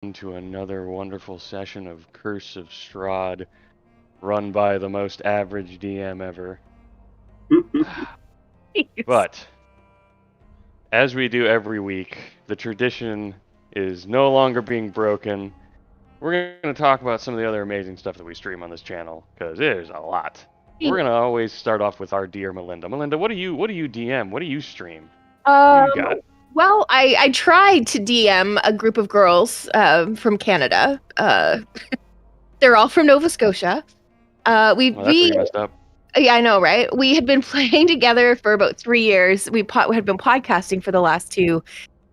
welcome to another wonderful session of Curse of Strahd, run by the most average DM ever. But, as we do every week, the tradition is no longer being broken. We're going to talk about some of the other amazing stuff that we stream on this channel, because there's a lot. We're going to always start off with our dear Melinda. Melinda, what do you DM? What do you stream? What do you got? Well, I tried to DM a group of girls from Canada. They're all from Nova Scotia. Well, that's pretty messed up. Yeah, I know, right? We had been playing together for about 3 years. We had been podcasting for the last 2.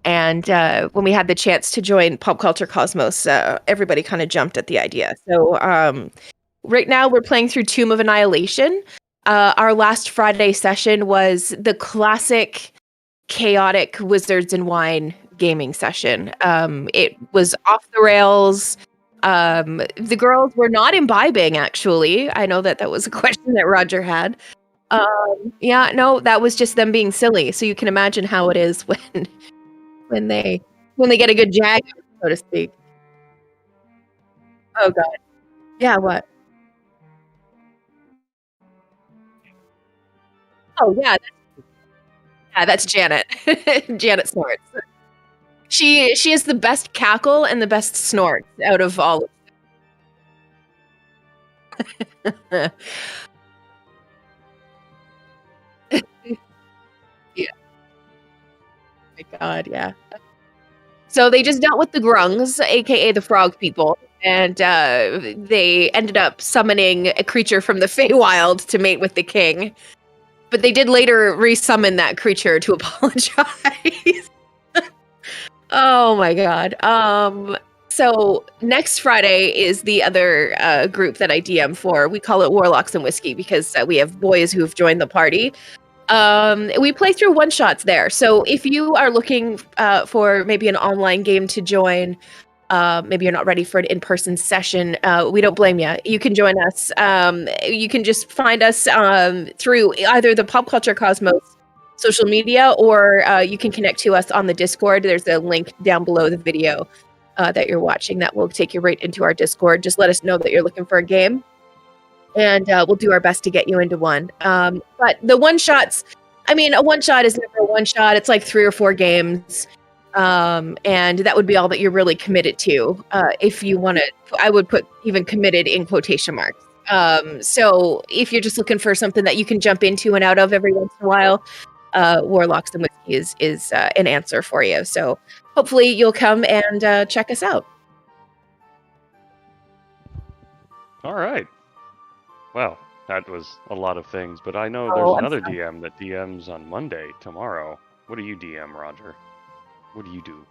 And when we had the chance to join Pop Culture Cosmos, everybody kind of jumped at the idea. So right now we're playing through Tomb of Annihilation. Our last Friday session was the classic chaotic Wizards and Wine gaming session. It was off the rails. The girls were not imbibing, actually. I know that was a question that Roger had. Yeah, no, that was just them being silly. So you can imagine how it is when they get a good jag, so to speak. Oh God. Yeah, what? Oh yeah, that's Janet. Janet snorts. She has the best cackle and the best snort out of all. Yeah. My God, yeah. So they just dealt with the grungs, aka the frog people, and they ended up summoning a creature from the Feywild to mate with the king. But they did later resummon that creature to apologize. Oh my God. So next Friday is the other group that I DM for. We call it Warlocks and Whiskey because we have boys who have joined the party. We play through one-shots there. So if you are looking for maybe an online game to join, maybe you're not ready for an in-person session, we don't blame you. You can join us. You can just find us through either the Pop Culture Cosmos social media, or you can connect to us on the Discord. There's a link down below the video that you're watching that will take you right into our Discord. Just let us know that you're looking for a game, and we'll do our best to get you into one. But the one-shots, I mean, a one-shot is never a one-shot. It's like 3 or 4 games. And that would be all that you're really committed to. If you want to, I would put even committed in quotation marks. So if you're just looking for something that you can jump into and out of every once in a while, Warlocks and Whiskey is an answer for you. So hopefully you'll come and check us out. All right. Well, that was a lot of things, but I know there's another DM that DMs on Monday, tomorrow. What do you DM, Roger? What do you do?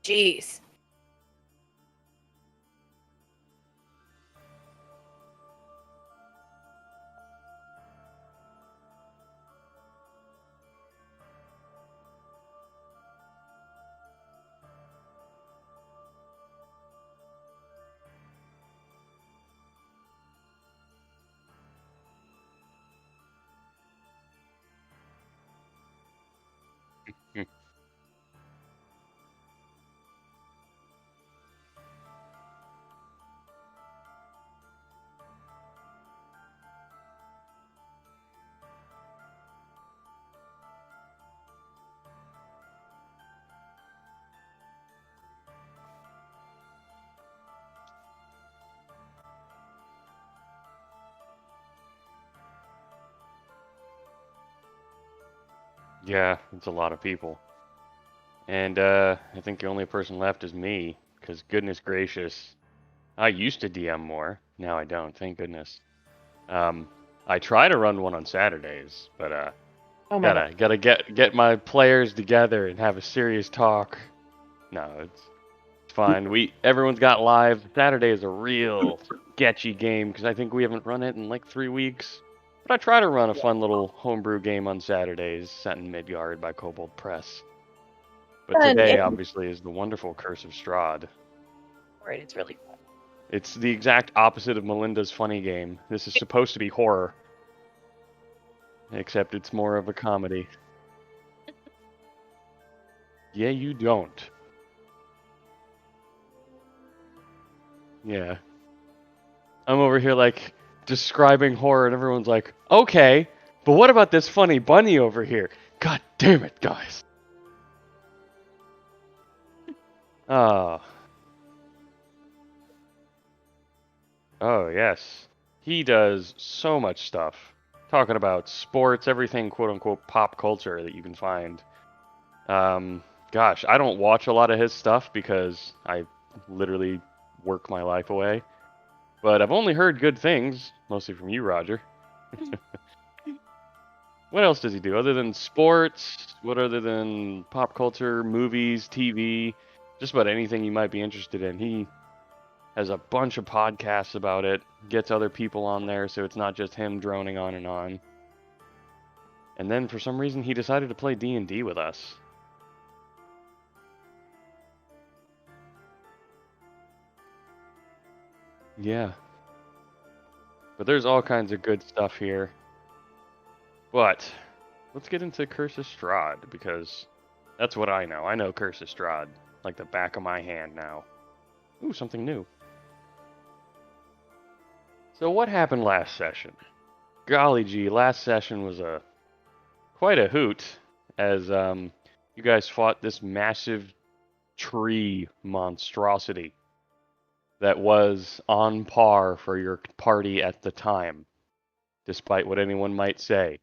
Jeez. Yeah, it's a lot of people. And I think the only person left is me, because goodness gracious, I used to DM more. Now I don't, thank goodness. Um, I try to run one on Saturdays, but Oh my god. gotta get my players together and have a serious talk. No, it's fine. Everyone's got live. Saturday is a real sketchy game because I think we haven't run it in like 3 weeks. But I try to run a fun little homebrew game on Saturdays, set in Midgard by Kobold Press. But today, obviously, is the wonderful Curse of Strahd. Right, it's really fun. It's the exact opposite of Melinda's funny game. This is supposed to be horror, except it's more of a comedy. Yeah, you don't. Yeah. I'm over here like describing horror, and everyone's like, okay, but what about this funny bunny over here? God damn it, guys. Oh. Oh, yes. He does so much stuff. Talking about sports, everything quote unquote pop culture that you can find. Gosh, I don't watch a lot of his stuff because I literally work my life away. But I've only heard good things, mostly from you, Roger. What else does he do other than sports? What other than pop culture, movies, TV, just about anything you might be interested in? He has a bunch of podcasts about it, gets other people on there so it's not just him droning on and on. And then for some reason he decided to play D&D with us. Yeah. But there's all kinds of good stuff here. But let's get into Curse of Strahd because that's what I know. I know Curse of Strahd like the back of my hand now. Ooh, something new. So what happened last session? Golly gee, last session was quite a hoot as you guys fought this massive tree monstrosity that was on par for your party at the time, despite what anyone might say.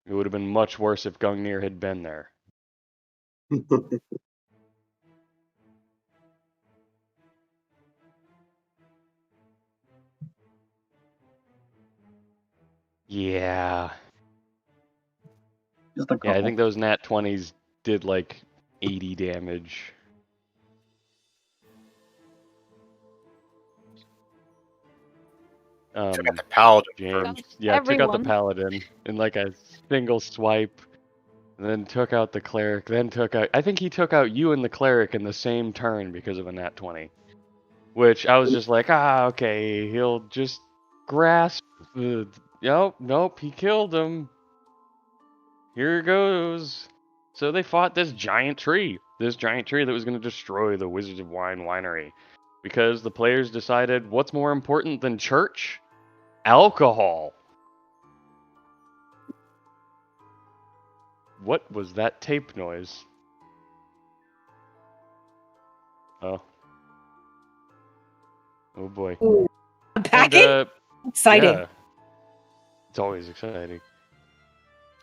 It would have been much worse if Gungnir had been there. Yeah. Just a couple. Yeah, I think those nat 20s did like 80 damage. Took out the paladin James, first. yeah, took out the Everyone. paladin in like a single swipe, and then took out the cleric, then took out. I think he took out you and the cleric in the same turn because of a nat 20. Which I was just like, okay, he'll just grasp the. Nope, he killed him. Here goes. So they fought this giant tree. This giant tree that was going to destroy the Wizards of Wine winery. Because the players decided what's more important than church? Alcohol. What was that tape noise? Oh. Oh boy. Ooh. And, Packing? Exciting. yeah. It's always exciting.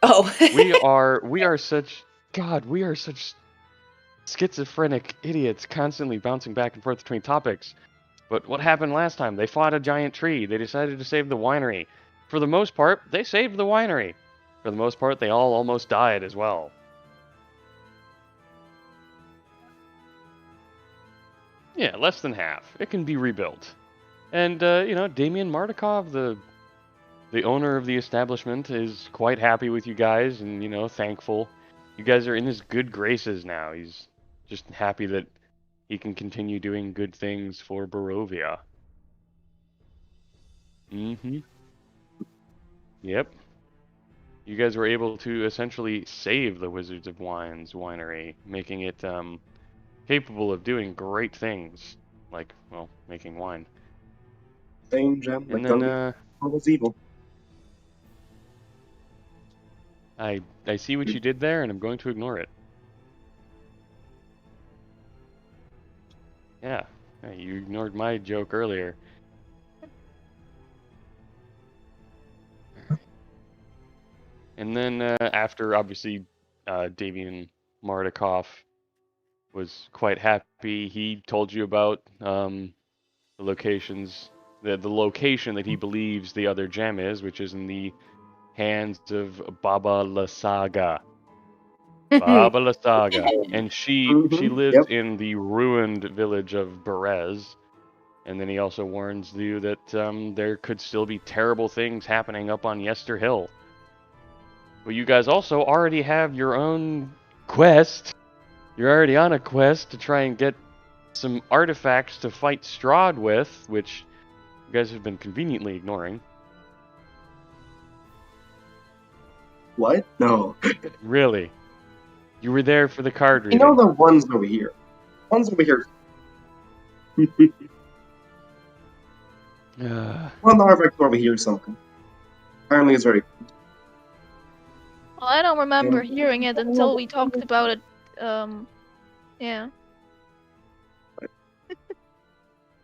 Oh. we are such schizophrenic idiots constantly bouncing back and forth between topics. But what happened last time? They fought a giant tree. They decided to save the winery. For the most part, they saved the winery. For the most part, they all almost died as well. Yeah, less than half. It can be rebuilt. And, Damian Mardikov, the owner of the establishment, is quite happy with you guys and, thankful. You guys are in his good graces now. He's just happy that he can continue doing good things for Barovia. Mm-hmm. Yep. You guys were able to essentially save the Wizards of Wine's winery, making it capable of doing great things, like, well, making wine. Same gem that And then was evil. I see what you did there, and I'm going to ignore it. Yeah, you ignored my joke earlier. And then after, obviously, Davian Mardukov was quite happy. He told you about the locations, the location that he believes the other gem is, which is in the hands of Baba Lasaga. Baba Lasaga. And she lives Yep. in the ruined village of Berez. And then he also warns you that there could still be terrible things happening up on Yester Hill. But you guys also already have your own quest. You're already on a quest to try and get some artifacts to fight Strahd with, which you guys have been conveniently ignoring. What? No. Really? You were there for the card You reading. know the ones over here. Ones over here. One artifact over here or something. Apparently it's very... Well, I don't remember hearing it until we talked about it. Yeah.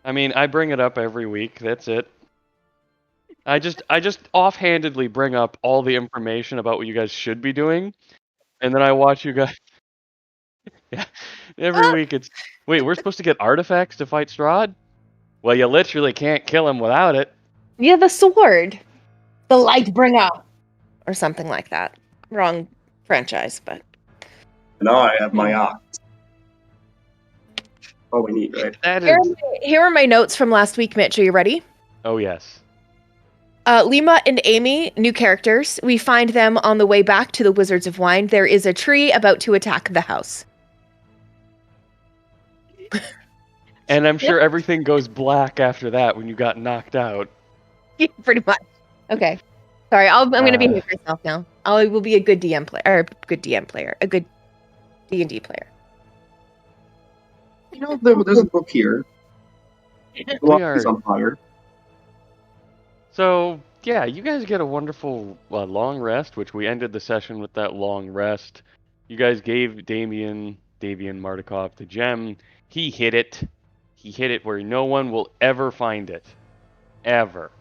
I mean, I bring it up every week. That's it. I just offhandedly bring up all the information about what you guys should be doing, and then I watch you guys. Yeah, every week it's. Wait, we're supposed to get artifacts to fight Strahd? Well, you literally can't kill him without it. Yeah, the sword. The Lightbringer. Or something like that. Wrong franchise, but... Now I have my ox. All we need, right? That is. Here are my notes from last week, Mitch. Are you ready? Oh yes. Lima and Amy, new characters. We find them on the way back to the Wizards of Wine. There is a tree about to attack the house. And I'm sure everything goes black after that when you got knocked out. Yeah, pretty much. Okay. Sorry, I'm going to behave myself now. I will be a good DM player, or a good DM player, a good D&D player. You know, there's a book here. We are. On fire. So, yeah, you guys get a wonderful long rest, which we ended the session with that long rest. You guys gave Davian Mardukov the gem. He hid it. He hid it where no one will ever find it. Ever.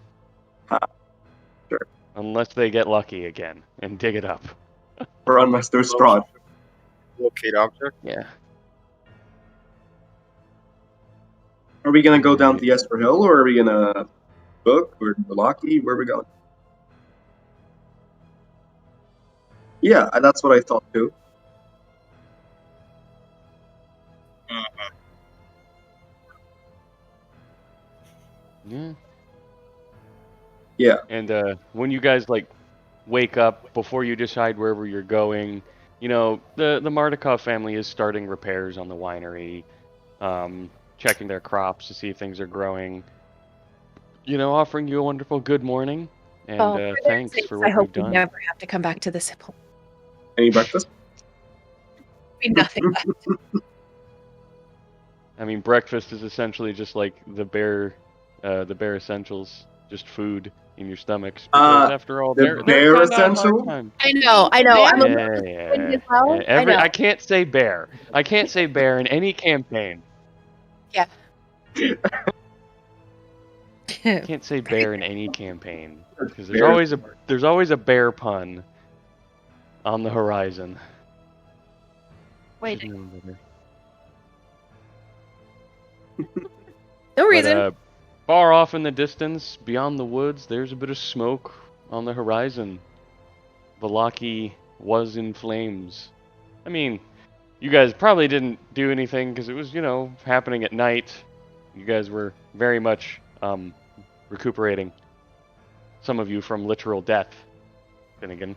Sure. Unless they get lucky again and dig it up. Or unless there's Strahd. Locate object. Yeah. Are we gonna go down to Yester Hill, or are we gonna book, or Balaki? Where are we going? Yeah, that's what I thought too. Yeah. Yeah. And when you guys wake up before you decide wherever you're going, you know, the Mardukov family is starting repairs on the winery, checking their crops to see if things are growing. You know, offering you a wonderful good morning and thanks for what I hope you've done. we never have to come back to this hill. Any breakfast? Nothing left. I mean, breakfast is essentially just like the bare essentials, just food in your stomachs. Because after all, the they're bare kinda on hard essential? time. I know. I'm a little Yeah. disappointed as well. I know. I can't say bear. I can't say bear in any campaign. Yeah. Can't say bear in any campaign because there's always a bear pun on the horizon. Wait. No reason. But, far off in the distance, beyond the woods, there's a bit of smoke on the horizon. Valaki was in flames. I mean, you guys probably didn't do anything because it was, you know, happening at night. You guys were very much recuperating. Some of you from literal death. Finnegan.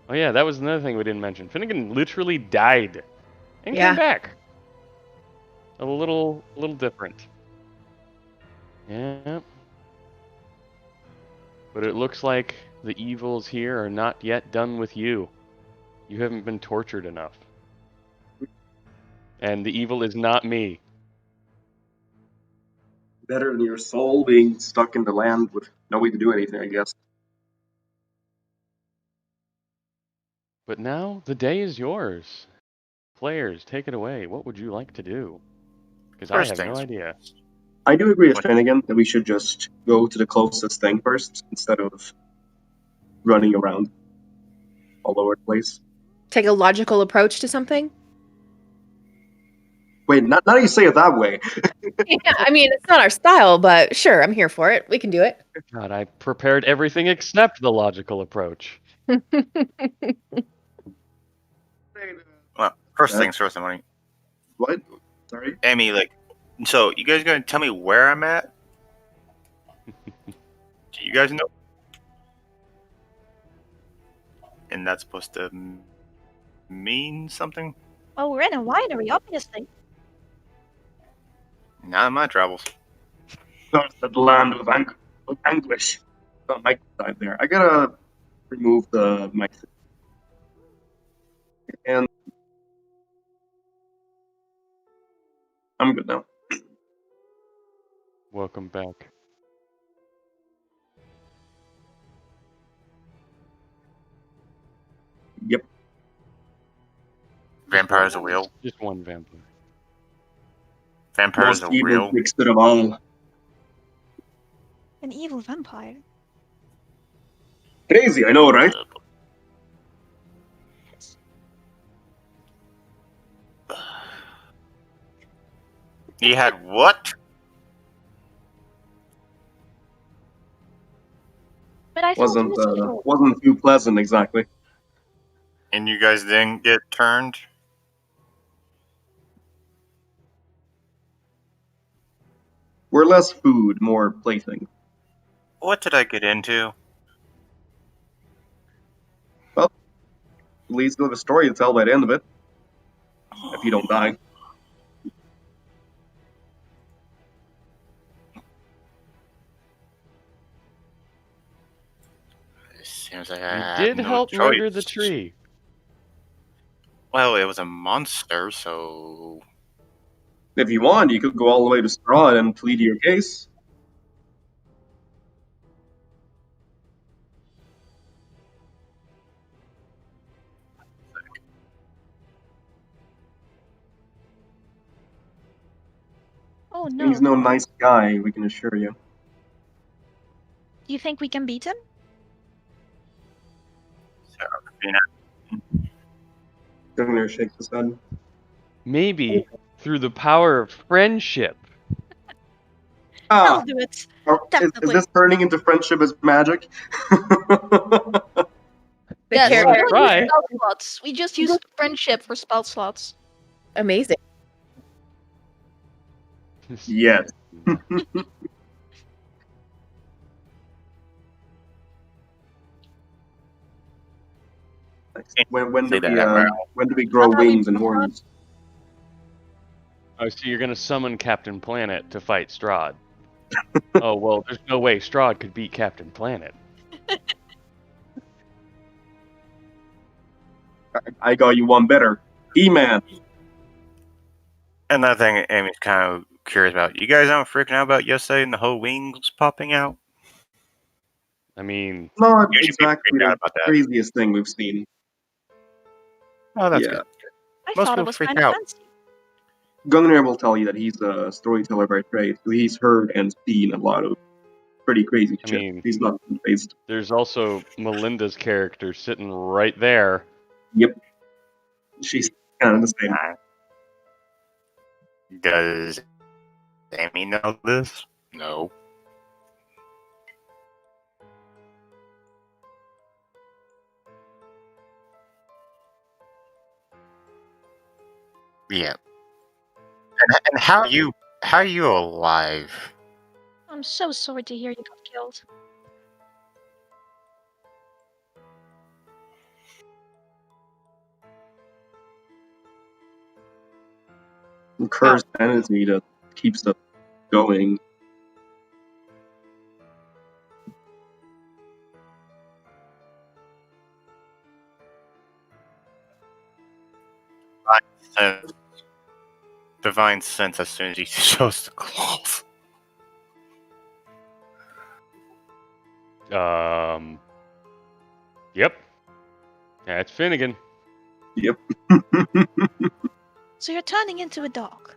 Oh yeah, that was another thing we didn't mention. Finnegan literally died and came back. A little different. Yeah. But it looks like the evils here are not yet done with you. You haven't been tortured enough. And the evil is not me. Better than your soul being stuck in the land with no way to do anything, I guess. But now the day is yours. Players, take it away. What would you like to do? Because I have no idea. I do agree with Finnegan that we should just go to the closest thing first instead of running around all over the place. Take a logical approach to something? Wait, not you say it that way. Yeah, I mean, it's not our style, but sure, I'm here for it. We can do it. God, I prepared everything except the logical approach. Well, first That- things first, I'm like, What? Sorry. Amy, like, so you guys gonna tell me where I'm at? Do you guys know? And that's supposed to mean something? Oh, we're in a winery, obviously. Not in my travels. That's the land of anguish. Oh, mic side there. I gotta remove the mic. And I'm good now. Welcome back. Yep. Vampires are real. Just one vampire. Vampires Most are evil real. trickster of all. An evil vampire. Crazy, I know, right? He had what? But I thought he was evil. Wasn't too pleasant exactly. And you guys didn't get turned? We're less food, more plaything. What did I get into? At least you'll have a story to tell by the end of it. If you don't die. It seems like You I had did no help choice. murder the tree. Well, it was a monster, so If you want, you could go all the way to Strahd and plead your case. Oh no. He's no nice guy, we can assure you. Do you think we can beat him? Governor shakes his head. Maybe through the power of friendship. I'll Ah, do it. is Definitely. this turning into friendship as magic? The Yes, we Well, character. don't try. use spell slots. We just use friendship for spell slots. Amazing. Yes. When Say do we that out loud. when do we grow How about we wings and move on? horns? Oh, so you're gonna summon Captain Planet to fight Strahd. Oh, well, there's no way Strahd could beat Captain Planet. I got you one better. He-Man. Another thing Amy's kind of curious about. You guys aren't freaking out about yesterday and the whole wings popping out? I mean, Not You should be exactly freaked out the about that. craziest thing we've seen. Oh, that's Yeah. good. I Most thought it people was freak kind of out. fancy. Gunnar will tell you that he's a storyteller by trade, so he's heard and seen a lot of pretty crazy I shit. mean- He's not faced. there's also Melinda's character sitting right there. Yep. She's kind of the same. Does Amy know this? No. Yeah. And how are you alive? I'm so sorry to hear you got killed. Cursed entity that keeps us going. Divine sense as soon as he shows the cloth. Yep. That's Finnegan. Yep. So you're turning into a dog.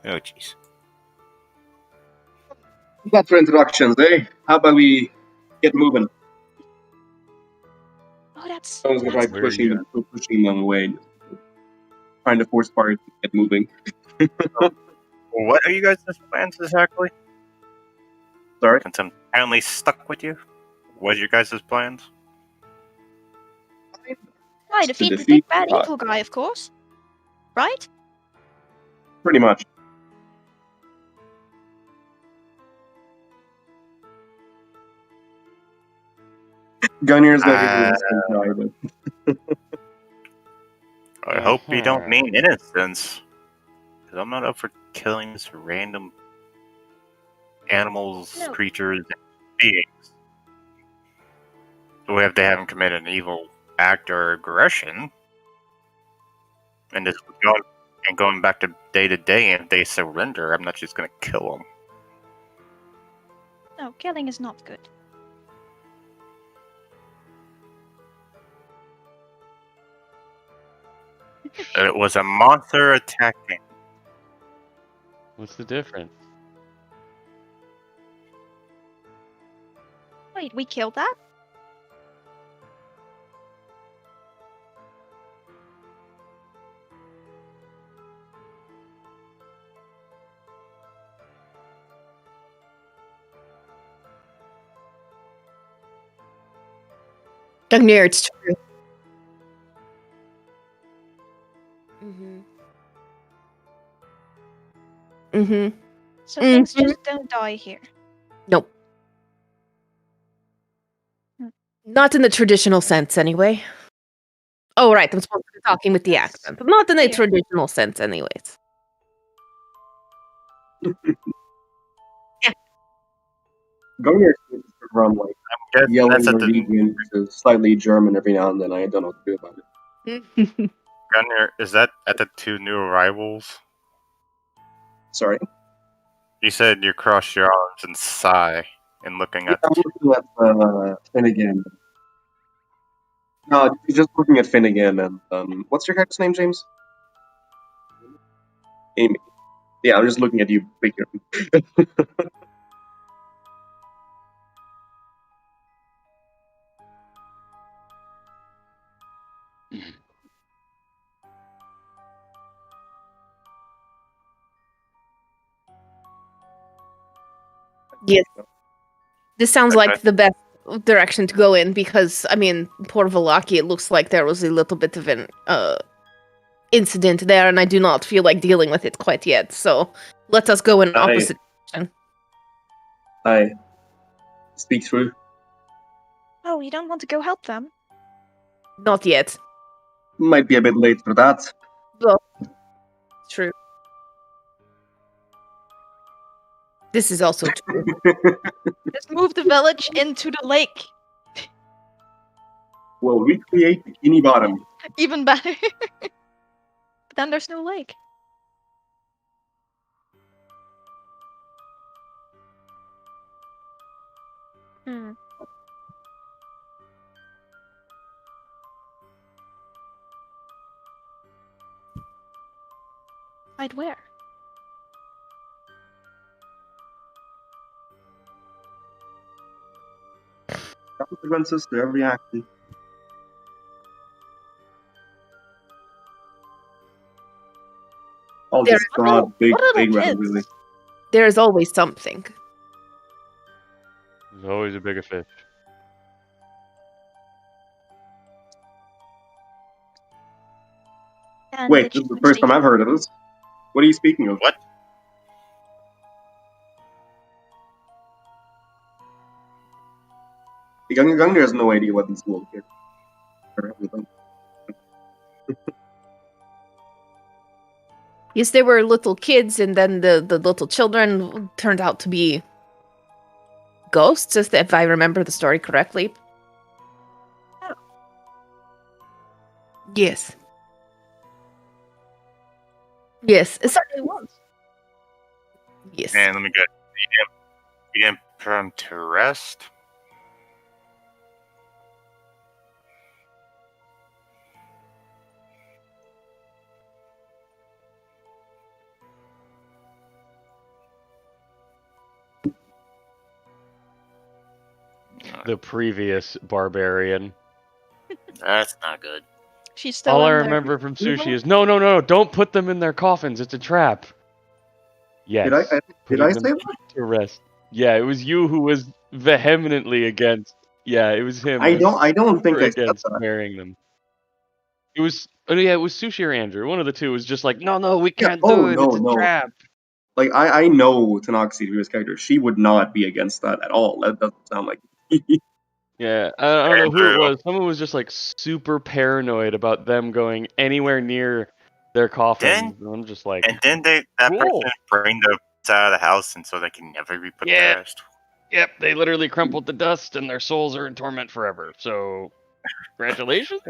Oh, jeez. That for introductions, eh? How about we get moving? Oh, that's. I was gonna try that's Where are pushing you them, pushing them away, trying to force Bart to get moving. What are you guys' plans exactly? Sorry. Since I'm apparently stuck with you, what are your guys' plans? Right, To defeat the defeat big bad Strahd. evil guy, of course. Right? Pretty much. Gunnier's gonna give me the same try, but I hope you don't Uh-huh. mean innocence. Because I'm not up for killing this random animals, No. creatures, and beings. Who if they haven't committed an evil act or aggression, and just going back to day, and if they surrender, I'm not just gonna kill them. No, killing is not good. It was a monster attacking. What's the difference? Wait, we killed that? Gungnir, it's true. Mm-hmm. Mm-hmm. So things Mhm. just don't die here. Nope. Not in the traditional sense, anyway. Oh, right. I'm supposed to be talking with the That's accent. But not in the weird. traditional sense, anyways. Gunnier seems from like I'm guessing yelling that's at the Norwegian to slightly German every now and then. I don't know what to do about it. Gunner. Is that at the two new arrivals? Sorry. You said you cross your arms and sigh and looking Yeah, at the I'm two. looking at Finnegan. No, just looking at Finnegan and what's your character's name, James? Amy. Yeah, I'm just looking at you, bigger. Yes. This sounds Okay. like the best direction to go in because, I mean, poor Velaki, it looks like there was a little bit of an incident there, and I do not feel like dealing with it quite yet. So let us go in opposite direction. I speak through. Oh, you don't want to go help them? Not yet. Might be a bit late for that. True. This is also true. Let's move the village into the lake. We'll recreate Bikini Bottom. Even better. But then there's no lake. Hmm. Hide where? Consequences to every action. I'll There- just draw a big What little playground, kids? really. There is always something. There's always a bigger fish. And Wait, this is the first time I've heard of this. What are you speaking of? What? Gungnir has no idea what these little kids are. Yes, they were little kids, and then the little children turned out to be ghosts, if I remember the story correctly. Oh. Yes. Yes. What So, do they want? yes. And let me get. You didn't put him to rest. The previous barbarian. That's not good. She's still All I in there. remember from Sushi is no, don't put them in their coffins. It's a trap. Yes. Did I putting say them that? to rest. Yeah, it was you who was vehemently against. Yeah, it was him. I don't think Super I said against that. marrying them. It was. Oh yeah, it was Sushi or Andrew. One of the two was just like, no, we Yeah, can't oh, do it. no, It's a no. trap. Like I know Tanaka Viva's character. She would not be against that at all. That doesn't sound like. Yeah, I don't know who it Andrew. was. Someone was just like super paranoid about them going anywhere near their coffins. And I'm just like, And then that Cool. person bring the out of the house, and so they can never be put to Yeah. rest. yep, they literally crumpled to dust and their souls are in torment forever. So, congratulations.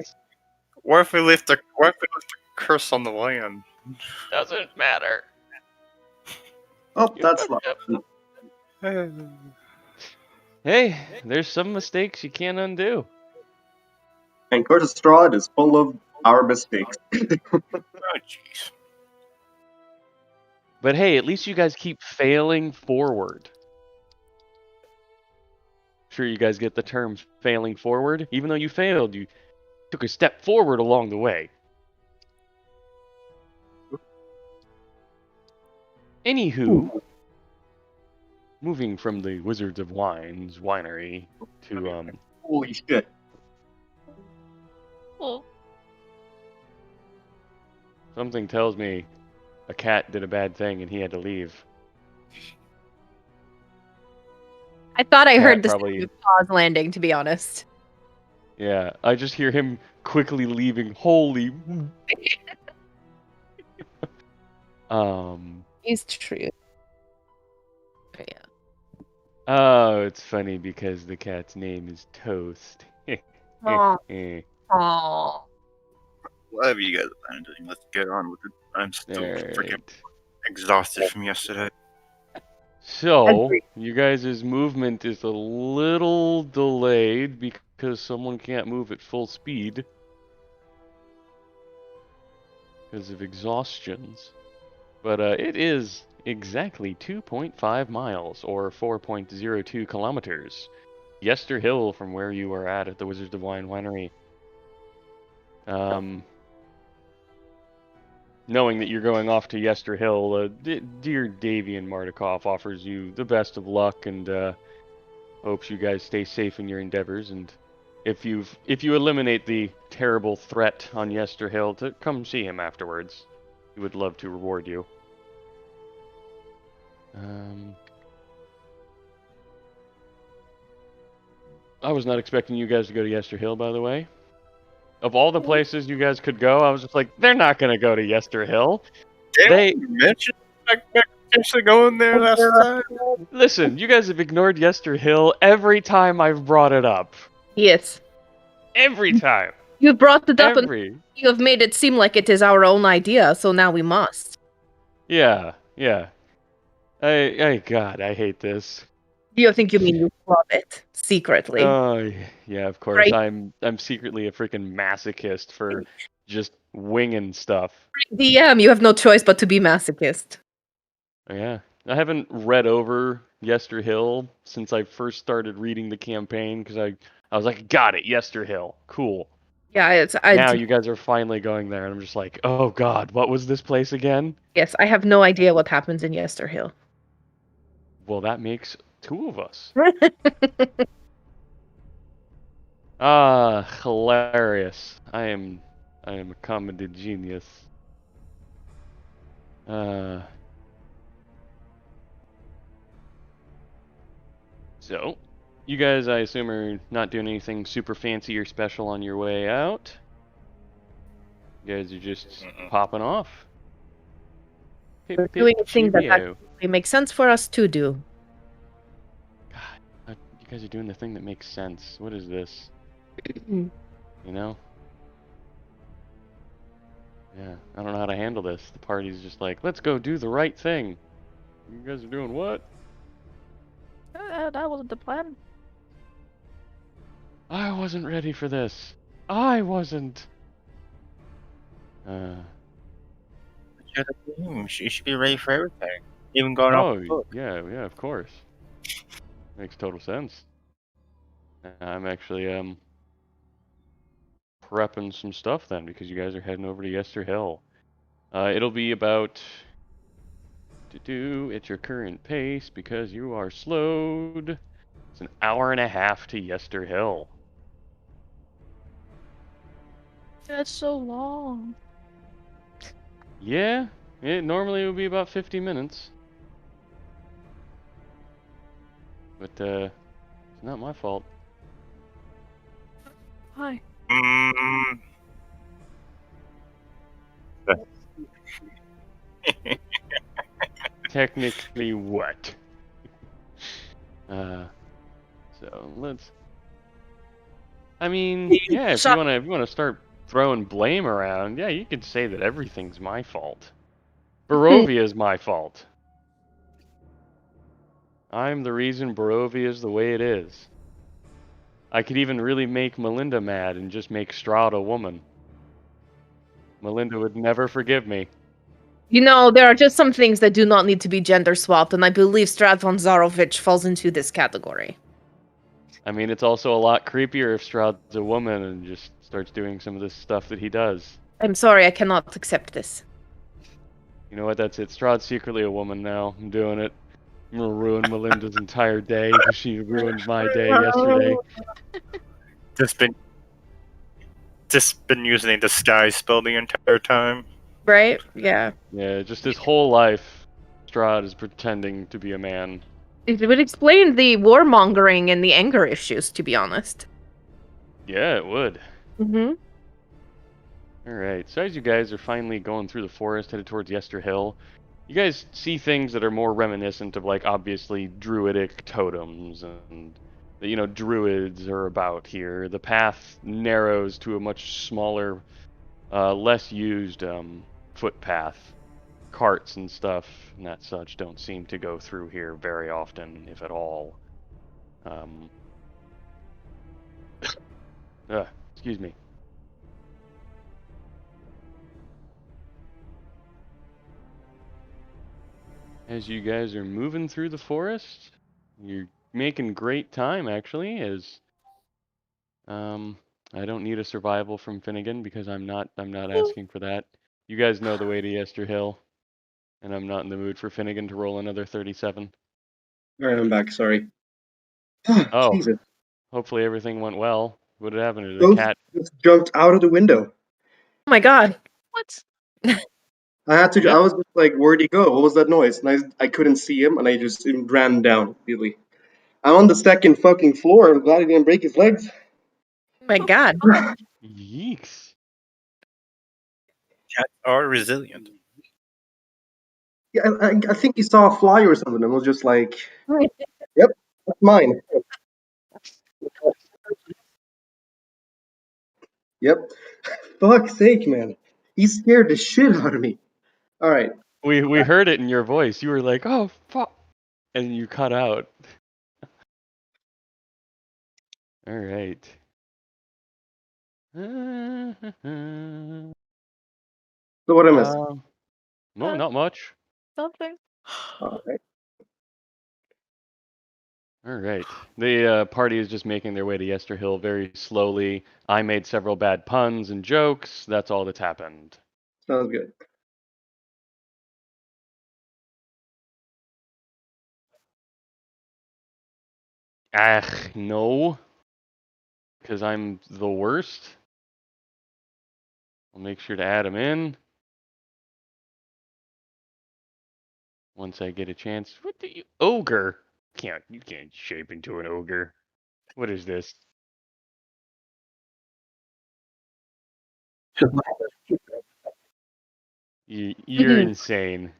What if we lift a curse on the land? Doesn't matter. Oh, You that's fucked not. up. Hey, there's some mistakes you can't undo. And Curtis Strahd is full of our mistakes. Oh jeez. But hey, at least you guys keep failing forward. Sure, you guys get the term failing forward? Even though you failed, you took a step forward along the way. Anywho, moving from the Wizards of Wines winery to Holy shit! Oh, something tells me a cat did a bad thing and he had to leave. I thought I Cat heard the probably- sound of paws landing, to be honest. Yeah, I just hear him quickly leaving. Holy. It's true. But yeah. Oh, it's funny because the cat's name is Toast. Aw. Eh, Aw. Whatever you guys are planning doing, let's get on with it. I'm still freaking alright. exhausted from yesterday. So, Agreed. you guys' movement is a little delayed because someone can't move at full speed because of exhaustions. But it is exactly 2.5 miles or 4.02 kilometers. Yester Hill from where you are at the Wizards of Wine Winery. Knowing that you're going off to Yester Hill, dear Davian Mardikoff offers you the best of luck and hopes you guys stay safe in your endeavors. And if you eliminate the terrible threat on Yester Hill, to come see him afterwards. He would love to reward you. I was not expecting you guys to go to Yester Hill, by the way. Of all the places you guys could go, I was just like, they're not going to go to Yester Hill. They mentioned potentially going there last time. Listen, you guys have ignored Yester Hill every time I've brought it up. Yes. Every time. You brought it up and Every. you have made it seem like it is our own idea, so now we must. Yeah. God, I hate this. Do you think you mean you love it secretly? Oh, yeah, of course. Right. I'm secretly a freaking masochist for just winging stuff. DM, you have no choice but to be masochist. Yeah. I haven't read over Yester Hill since I first started reading the campaign because I was like, got it, Yester Hill. Cool. Yeah, Now you guys are finally going there, and I'm just like, oh god, what was this place again? yes, I have no idea what happens in Yester Hill. Well, that makes two of us. Hilarious. I am a comedy genius. So, you guys, I assume, are not doing anything super fancy or special on your way out. You guys are just popping off. We're doing things that Cheerio. actually make sense for us to do. God, you guys are doing the thing that makes sense. What is this? You know? Yeah, I don't know how to handle this. The party's just like, let's go do the right thing. You guys are doing what? that wasn't the plan. I wasn't ready for this. I wasn't. You're the team. You should be ready for everything. Even going off the Oh, book. yeah, of course. Makes total sense. I'm actually, prepping some stuff then, because you guys are heading over to Yester Hill. It'll be about at your current pace because you are slowed. It's an hour and a half to Yester Hill. That's so long. Yeah, it normally would be about 50 minutes. But it's not my fault. Hi. Mm, Technically what? So let's. I mean, yeah, if you wanna start throwing blame around, yeah, you could say that everything's my fault. Barovia is my fault. I'm the reason Barovia is the way it is. I could even really make Melinda mad and just make Strahd a woman. Melinda would never forgive me. You know, there are just some things that do not need to be gender swapped, and I believe Strahd von Zarovich falls into this category. I mean, it's also a lot creepier if Strahd's a woman and just starts doing some of this stuff that he does. I'm sorry, I cannot accept this. You know what, that's it. Strahd's secretly a woman now. I'm doing it. I'm gonna ruin Melinda's entire day because she ruined my day yesterday. just been using a disguise spell the entire time. Right? Yeah. Yeah, just his whole life, Strahd is pretending to be a man. It would explain the warmongering and the anger issues, to be honest. Yeah, it would. Mm-hmm. Alright, so as you guys are finally going through the forest, headed towards Yester Hill, you guys see things that are more reminiscent of, like, obviously druidic totems, and, you know, druids are about here. The path narrows to a much smaller, less used footpath. Carts and stuff and that such don't seem to go through here very often, if at all. Excuse me. As you guys are moving through the forest, you're making great time actually, as I don't need a survival from Finnegan because I'm not asking for that. You guys know the way to Yester Hill, and I'm not in the mood for Finnegan to roll another 37. Alright, I'm back. Sorry. Oh, Jesus. hopefully everything went well. What happened to the Ghost cat? just jumped out of the window. Oh my god. What? I had to. Yep. I was just like, "Where'd he go? What was that noise?" And I couldn't see him, and I just ran down immediately. I'm on the second fucking floor. I'm glad he didn't break his legs. Oh my god. Yeeks. Cats are resilient. Yeah, I think he saw a fly or something, and was just like, "Yep, that's mine." Yep. Fuck's sake, man. He scared the shit out of me. All right. We heard it in your voice. You were like, "Oh fuck," and you cut out. All right. So what I missed? No, not much. Something. All right. All right. The party is just making their way to Yester Hill very slowly. I made several bad puns and jokes. That's all that's happened. Sounds good. No, because I'm the worst. I'll make sure to add him in once I get a chance. What the ogre? You can't shape into an ogre. What is this? You're insane.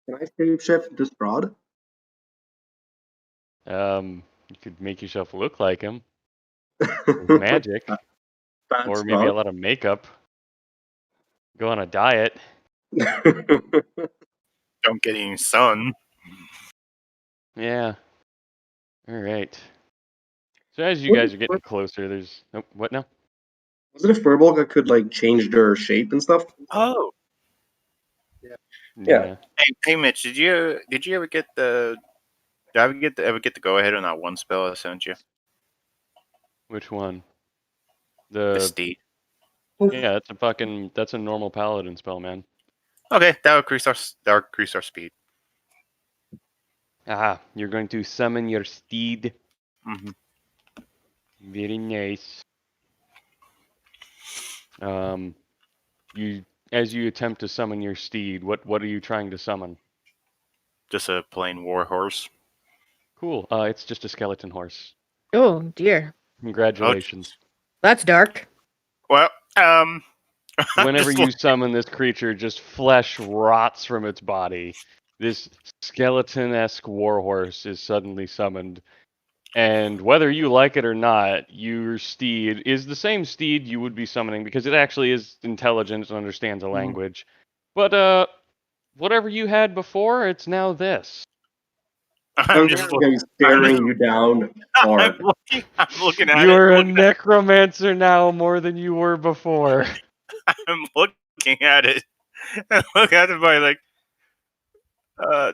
Can I save shift to Strahd? You could make yourself look like him with magic, Bad or maybe a Strahd. lot of makeup. Go on a diet. Don't get any sun. Yeah. All right. So as you guys are getting closer, there's what now? Was it a furbolg that could like change their shape and stuff? Oh, Yeah. hey, Mitch, did you ever get the? Did I ever get the go ahead on that one spell I sent you? Which one? The steed. Yeah, that's a normal paladin spell, man. Okay, that'll increase our speed. Ah, you're going to summon your steed. Mm-hmm. Very nice. You as you attempt to summon your steed, what are you trying to summon? Just a plain war horse. Cool. It's just a skeleton horse. Oh dear, Congratulations. that's dark. Well, I'm Whenever just you summon this creature, just flesh rots from its body. This skeleton-esque warhorse is suddenly summoned, and whether you like it or not, your steed is the same steed you would be summoning because it actually is intelligent and understands a language. But whatever you had before, it's now this. I'm just just gonna be staring you down hard. I'm looking at You it. are a necromancer now more than you were before. I'm looking at it. I look at it by like,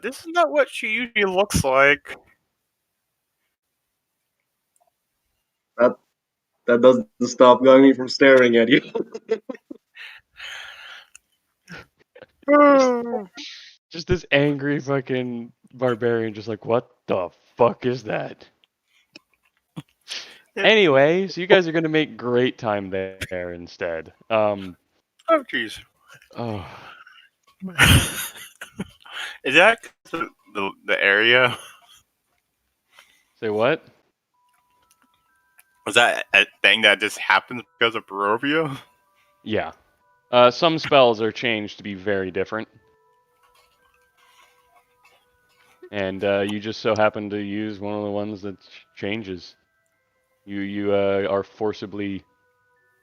this is not what she usually looks like. That doesn't stop me from staring at you. Just this angry fucking barbarian, just like, what the fuck is that? Anyway, so you guys are gonna make great time there instead. Oh jeez. Oh, Is that the area? say what? Was that a thing that just happened because of Barovia? Yeah. Some spells are changed to be very different. And you just so happen to use one of the ones that changes. You are forcibly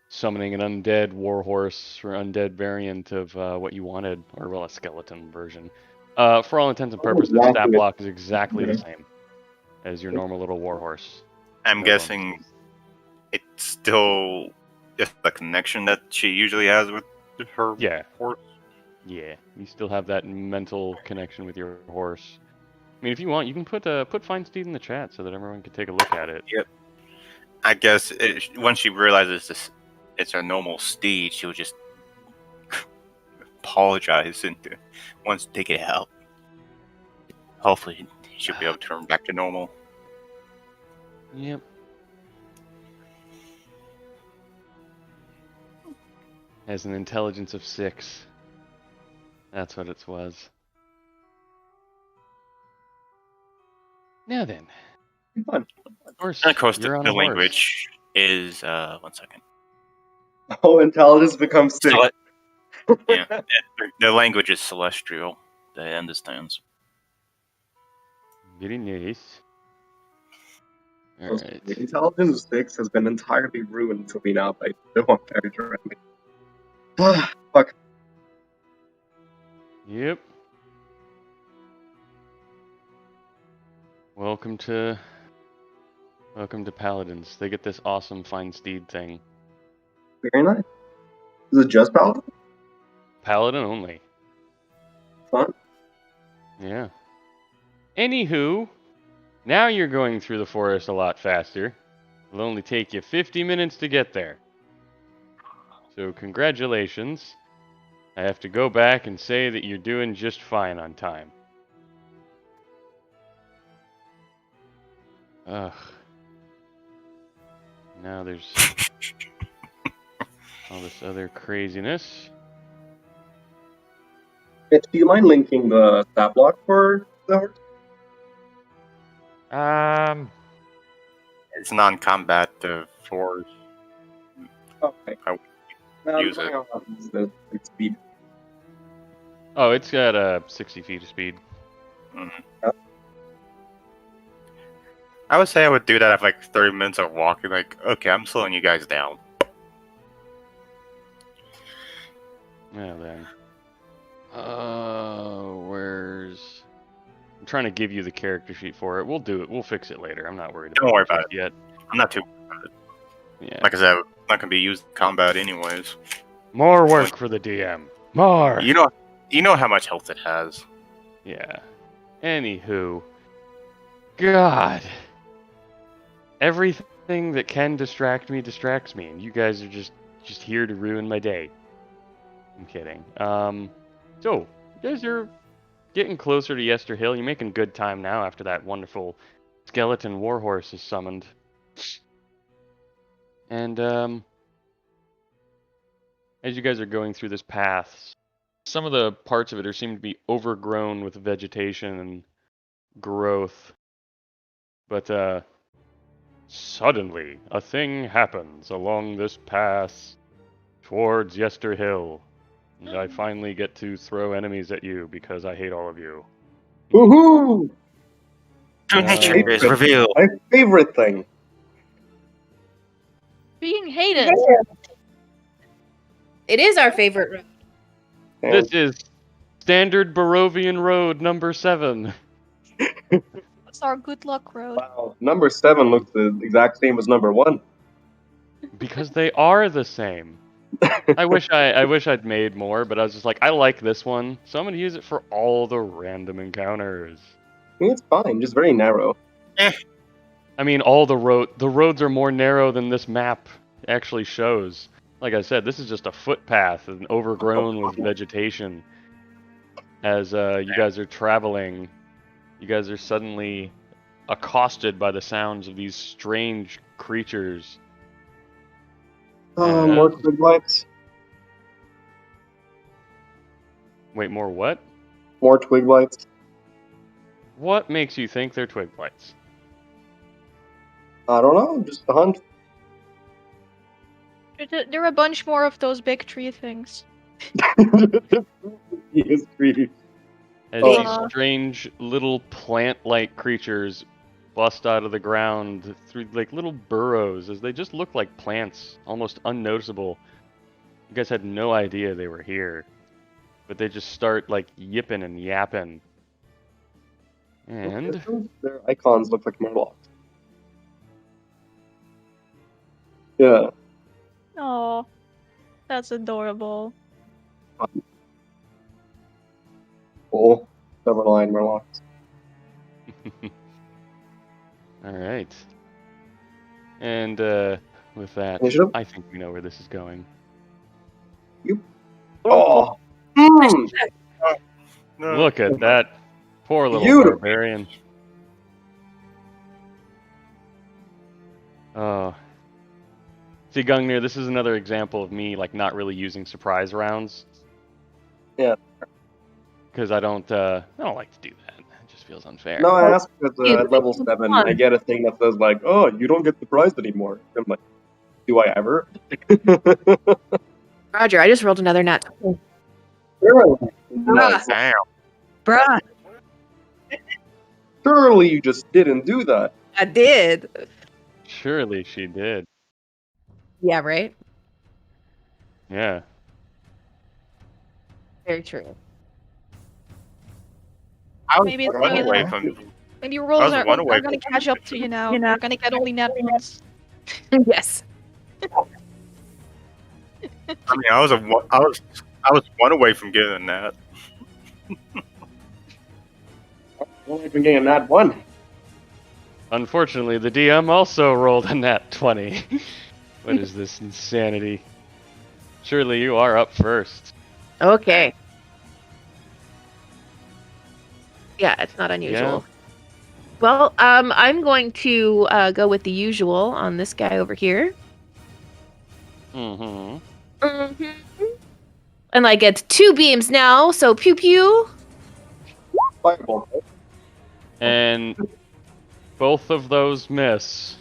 summoning an undead warhorse or undead variant of what you wanted, or well, a skeleton version. For all intents and purposes, the stat block is exactly the same as your normal little warhorse. I'm No guessing bonuses. it's still just the connection that she usually has with her Yeah. horse. Yeah, you still have that mental connection with your horse. I mean, if you want, you can put Fine Steed in the chat so that everyone can take a look at it. Yep. I guess once she realizes it's her normal steed, she'll just apologize and wants to take it out. Hopefully, she'll be able to turn back to normal. Yep. Has an intelligence of 6. That's what it was. Now then. Fun. And of course, you're on the a horse. language is 1 second. Oh, intelligence becomes 6. Yeah, the language is celestial. That understands. Very nice. All The right. intelligence of 6 has been entirely ruined to me now by the one character around me. Fuck. Yep. Welcome to Paladins. They get this awesome Fine Steed thing. Very nice. Is it just Paladin? Paladin only. Fun. Yeah. Anywho, now you're going through the forest a lot faster. It'll only take you 50 minutes to get there. So congratulations. I have to go back and say that you're doing just fine on time. Ugh. Now there's all this other craziness. Mitch, do you mind linking the stat block for the horse? It's non-combat for. Okay. I use it. The speed. Oh, it's got 60 feet of speed. Mm-hmm. I would say I would do that after like 30 minutes of walking. Like, okay, I'm slowing you guys down. Now then. Where's... I'm trying to give you the character sheet for it. We'll do it. We'll fix it later. I'm not worried Don't worry about it yet. I'm not too worried about it. Yeah. Like I said, I'm not gonna be used in combat anyways. More work for the DM. More. You know how much health it has. Yeah. Anywho. God. Everything Thing that can distract me distracts me, and you guys are just here to ruin my day. I'm kidding. So you guys are getting closer to Yester Hill. You're making good time now after that wonderful skeleton warhorse is summoned. And as you guys are going through this path, some of the parts of it seem to be overgrown with vegetation and growth. But suddenly, a thing happens along this path towards Yester Hill. And I finally get to throw enemies at you because I hate all of you. Woohoo! True nature is revealed. My favorite thing. Being hated. It is our favorite road. This is standard Barovian Road number 7. That's our good luck road. Wow, number 7 looks the exact same as number 1. Because they are the same. I wish I'd made more, but I was just like, I like this one, so I'm gonna use it for all the random encounters. I mean, it's fine, just very narrow. I mean, all the roads are more narrow than this map actually shows. Like I said, this is just a footpath and overgrown with vegetation. As you guys are traveling, you guys are suddenly accosted by the sounds of these strange creatures. More twig lights. Wait, more what? More twig lights. What makes you think they're twig blights? I don't know, just a hunt. There are a bunch more of those big tree things. Yes, tree. As Oh. these strange little plant-like creatures bust out of the ground through like little burrows, as they just look like plants, almost unnoticeable. You guys had no idea they were here, but they just start like yipping and yapping. And Their icons look like murlocs. Yeah. Oh, that's adorable. Cool. Silverline murlocs. all right. And with that, Initiative? I think we know where this is going. Oh! No. Look at that poor little Beautiful. barbarian. Oh. See, Gungnir, this is another example of me like not really using surprise rounds. Yeah. Because I don't like to do that. It just feels unfair. No, I asked because Yeah, at level 7, I get a thing that says, like, oh, you don't get surprised anymore. I'm like, do I ever? Roger, I just rolled another nat 20. Nice. Damn. Bruh, Surely you just didn't do that. I did. Surely she did. Yeah, right? Yeah. Very true. I was Maybe it's one like, away from. Maybe your rolls was are one away gonna from- catch up to you now. You're gonna get only nat ones. Yes. I mean, I was one away from getting that. Only been getting that one. Unfortunately, the DM also rolled a nat 20. What is this insanity? Surely you are up first. Okay. Yeah, it's not unusual. Well, I'm going to go with the usual on this guy over here. Mm-hmm. And I get 2 beams now, so pew pew. Fireball. And both of those miss.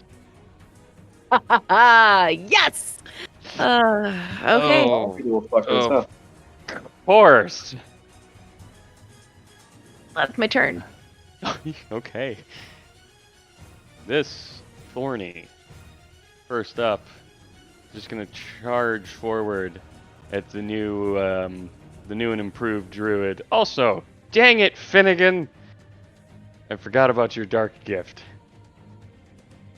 Yes. Okay. Oh, Little fuckers, Oh. huh? of course. That's my turn. Okay. This Thorny, first up, just gonna charge forward at the new and improved druid. Also, dang it, Finnegan! I forgot about your dark gift.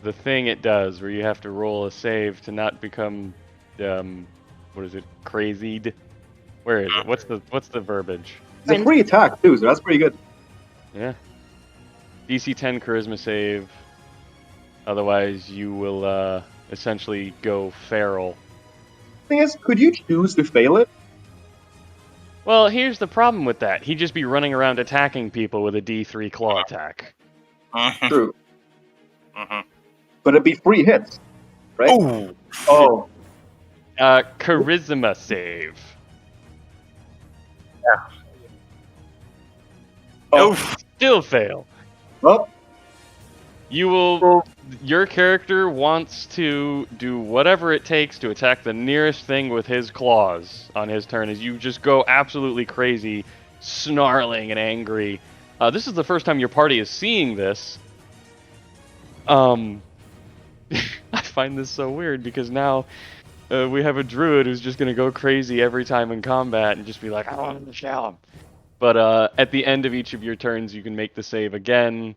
The thing it does, where you have to roll a save to not become, what is it, crazied? Where is it? What's the verbiage? It's a free attack, too, so that's pretty good. Yeah. DC 10 charisma save. Otherwise, you will essentially go feral. Thing is, could you choose to fail it? Well, here's the problem with that. He'd just be running around attacking people with a D3 claw attack. True. Mhm. But it'd be free hits, right? Ooh. Oh. Charisma save. Oh. Still fail. Well, You will. Your character wants to do whatever it takes to attack the nearest thing with his claws on his turn. As you just go absolutely crazy, snarling and angry. This is the first time your party is seeing this. I find this so weird because now we have a druid who's just gonna go crazy every time in combat and just be like, I want to kill him. But at the end of each of your turns, you can make the save again.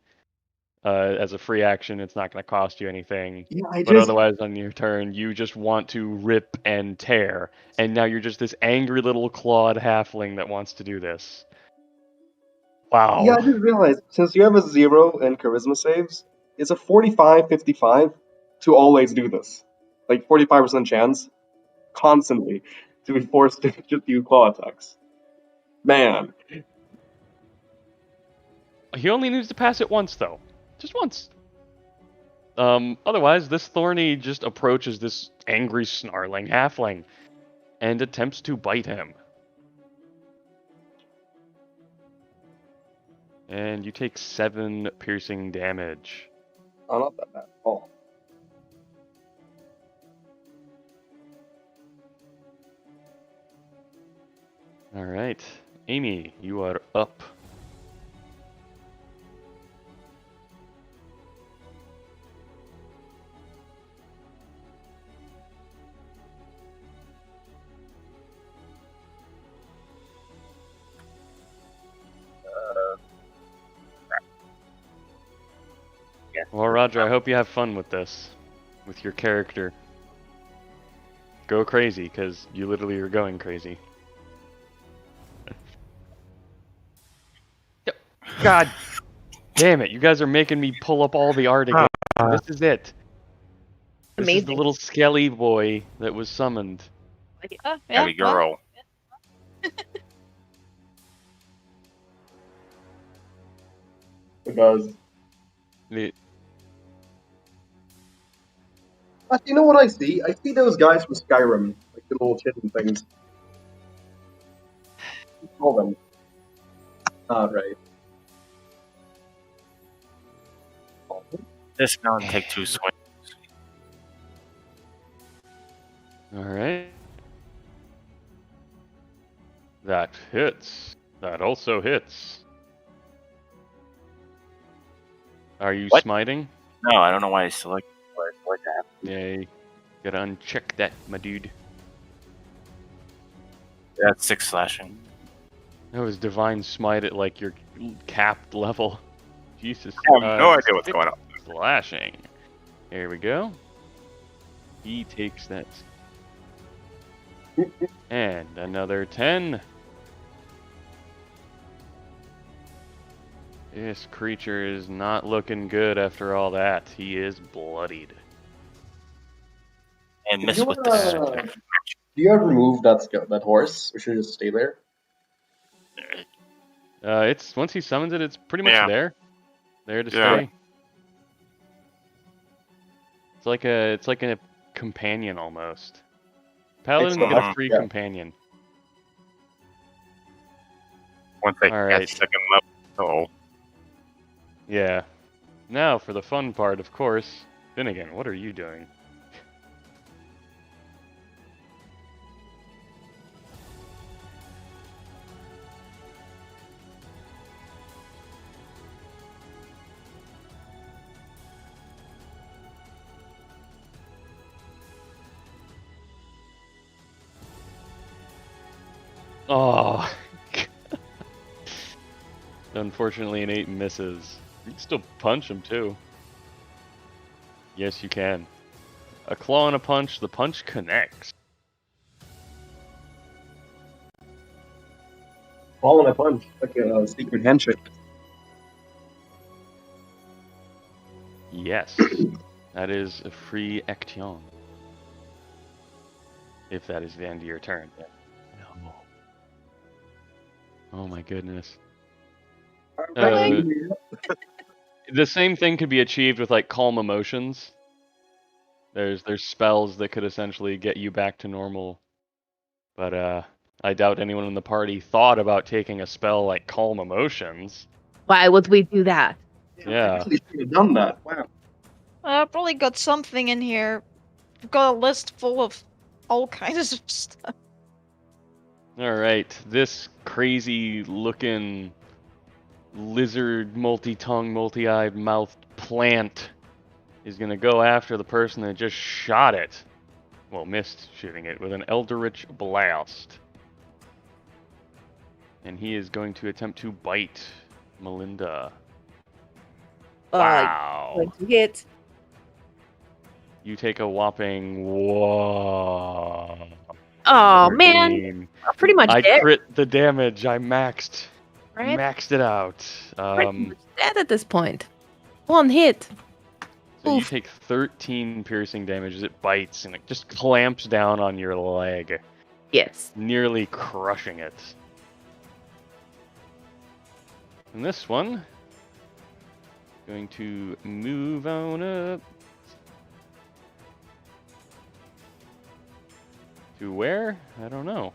As a free action, it's not going to cost you anything. yeah, But otherwise, on your turn, you just want to rip and tear. And now you're just this angry little clawed halfling that wants to do this. Wow. Yeah, I just realized, since you have a 0 in charisma saves, it's a 45-55 to always do this. Like 45% chance, constantly, to be forced to just do claw attacks. Man. He only needs to pass it once, though. Just once. Otherwise, this Thorny just approaches this angry, snarling halfling and attempts to bite him. And you take 7 piercing damage. Oh, not that bad at all. Alright. Amy, you are up. Well, Roger, I hope you have fun with this, with your character. Go crazy, because you literally are going crazy. God damn it, you guys are making me pull up all the art again. This is it. This is the Amazing. little skelly boy that was summoned. Yeah, Heavy girl. Because The- actually, you know what I see? I see those guys from Skyrim, like the little chitin things. Call them. Ah, right. This gonna take 2 swings. Alright. That hits. That also hits. Are you What? smiting? No, I don't know why I select that. Yeah, you gotta uncheck that, my dude. That's 6 slashing. That was divine smite at like your capped level. Jesus. I have no idea what's 6 going on. Slashing. Here we go. He takes that. And another 10. This creature is not looking good after all that. He is bloodied. And Did miss you, with the do you ever remove that horse, or should it just stay there? It's once he summons it, it's pretty much Yeah. there to Yeah. stay. It's like a companion almost. Paladin It's get a not, free yeah. companion. once they Alright. get second level. Yeah. Now for the fun part, of course. Then again, what are you doing? Oh. Unfortunately, an 8 misses. You can still punch him too. Yes, you can. A claw and a punch. The punch connects. Ball and a punch, like a secret handshake. Yes. That is a free action. If that is the end of your turn. No. Oh my goodness. Right. The same thing could be achieved with like calm emotions. There's spells that could essentially get you back to normal. But I doubt anyone in the party thought about taking a spell like calm emotions. Why would we do that? Yeah. I really should have done that. Wow. I've probably got something in here. I've got a list full of all kinds of stuff. Alright, this crazy looking lizard, multi-tongue, multi-eyed mouthed plant is gonna go after the person that just shot it. Well, missed shooting it with an Eldritch Blast. And he is going to attempt to bite Melinda. Wow. Going to hit. You take a whopping whoa. Oh man, 13. pretty much I dead. crit the damage. I maxed Right? maxed it out. Pretty much dead at this point. One hit. So you Oof. take 13 piercing damage as it bites and it just clamps down on your leg, Yes. nearly crushing it. And this one going to move on up to where? I don't know.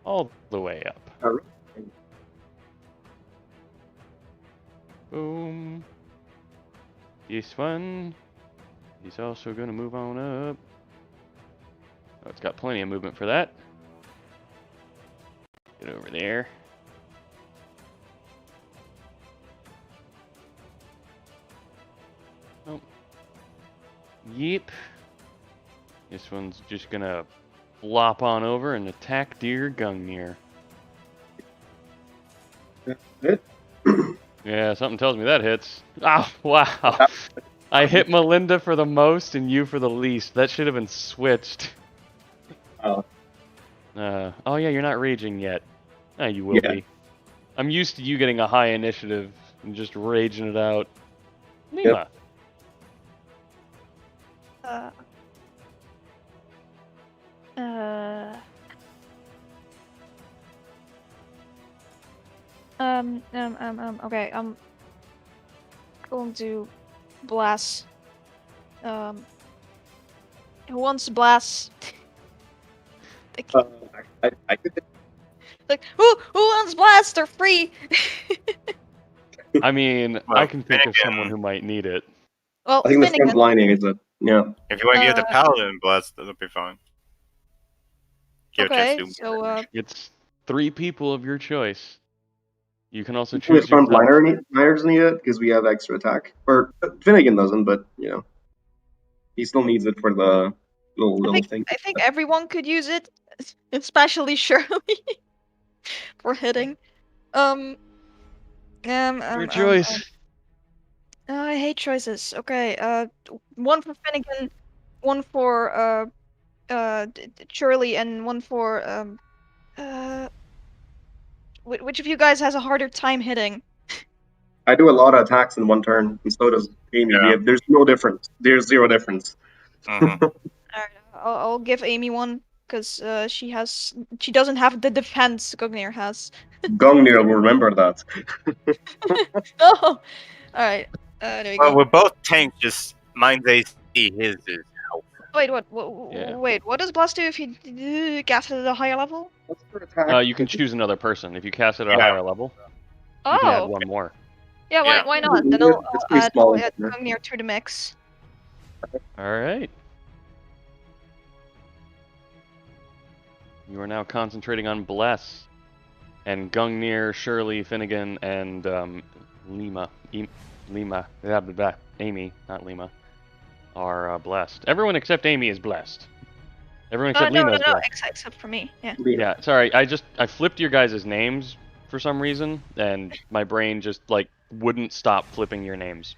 All the way up. Alright. Boom. This one is also going to move on up. Oh, it's got plenty of movement for that. Get over there. Oh. Yep. This one's just going to flop on over and attack dear Gungnir. Hit. Yeah, something tells me that hits. Oh, wow. I hit Melinda for the most and you for the least. That should have been switched. Oh. Oh yeah, you're not raging yet. Ah, you will be. I'm used to you getting a high initiative and just raging it out. Nima. Okay, I'm going to blast. Who wants to blast? I could. Like, who wants blast? They're free. I mean, Well, I can think of Finnegan. someone who might need it. Well, I think the Finnegan, front lining is it. Yeah. If you want to give the paladin blast, that'll be fine. Give a okay, chance to so It's 3 people of your choice. You can also His choose front yourself. liners need it because we have extra attack. Or Finnegan doesn't, but you know, he still needs it for the little thing. I think everyone could use it, especially Shirley, for hitting. Your choice. Oh, I hate choices. Okay, one for Finnegan, one for Shirley, and one for which of you guys has a harder time hitting? I do a lot of attacks in one turn, and so does Amy. Yeah. There's no difference. There's zero difference. Mhm. Alright, I'll give Amy one because she doesn't have the defense Gugnir has. Gungnir will remember that. Oh, all right. There you Well, go. we're both tanks, just mine's AC, his is health. Wait, what? Yeah. Wait, what does Blast do if you cast it at a higher level? What's for attack? You can choose another person. If you cast it at a Yeah. higher level, you can add Oh, one more. yeah. Yeah. Why not? Then It's pretty small. I'll add Gugnir to the mix. Alright. You are now concentrating on Bless. And Gungnir, Shirley, Finnegan, and Lima. Lima. Blah, blah, blah. Amy, not Lima. Are blessed. Everyone except Amy is blessed. Everyone except No, Lima is blessed. except for me. Yeah. Yeah, sorry. I flipped your guys' names for some reason, and my brain just like wouldn't stop flipping your names.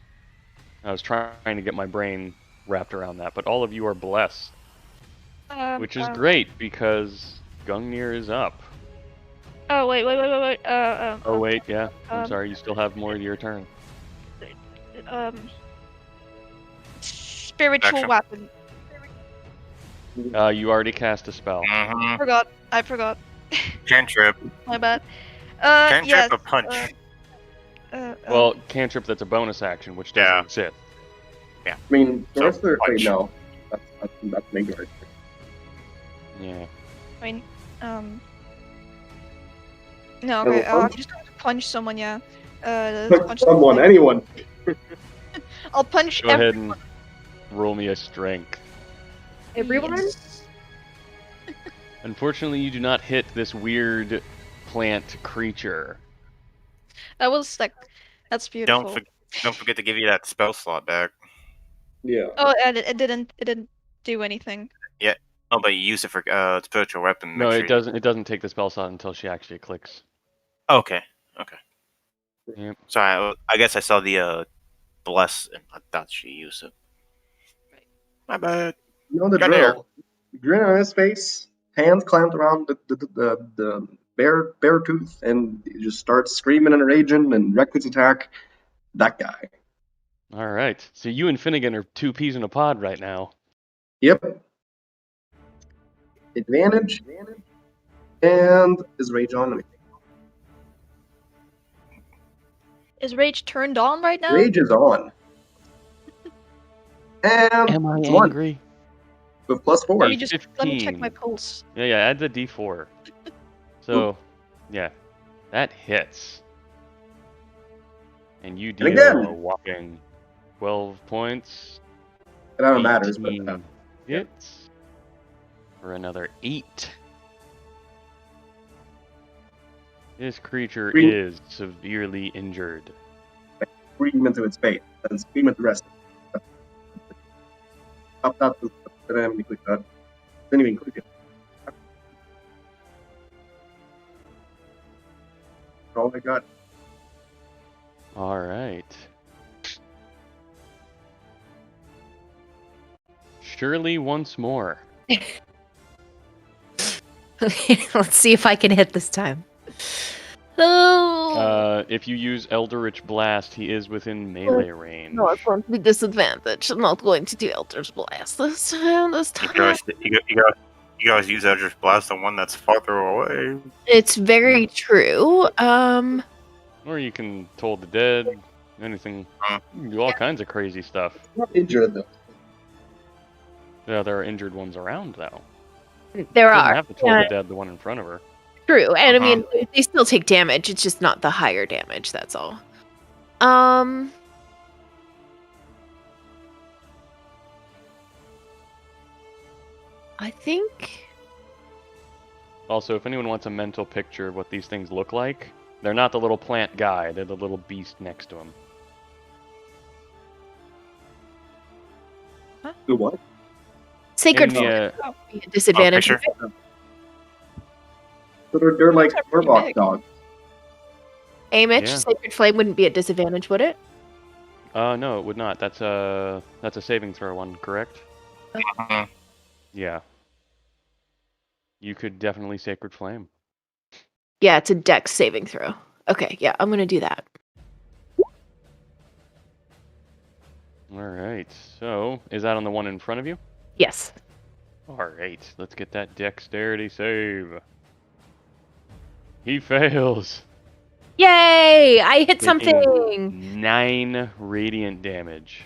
I was trying to get my brain wrapped around that, but all of you are blessed, which is great because Gungnir is up. Oh wait. Oh wait, yeah. I'm um, sorry. You still have more of your turn. spiritual Action. weapon. You already cast a spell. Mm-hmm. I forgot. Cantrip. My bad. Cantrip Yes. a punch. Well, cantrip that's a bonus action, which doesn't Yeah. exist. I mean, So, sorcerer. Wait, punch. no. That's Migor. Yeah. I mean, no, okay. I'm just going to punch someone. Yeah. Let's punch Someone, someone. anyone. I'll punch Go ahead and roll me a strength. Everyone? Yes. Unfortunately, you do not hit this weird plant creature. That was like, that's beautiful. Don't forget to give you that spell slot back. Yeah. Oh, and it didn't do anything. Oh, but you use it for spiritual weapon. No, make it sure doesn't. It doesn't take the spell slot until she actually clicks. Okay. Yep. Sorry, I guess I saw the bless and I thought she used it. My bad. You know the Got there. drill. Grin on his face, hands clamped around the bear tooth, and he just starts screaming and raging and wreck his attack. That guy. All right. So you and Finnegan are two peas in a pod right now. Yep. Advantage. And is rage on? Is rage turned on right now? Rage is on. And Am I it's one angry? with +4. Let me just let me check 15. my pulse. Yeah, add the D4. So, yeah, that hits. And you deal again. a whopping 12 points. It don't matters, but 18 hits for another 8. This creature Green. is severely injured. scream into its face and scream at the rest. Up that didn't even click that. Didn't even click it. All I got. All right. Shirley once more. Let's see if I can hit this time. Oh. If you use Eldritch Blast, he is within melee range. No, it's going to be disadvantage. I'm not going to do Eldritch Blast this time. You guys use Eldritch Blast on one that's farther away. It's very true. Or you can Toll the Dead, anything. You can do all kinds of crazy stuff. Not injured though. Yeah, there are injured ones around, though. There Doesn't are. have to Toll the Dead, the one in front of her. True. And I mean, they still take damage. It's just not the higher damage. That's all. I think. Also, if anyone wants a mental picture of what these things look like, they're not the little plant guy, they're the little beast next to him. Do what? Sacred In Flame the, would be a disadvantage. picture? So they're like Those are pretty Warlock big. dogs. Amich, Yeah. Sacred Flame wouldn't be a disadvantage, would it? no, it would not. That's a saving throw one, correct? Mhm. Yeah. You could definitely Sacred Flame. Yeah, it's a dex saving throw. Okay, yeah, I'm gonna do that. Alright, so, is that on the one in front of you? Yes. Alright, let's get that dexterity save. He fails. Yay! I hit Taking something! 9 radiant damage.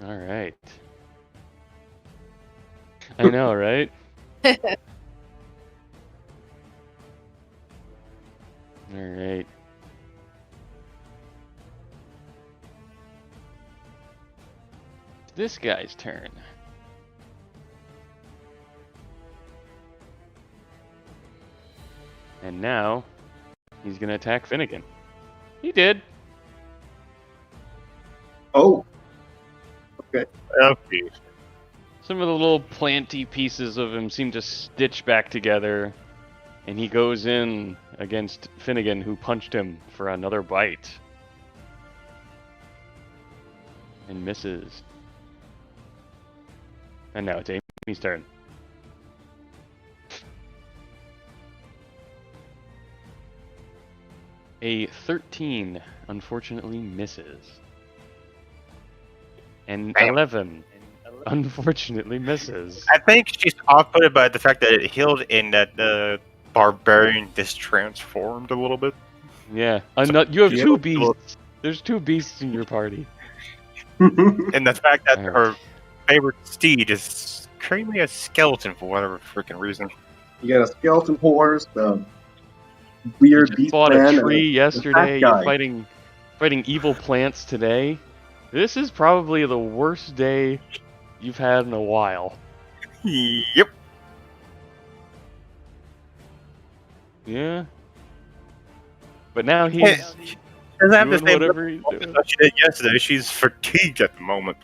Alright. I know, right? Alright. It's this guy's turn. And now, he's gonna attack Finnegan. He did. Oh. Okay. Some of the little planty pieces of him seem to stitch back together, and he goes in against Finnegan, who punched him for another bite. And misses. And now it's Amy's turn. A 13 unfortunately misses. And Damn. 11 unfortunately misses. I think she's off-putted by the fact that it healed and that the barbarian just transformed a little bit. Yeah. You have Yeah. two beasts. There's two beasts in your party. And the fact that Alright. her favorite steed is currently a skeleton for whatever freaking reason. You got a skeleton horse, the You weird just beast fought man, a and tree a yesterday. fat You're guy. fighting evil plants today. This is probably the worst day you've had in a while. Yep. Yeah. But now he's Doesn't have the doing same whatever he's doing. that she did yesterday. She's fatigued at the moment.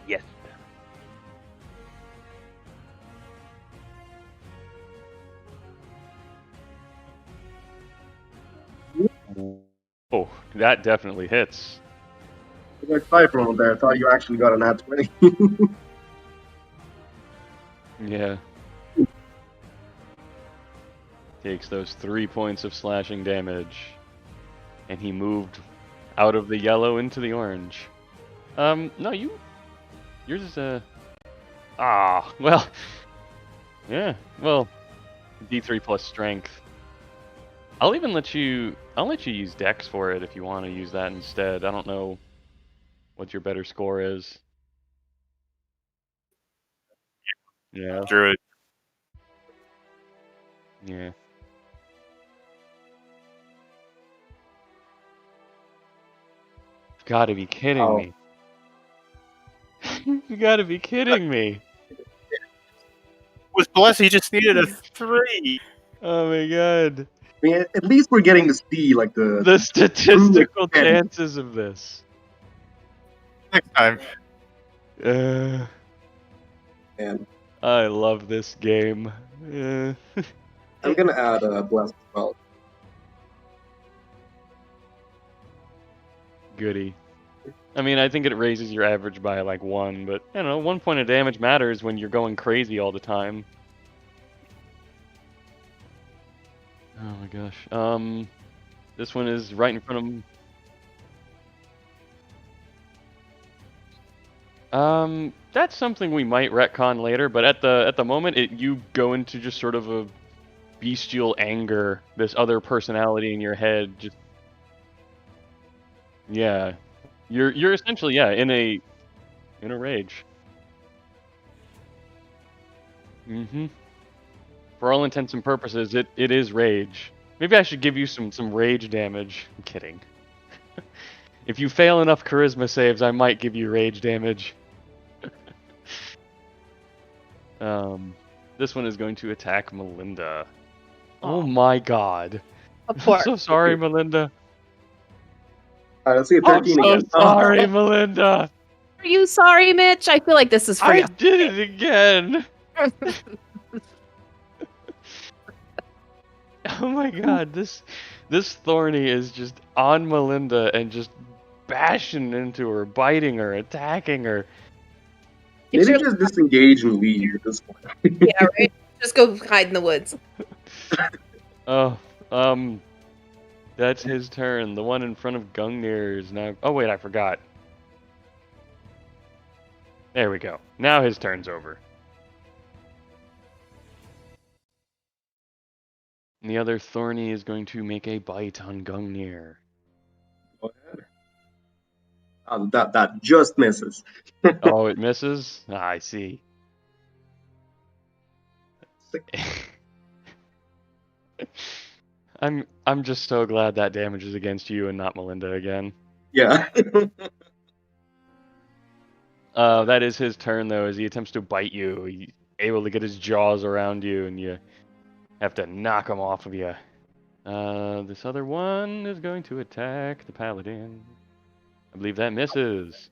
Yes. Oh, that definitely hits. I was excited for a moment there. I thought you actually got an nat 20. Yeah. Takes those 3 points of slashing damage. And he moved out of the yellow into the orange. No, yours is well, yeah, well, D3 plus strength. I'll let you use Dex for it if you want to use that instead. I don't know what your better score is. Yeah, Druid. yeah. Gotta be kidding Oh. me. You gotta be kidding me. Was blessed, he just needed a 3. Oh my god. I mean, at least we're getting to see like The statistical extent. chances of this. Next time. And I love this game. I'm gonna add a bless as well. Goody. I mean, I think it raises your average by like 1, but, 1 point of damage matters when you're going crazy all the time. Oh my gosh. This one is right in front of him. That's something we might retcon later, but at the moment, you go into just sort of a bestial anger. This other personality in your head, just yeah, you're essentially in a rage. Mm-hmm. For all intents and purposes, it is rage. Maybe I should give you some rage damage. I'm kidding. If you fail enough charisma saves, I might give you rage damage. This one is going to attack Melinda. Oh my god. Of I'm course. so sorry, Melinda. Alright, let's see a I'm 13 so again. sorry, Melinda. Are you sorry, Mitch? I feel like this is for I you. did it again. Oh my god, this Thorny is just on Melinda and just bashing into her, biting her, attacking her. Maybe just disengage and leave at this point. Yeah, right? Just go hide in the woods. Oh, that's his turn. The one in front of Gungnir is now. Oh wait, I forgot. There we go. Now his turn's over. And the other Thorny is going to make a bite on Gungnir. Go ahead. That just misses. Oh, it misses? Ah, I see. I'm just so glad that damage is against you and not Melinda again. Yeah. That is his turn though, as he attempts to bite you. He's able to get his jaws around you, and you have to knock him off of you. This other one is going to attack the paladin. I believe that misses.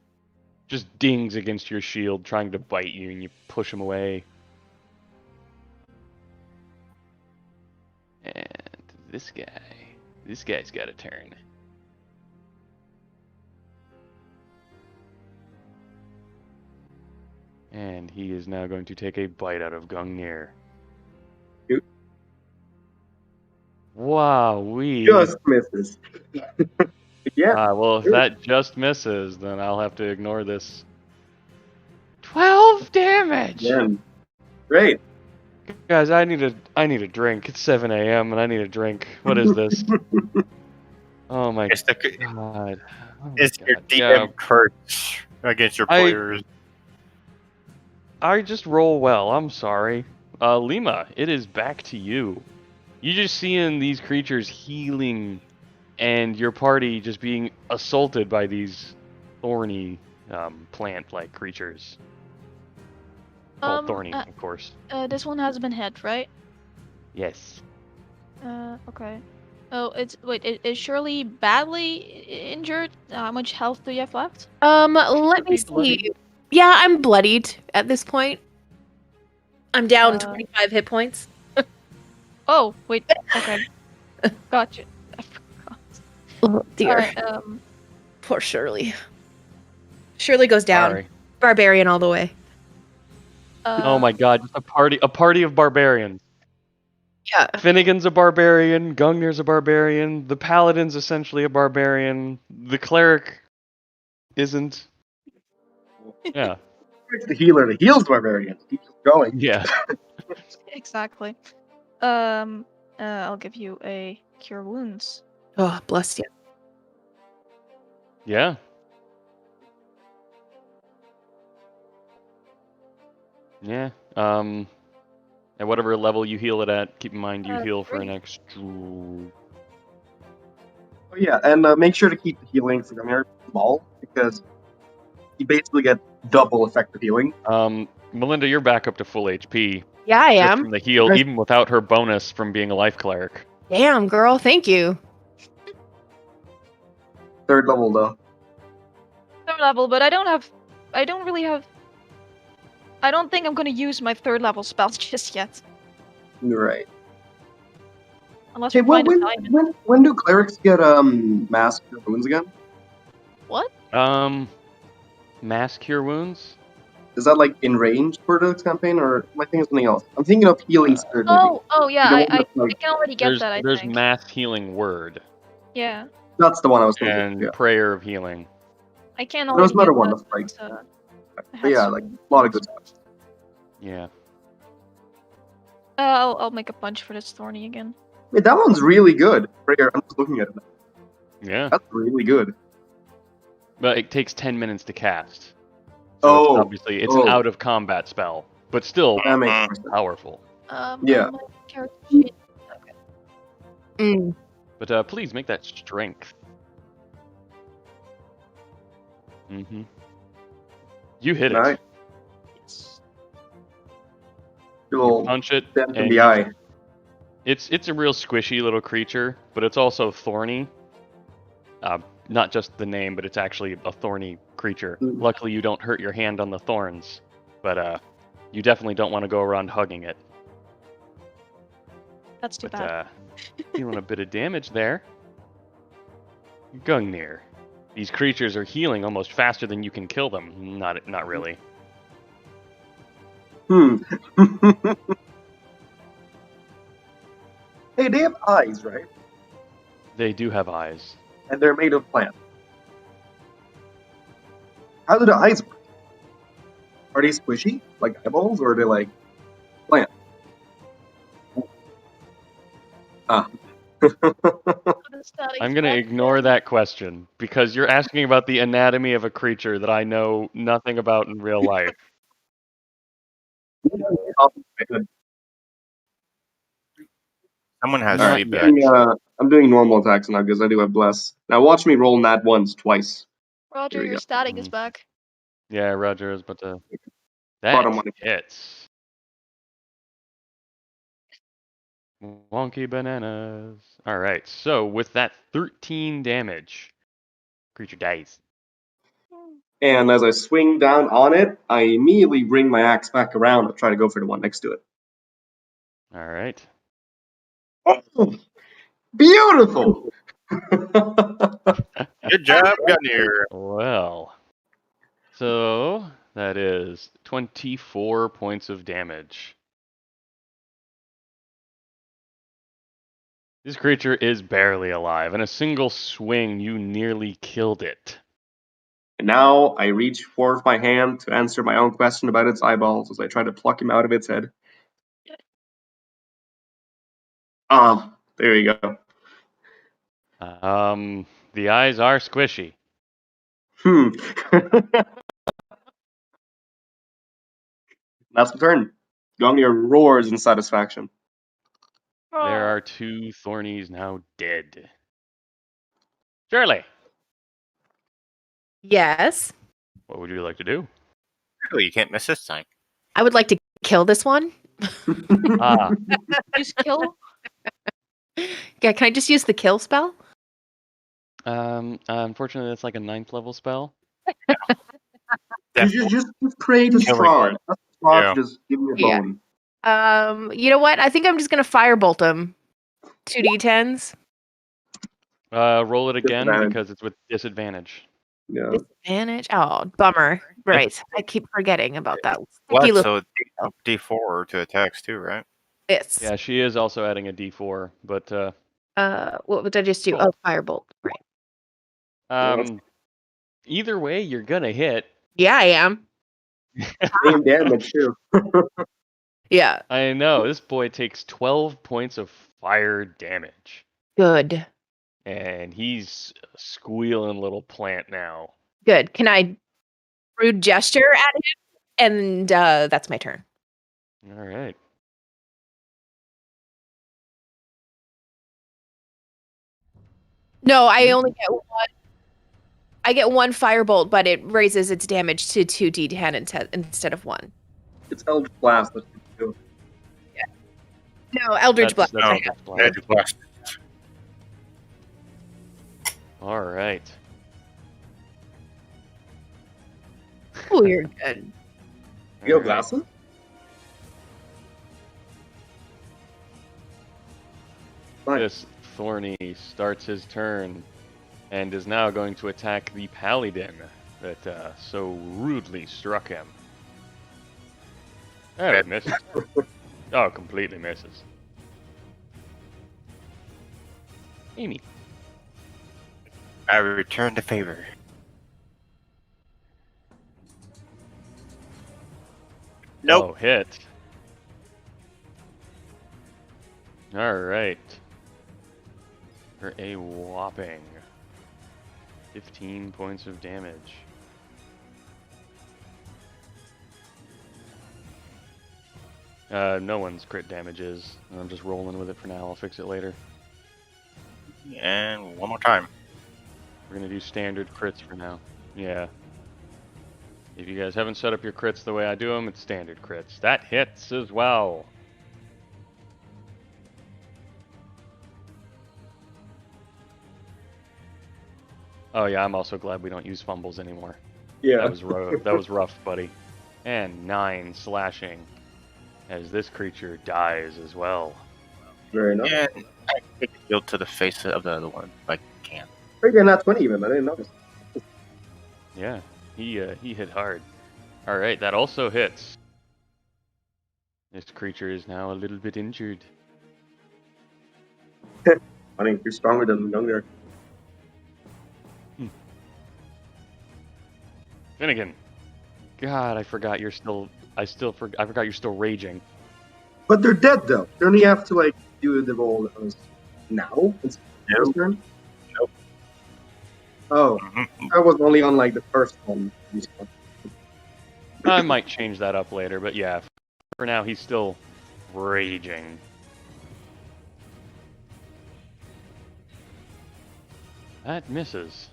Just dings against your shield, trying to bite you, and you push him away. And this guy's got a turn. And he is now going to take a bite out of Gungnir. Wow, we. Just misses. Yeah. Well, if that just misses, then I'll have to ignore this. 12 damage. Again. Great. Guys, I need a drink. It's 7 a.m. and I need a drink. What is this? Oh my It's, the, god. Oh my it's your god. DM Yeah, curse against your players. I just roll well. I'm sorry. Lima, it is back to you. You just seeing these creatures healing, and your party just being assaulted by these thorny, plant-like creatures. Called thorny, of course. This one has been hit, right? Yes. Okay. Oh, is Shirley badly injured? How much health do you have left? Let me see. Yeah, I'm bloodied at this point. I'm down 25 hit points. Oh, wait. Okay. Gotcha. I forgot. Oh dear. Alright, Poor Shirley. Shirley goes down. Sorry. Barbarian all the way. Oh my god, just a party of barbarians. Yeah. Finnegan's a barbarian, Gungnir's a barbarian, the paladin's essentially a barbarian, the cleric isn't. Yeah. It's the healer that heals barbarians. Keep going. Yeah. Exactly. I'll give you a cure wounds. Oh, bless you. Yeah. Yeah. At whatever level you heal it at, keep in mind you heal for an 3. extra. Oh, yeah, and make sure to keep the healing for Gungnir small, because you basically get double effective healing. Melinda, you're back up to full HP. Yeah, I Just am. from the heal, Okay. even without her bonus from being a life cleric. Damn, girl. Thank you. 3rd level, though. 3rd level, but I don't think I'm gonna use my 3rd level spells just yet. Right. Unless Okay, we well, find a diamond. when do clerics get mass cure wounds again? What? Mass cure wounds? Is that like in range for this campaign, or am I thinking of something else? I'm thinking of healing spirit. maybe. Oh yeah, The one I that's, like, can already get that, I There's think. mass healing word Yeah. That's the one I was thinking. and Yeah. prayer of healing. I can There already was another get one that, that's like, but, I but had yeah, some- like a lot of good stuff. Yeah. I'll make a punch for this thorny again. Wait, that one's really good. Prayer. I'm just looking at it. Yeah. That's really good. But it takes 10 minutes to cast. So Oh. obviously it's an out of combat spell, but still That makes more sense. powerful. Yeah. My character sheet. Mm. But please make that strength. Mm-hmm. You hit it. Right. Yes. You You little punch it. dent in and the you- eye. It's a real squishy little creature, but it's also thorny. Not just the name, but it's actually a thorny creature. Mm. Luckily, you don't hurt your hand on the thorns, but you definitely don't want to go around hugging it. That's too But bad. feeling a bit of damage there. Gungnir. These creatures are healing almost faster than you can kill them. Not really. Hey, they have eyes, right? They do have eyes. And they're made of plant. How do the eyes work? Are they squishy, like eyeballs, or are they like plant? Ah. I'm going to ignore that question because you're asking about the anatomy of a creature that I know nothing about in real life. Someone has Not feedback. yet. I'm doing normal attacks now because I do have bless. Now watch me roll nat once twice. Roger, Here we your go. static is back. Yeah, Roger is, but Bottom that one. hits. Wonky bananas. All right, so with that 13 damage, creature dies. And as I swing down on it, I immediately bring my axe back around and try to go for the one next to it. All right. Oh, beautiful! Good job, Gungnir. Well, so that is 24 points of damage. This creature is barely alive. In a single swing, you nearly killed it. And now I reach forth my hand to answer my own question about its eyeballs as I try to pluck him out of its head. Ah, there you go. The eyes are squishy. That's the turn. Gungnir roars in satisfaction. There Oh. are 2 Thornies now dead. Shirley, Yes. what would you like to do? Really, you can't miss this time. I would like to kill this one. Ah, Use kill. Yeah, can I just use the kill spell? unfortunately, that's like a 9th level spell. You just pray to Killing Strahd. That's Strahd Yeah. just give me a Yeah. bone. You know what? I think I'm just gonna firebolt him. 2d10s. Roll it again Disadvantage. because it's with disadvantage. Yeah. Disadvantage. Oh, bummer. Right. I keep forgetting about that. What? Sticky So D4 to attacks too, right? It's Yeah, she is also adding a d4, but what would I just do? Cool. Oh, firebolt. Right. either way, you're gonna hit. Yeah, I am. Same damage too. Yeah. I know this boy takes 12 points of fire damage, Good. and he's a squealing little plant now. Good. Can I rude gesture at him? And that's my turn. All right. No, I only get one. I get one firebolt, but it raises its damage to 2d10 instead of 1. It's Eldritch Blast. That's what you do. No, Eldritch Blast. That's No. Eldritch Blast. Magic blast. All right. Oh, you're good. You have All right. glasses? Nice. This Thorny starts his turn and is now going to attack the paladin that so rudely struck him. Oh, it misses. Oh, completely misses. Amy. I return the favor. Nope. Oh, hit. All right. For a whopping 15 points of damage. No one's crit damage is. I'm just rolling with it for now. I'll fix it later. And one more time. We're gonna do standard crits for now. Yeah. If you guys haven't set up your crits the way I do them, it's standard crits. That hits as well. Oh yeah, I'm also glad we don't use fumbles anymore. Yeah. That was rough. That was rough, buddy. And 9 slashing, as this creature dies as well. Very nice. And I take a shield to the face of the other one if I can. Again, not 20 even. I didn't notice. Yeah, he hit hard. All right, that also hits. This creature is now a little bit injured. I think you're stronger than Gungnir. Finnegan. God, I forgot you're still. I forgot you're still raging. But they're dead though. Don't you have to like do the roll now? It's Nope. turn? Nope. Oh, Mm-hmm. I was only on like the first one. I might change that up later, but yeah, for now he's still raging. That misses.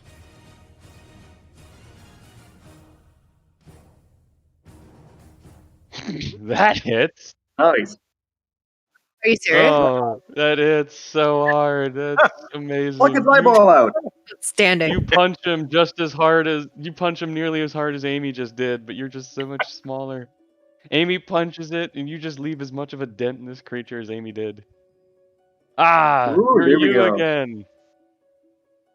That hits. Nice. Are you serious? Oh, that hits so hard. That's amazing. Pluck its eyeball out. Standing. You punch him nearly as hard as Amy just did, but you're just so much smaller. Amy punches it, and you just leave as much of a dent in this creature as Amy did. Ah, Ooh, you're there we you go. again.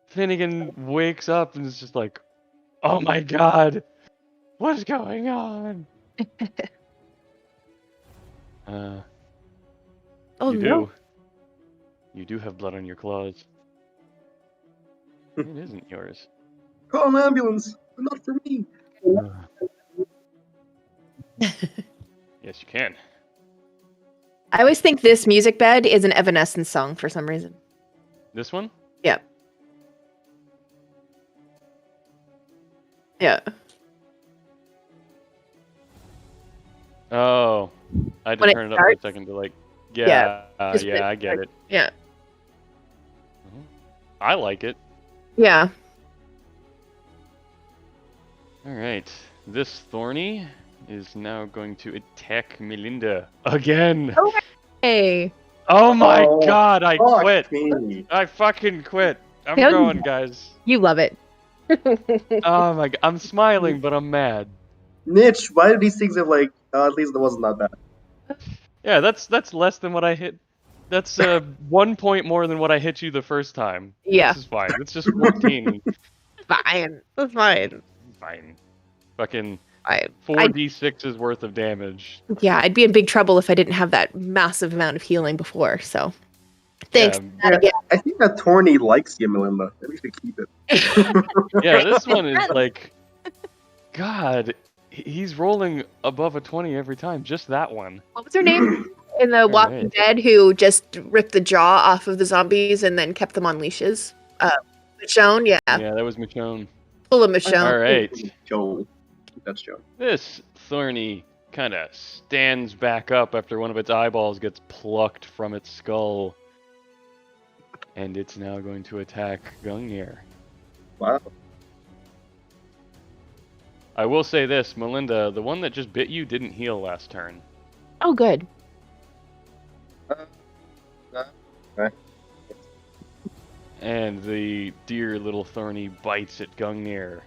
Finnegan wakes up and is just like, "Oh my god, what's going on?" Oh You no. do. You do have blood on your claws. It isn't yours. Call an ambulance, but not for me. Yes, you can. I always think this music bed is an Evanescence song for some reason. This one? Yeah. Yeah. Oh, I had to When it turn it up for a starts? second to like. Yeah, Yeah, just when yeah, it I get it. Yeah. I like it. Yeah. All right, this Thorny is now going to attack Melinda again. Oh, hey. Oh my Oh, god, I Fuck quit. me. I fucking quit. I'm Hell going, yeah. guys. You love it. Oh my god, I'm smiling, but I'm mad. Mitch, why do these things have like? At least it wasn't that bad. Yeah, that's less than what I hit. That's 1 point more than what I hit you the first time. Yeah. This is fine. It's just 14. Fine. That's fine. Fine. Fucking I 4d6's worth of damage. Yeah, I'd be in big trouble if I didn't have that massive amount of healing before. So, thanks. Yeah, Yeah, I think that Torny likes you, Melinda. Maybe we should keep it. yeah, this one is like, God, he's rolling above a 20 every time. Just that one. What was her name in the Walking right. Dead who just ripped the jaw off of the zombies and then kept them on leashes? Michonne, yeah. Yeah, that was Michonne. Full of Michonne. All right. Joel. That's Joe. This Thorny kind of stands back up after one of its eyeballs gets plucked from its skull. And it's now going to attack Gungnir. Wow. I will say this, Melinda, the one that just bit you didn't heal last turn. Oh, good. Okay. And the dear little Thorny bites at Gungnir,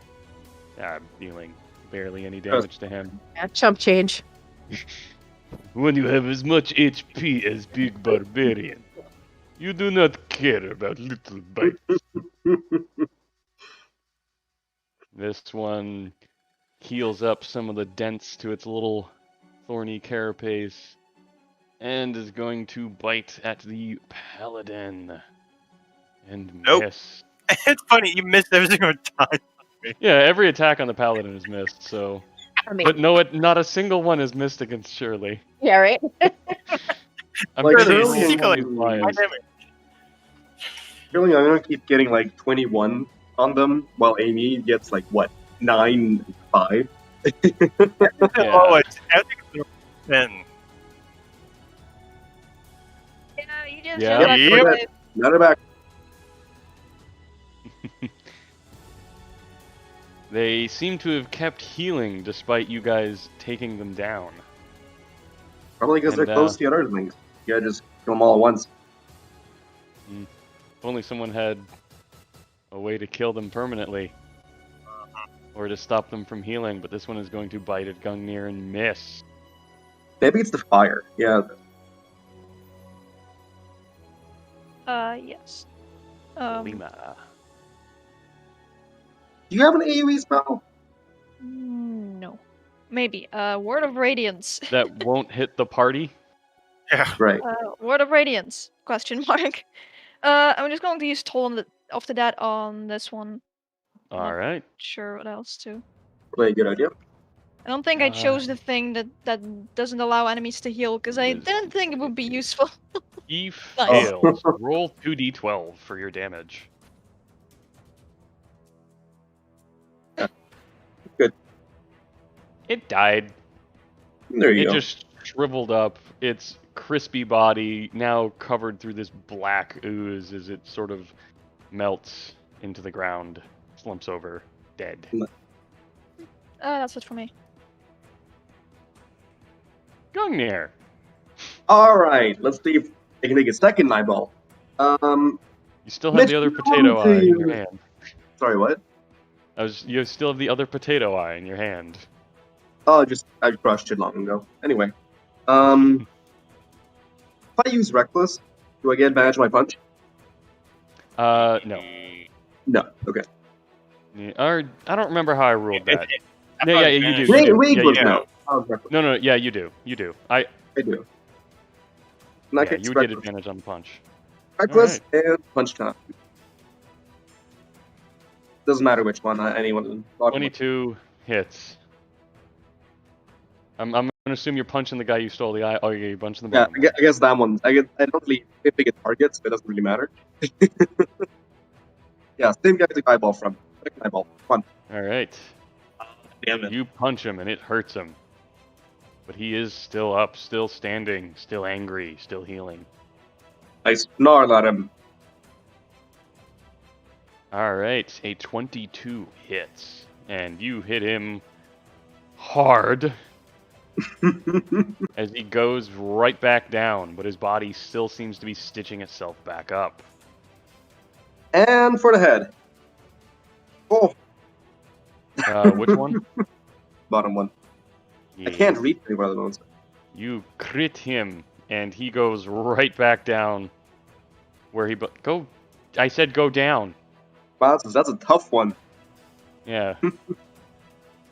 dealing barely any damage to him. Yeah, chump change. When you have as much HP as Big Barbarian, you do not care about little bites. This one heals up some of the dents to its little thorny carapace and is going to bite at the paladin and Nope. miss. It's funny, you missed every single time. Yeah, every attack on the paladin is missed, so... I mean, But no, not a single one is missed against Shirley. yeah, right? I'm Like, pretty Shirley sure and- he's biased. Really, I'm gonna keep getting like 21 on them, while Amy gets like what 9, 5. Oh, it's I think it's 10. Yeah, you just Yeah. did that Yep. right. Not her back. They seem to have kept healing despite you guys taking them down. Probably because they're And, close to the other things. You gotta just kill them all at once. If only someone had a way to kill them permanently. Or to stop them from healing, but this one is going to bite at Gungnir and miss. Maybe it's the fire. Yeah. Yes. Lima. Do you have an AoE spell? No. Maybe. Word of Radiance. That won't hit the party? Yeah. Right. Word of Radiance? Question mark. I'm just going to use Toll off the that on this one. Alright. Sure, what else too? Probably a good idea. I don't think I Uh, chose the thing that doesn't allow enemies to heal, because I Wisdom. didn't think it would be useful. He Nice. fails. Roll 2d12 for your damage. Good. It died. There you It go. just shriveled up. Its crispy body now covered through this black ooze as it sort of melts into the ground, slumps over, dead. That's it for me. Gungnir. All right. Let's see if I can take a second eyeball. You still have the other Let's potato go eye in your to- hand. Sorry, what? You still have the other potato eye in your hand. Oh, I crushed it long ago. Anyway, if I use reckless, do I get advantage on my punch? No. No. Okay. Yeah, or I don't remember how I ruled that. I Yeah, thought you do. advantage- You do. Wait, Yeah, was you no. do. I was reckless. No, yeah, you do. You do. I do. And Yeah, I get you would get reckless. advantage on the punch. Reckless and punch time. Doesn't matter which one. Anyone. 22 hits. I'm gonna assume you're punching the guy you stole the eye. Oh, you're punching the Yeah, bottom one. I guess that one. I don't really pick a target, so it doesn't really matter. Yeah, same guy took eyeball from. Second eyeball. Fun. All right. Damn it. You punch him and it hurts him. But he is still up, still standing, still angry, still healing. I snarl at him. All right, a 22 hits. And you hit him hard as he goes right back down, but his body still seems to be stitching itself back up. And for the head. Oh, Which one? bottom one. I Yes. can't reach any other ones. You crit him, and he goes right back down where he go. I said go down. Wow, that's a tough one. Yeah.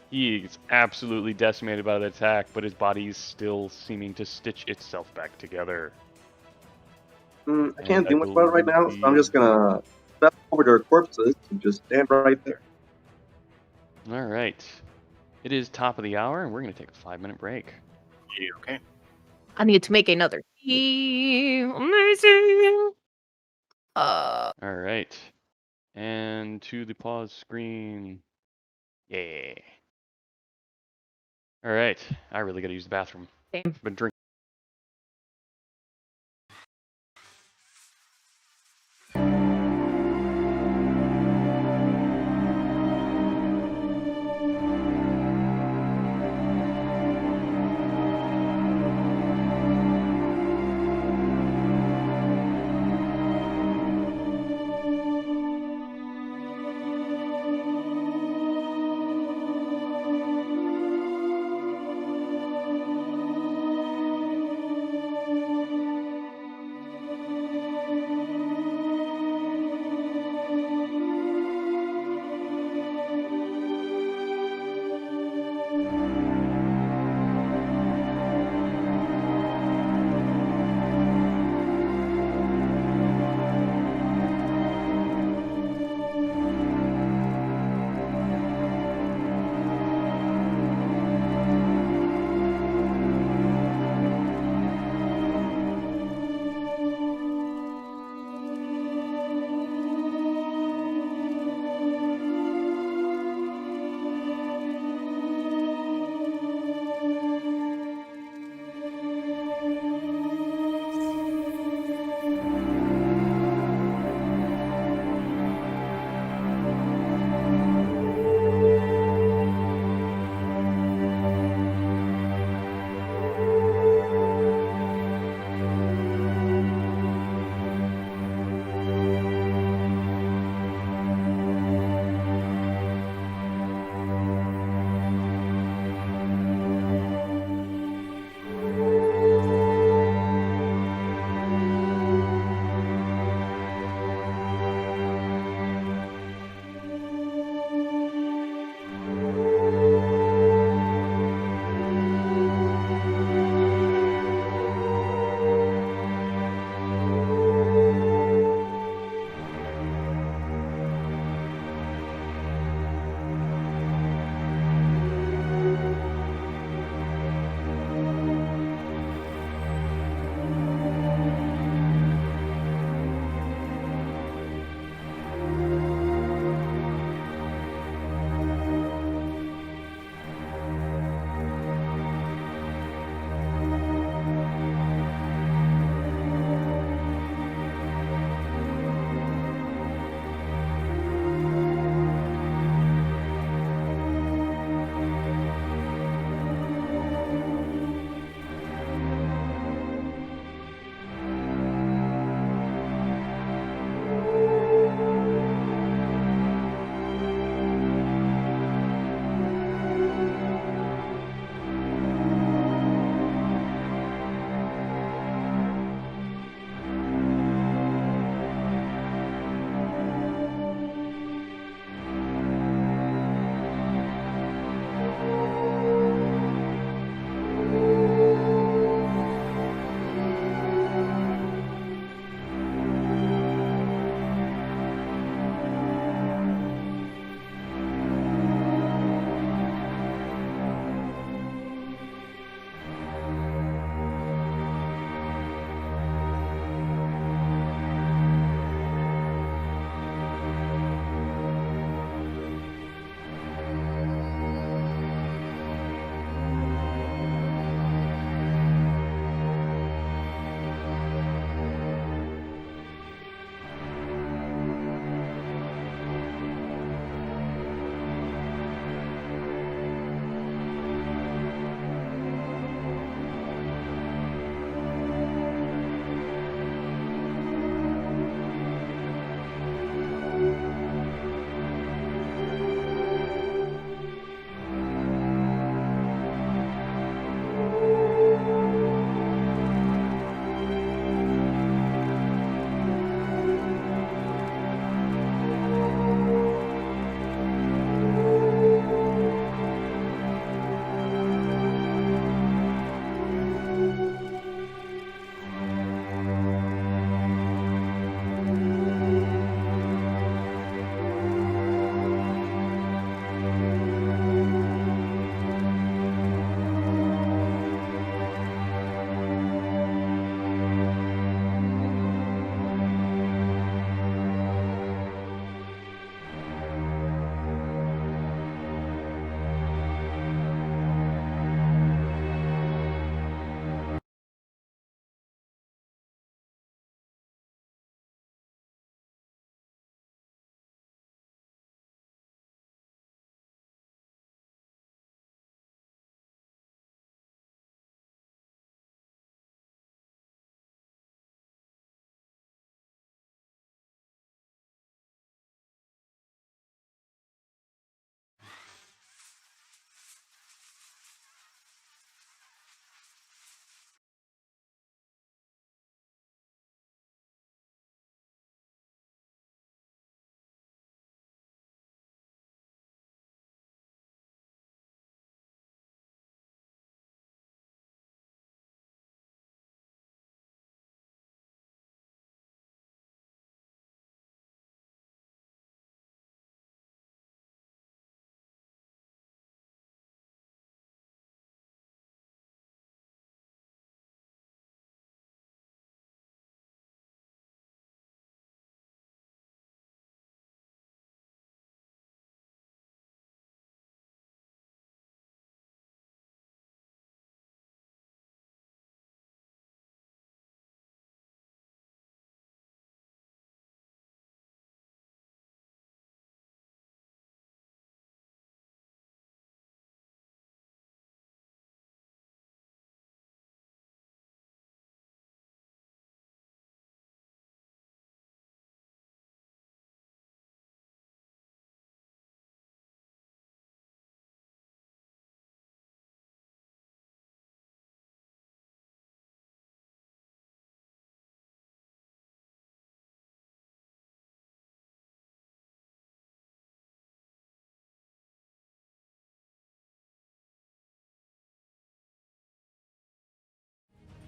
He's absolutely decimated by the attack, but his body's still seeming to stitch itself back together. I can't And do much about it right now, so I'm just gonna step over their corpses and just stand right there. All right. It is top of the hour, and we're going to take a 5-minute break. Yeah, okay. I need to make another tea. Amazing. All right. And to the pause screen. Yeah. All right. I really got to use the bathroom. Same. Been drinking.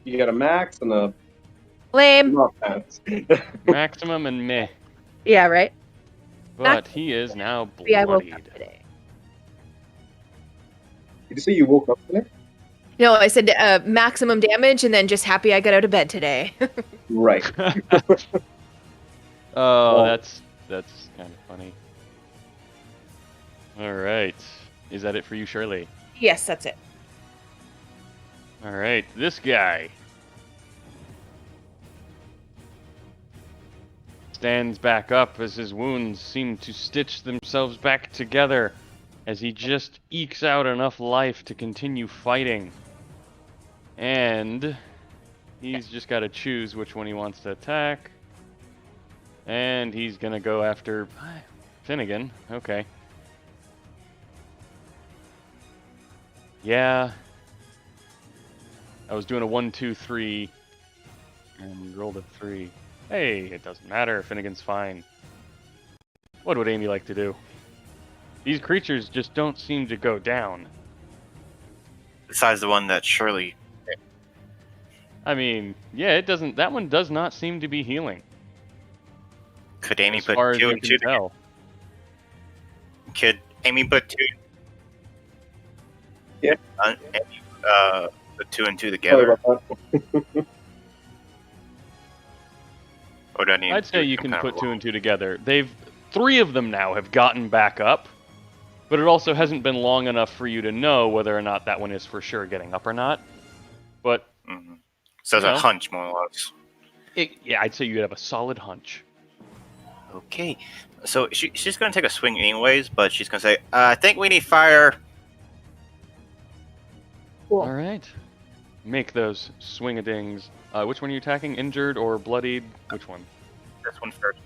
You get a max and a Lame. not max. Maximum and meh. Yeah, right. But he is now Maybe I woke up bloodied. today. Did you say you woke up today? No, I said maximum damage, and then just happy I got out of bed today. Right. Oh, Well- that's kind of funny. All right. Is that it for you, Shirley? Yes, that's it. All right. This guy stands back up as his wounds seem to stitch themselves back together as he just ekes out enough life to continue fighting. And he's just got to choose which one he wants to attack. And he's going to go after Finnegan. Okay. Yeah. I was doing a 1, 2, 3 and rolled a 3. Hey, it doesn't matter. Finnegan's fine. What would Amy like to do? These creatures just don't seem to go down. Besides the one that Shirley. I mean, yeah, it doesn't. That one does not seem to be healing. Could Amy As put far as 2 you and can 2 tell. Could Amy put 2? Yeah. Put 2 and 2 Sorry together. about that. Or do I need I'd to say do you some can kind of put 2 roll? and 2 together. 3 of them now have gotten back up, but it also hasn't been long enough for you to know whether or not that one is for sure getting up or not. But Mhm. So it's You a know. hunch, more or less. yeah, I'd say you have a solid hunch. Okay. So she's going to take a swing anyways, but she's going to say, I think we need fire. Cool. All right. Make those swing-a-dings. Which one are you attacking? Injured or bloodied? Which one? This one first.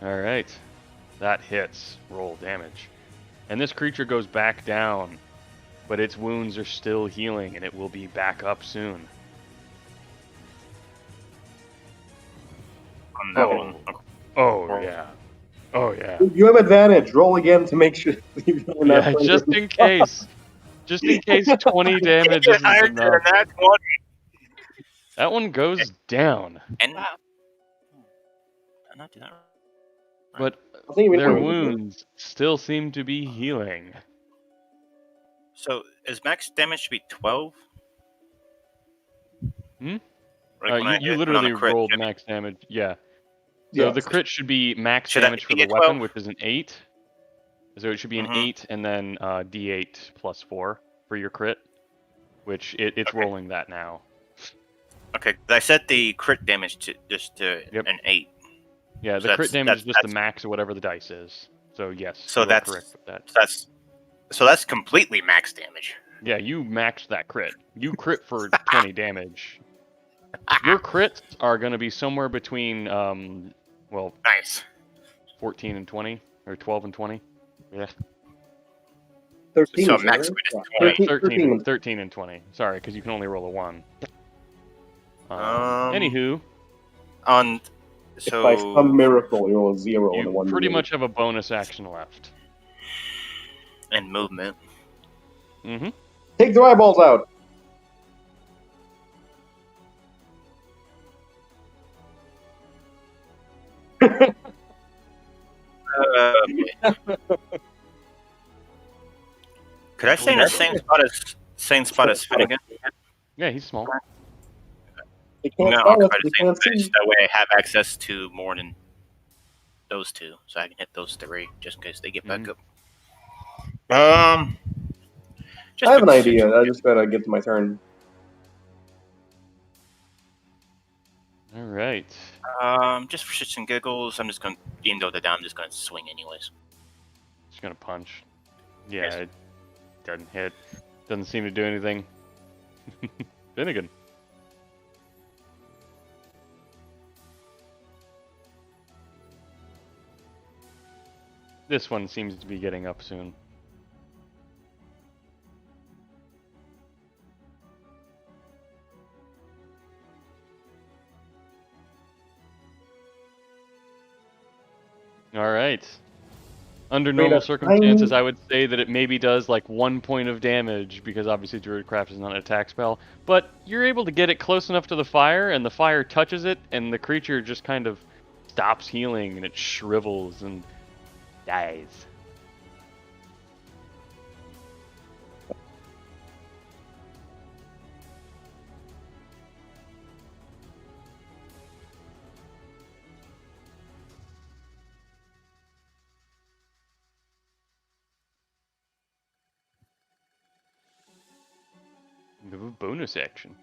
All right. That hits. Roll damage. And this creature goes back down, but its wounds are still healing, and it will be back up soon. On that Oh. one. Okay. Oh, yeah. Oh, yeah. You have advantage. Roll again to make sure you're not Yeah, just in case. Just in case 20 damage Get isn't higher than enough. that one. That one goes down, And wow. Did I not do that right? but I think their we- wounds still seem to be healing. So is max damage to be 12? Hmm? Like when I You hit literally on a crit, rolled should it- max damage. Yeah. So Yeah. the crit should be max Should that damage be for the a weapon, 12? which is an 8. So it should be an Mhm. 8 and then d8 plus 4 for your crit, which it's Okay. rolling that now. Okay, I set the crit damage to just to Yep. an 8. Yeah, So the crit that's- damage is just the that's- max of whatever the dice is. So yes, So you are that's- correct with that. So that's completely max damage. Yeah, you maxed that crit. You crit for 20 damage. Your crits are going to be somewhere between, well, Nice. 14 and 20, or 12 and 20. Yeah, 13 So is max right? crit is Yeah. 20. 13 and 20. Sorry, because you can only roll a 1. Um, Anywho, On If by so some miracle you roll a 0 and a you 1. pretty much have a bonus action left. and movement. Mm-hmm. Take their eyeballs out. Could I stay in the same spot as Finnegan? Yeah, he's small. They I'm can't gonna spell us. occupy They the same can't space. see. That way, I have access to more than those two, so I can hit those 3 just in case they get back up. Just I have an for idea. shits I and just gotta get to my turn. All right. Just for shits and giggles, I'm just gonna, even though they're down, I'm just gonna swing anyways. Just gonna punch. Yeah, Yes. it doesn't hit. Doesn't seem to do anything. Finnegan. This one seems to be getting up soon. All right. Under Great normal up. circumstances, I would say that it maybe does like 1 point of damage, because obviously Druidcraft is not an attack spell, but you're able to get it close enough to the fire, and the fire touches it, and the creature just kind of stops healing, and it shrivels and dies. The bonus action.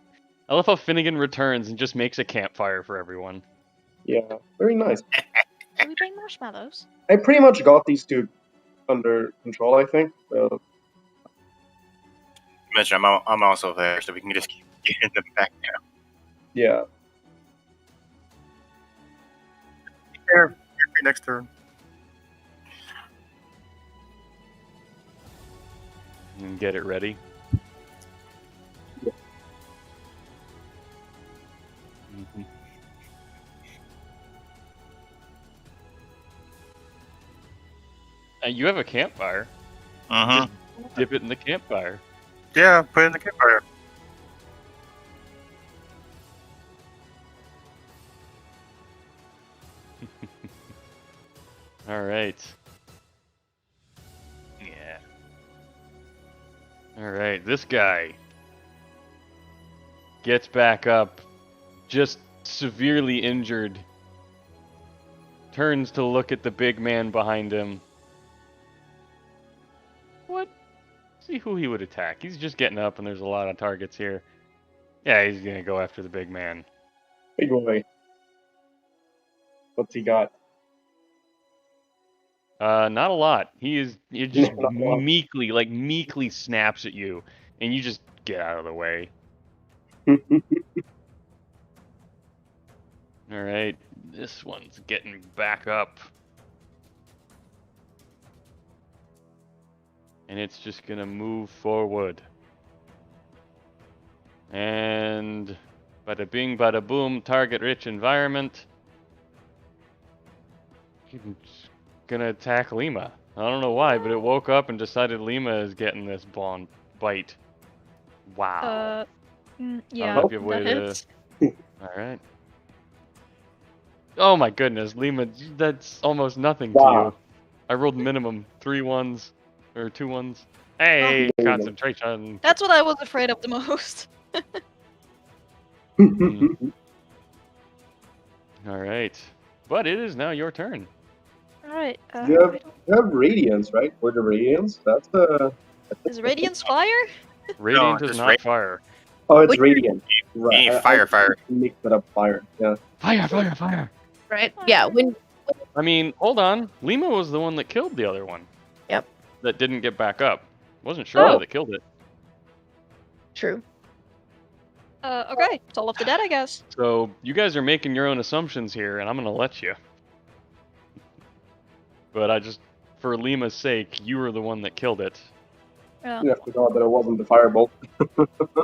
I love how Finnegan returns and just makes a campfire for everyone. Yeah, very nice. Should we bring marshmallows? I pretty much got these two under control, I think. Mitch, I'm also there, so we can just keep getting them back now. Yeah. Here, next turn. And get it ready. Mhm. You have a campfire. Uh-huh. Just dip it in the campfire. Yeah, put it in the campfire. All right. Yeah. All right, this guy gets back up, just severely injured. Turns to look at the big man behind him. What? See who he would attack. He's just getting up, and there's a lot of targets here. Yeah, he's gonna go after the big man. Big boy. What's he got? Not a lot. He just Not a lot. meekly snaps at you, and you just get out of the way. All right, this one's getting back up, and it's just gonna move forward. And bada bing, bada boom. Target-rich environment. It's gonna attack Lima. I don't know why, but it woke up and decided Lima is getting this bite. Wow. Yeah, know if you have a way that to- hits. All right. Oh my goodness, Lima, that's almost nothing Wow. to you. I rolled minimum 3 1s or 2 1s. Hey, Oh. concentration. That's what I was afraid of the most. All right, but it is now your turn. Alright, You have Radiance, right? Or the Radiance? That's is Radiance fire? Radiant just is not fire. Oh, it's Which- Radiant. You Right. need fire. Mix it up, fire. Yeah. Fire. Right? Yeah, when I mean, hold on. Lima was the one that killed the other one. Yep. That didn't get back up. Wasn't Strahd Oh. that killed it. true. Okay, it's all up to dead, I guess. So you guys are making your own assumptions here, and I'm gonna let you. But for Lima's sake, you were the one that killed it. Yeah. I forgot that it wasn't the firebolt.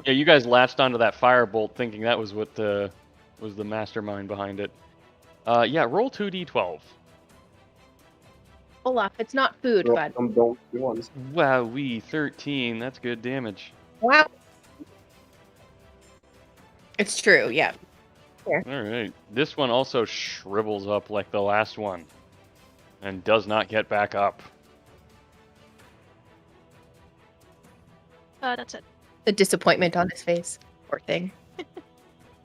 Yeah, you guys latched onto that firebolt thinking that was what was the mastermind behind it. Yeah, roll 2d12. Olaf, it's not food, So, bud. don't do ones. Wowee, 13. That's good damage. Wow. It's true, yeah. Alright. This one also shrivels up like the last one. And does not get back up. That's it. The disappointment on his face. Poor thing.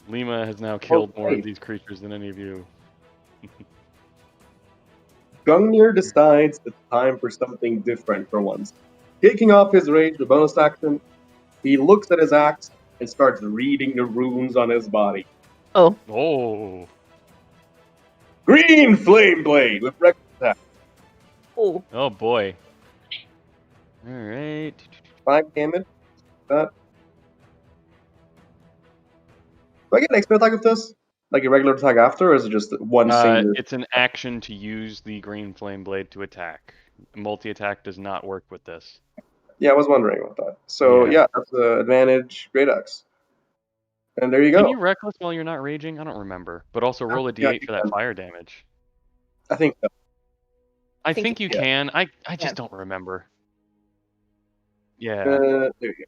Lima has now killed more Okay. of these creatures than any of you. Gungnir decides it's time for something different for once. Taking off his rage, the bonus action, he looks at his axe and starts reading the runes on his body. Oh. Oh. Green Flame Blade with reckless attack. Oh. Oh boy. Alright. 5 damage. That. Do I get an extra attack with this? Like a regular attack after, or is it just one single? It's an action to use the green flame blade to attack. Multi-attack does not work with this. Yeah, I was wondering about that. So Yeah. yeah, that's the advantage. Great axe. And there you go. Can you reckless while you're not raging? I don't remember. But also roll a Yeah, d8 for that fire damage. I think so. I think you Yeah. can. I Yeah. just don't remember. Yeah. There you go.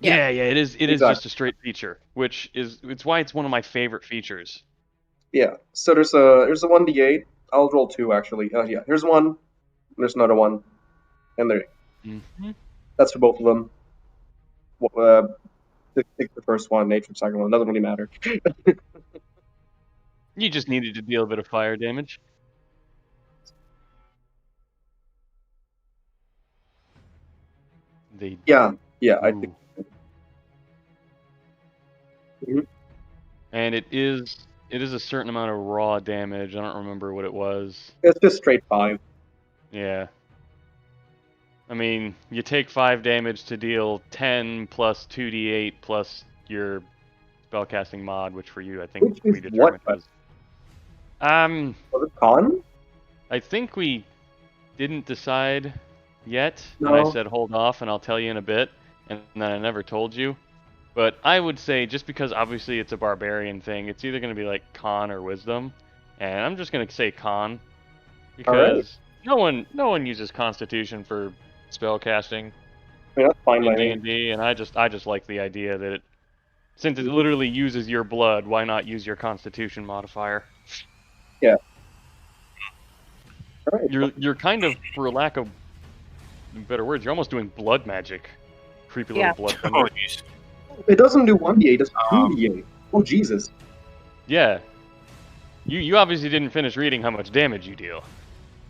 Yeah, it is. It is Exactly. just a straight feature, which is it's why it's one of my favorite features. Yeah. So there's a 1d8. I'll roll 2 actually. Yeah. Here's one. There's another one. And there. Hmm That's for both of them. Take the first one, Nate for the second one. Doesn't really matter. You just needed to deal a bit of fire damage. They Yeah. I think. Ooh. Mhm. And it is a certain amount of raw damage. I don't remember what it was. It's just straight 5. Yeah. I mean, you take 5 damage to deal 10 plus 2d8 plus your spellcasting mod, which for you I think Which is we determined what? was Was it con? I think we didn't decide yet, and I No. said hold off and I'll tell you in a bit, and then I never told you. But I would say, just because obviously it's a barbarian thing, it's either going to be like con or wisdom, and I'm just going to say con because no one uses Constitution for spellcasting I mean, that's fine in by me. D&D, and I just like the idea that since it Mhm. literally uses your blood, why not use your Constitution modifier? All right. You're kind of, for lack of better words, you're almost doing blood magic. Creepy little Yeah. blood Oh, thunder. jeez. It doesn't do 1d8, it does 2d8. Oh, Jesus. Yeah. You obviously didn't finish reading how much damage you deal.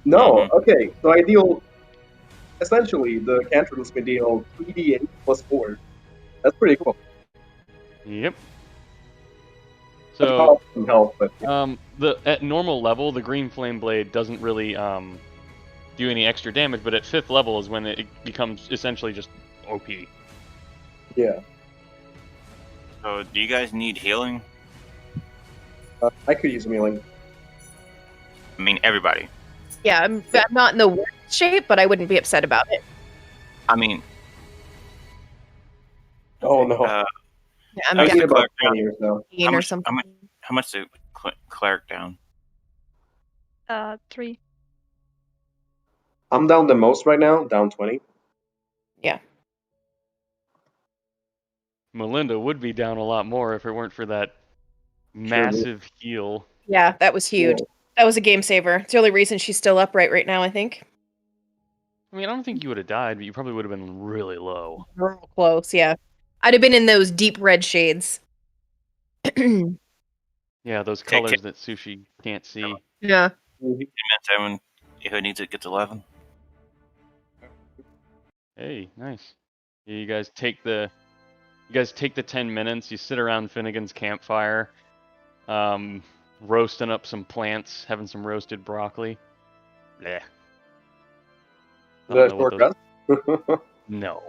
No, okay. So I deal. Essentially, the cantrip lets me deal 3d8 plus 4. That's pretty cool. Yep. That's So, probably some help, but at normal level, the green flame blade doesn't really do any extra damage, but at 5th level is when it becomes essentially just OP. yeah. So, do you guys need healing? I could use healing. I mean, everybody. Yeah, I'm not in the worst shape, but I wouldn't be upset about it. I mean, Oh, no. Yeah, I'm I How's need the about cleric 20 or so. 15 or something. how much the cleric down? 3. I'm down the most right now, down 20. Yeah. Melinda would be down a lot more if it weren't for that massive heal. Yeah, that was huge. Yeah. That was a game saver. It's the only reason she's still upright right now, I think. I mean, I don't think you would have died, but you probably would have been really low. Real close, yeah. I'd have been in those deep red shades. Yeah, those Okay, colors that Sushi can't see. Yeah. And everyone who needs it gets 11. Hey, nice. You guys take the 10 minutes, you sit around Finnegan's campfire, roasting up some plants, having some roasted broccoli. Bleh. I Is that don't know what short those... rest? No.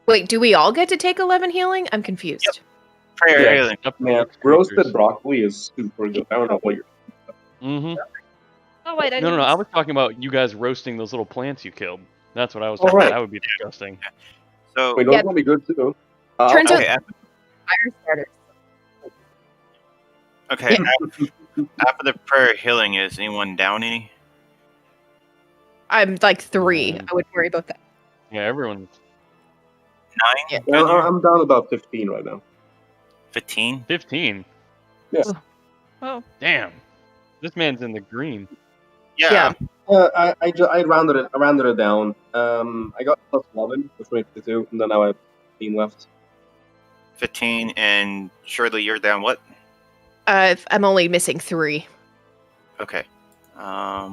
Wait, do we all get to take 11 healing? I'm confused. Prayer Yeah. healing. Up to Man, six roasted creatures. broccoli is super good. I don't know what you're. Mm-hmm. Oh wait, I No, didn't. I was talking about you guys roasting those little plants you killed. That's what I was Oh, talking about. right. That would be disgusting. So, Wait, those Yeah. will be good too. Turns okay, out fire starters. okay. After the prayer healing, is anyone down any? I'm like 3. Mm. I wouldn't worry about that. Yeah, everyone's 9? Yeah, I'm down about 15 right now. 15? 15. Oh, Damn. This man's in the green. Yeah. I rounded it down. I got plus 11, which makes it 2, and then now I have 15 left. 15, and Shirley, you're down what? I'm only missing 3. Okay.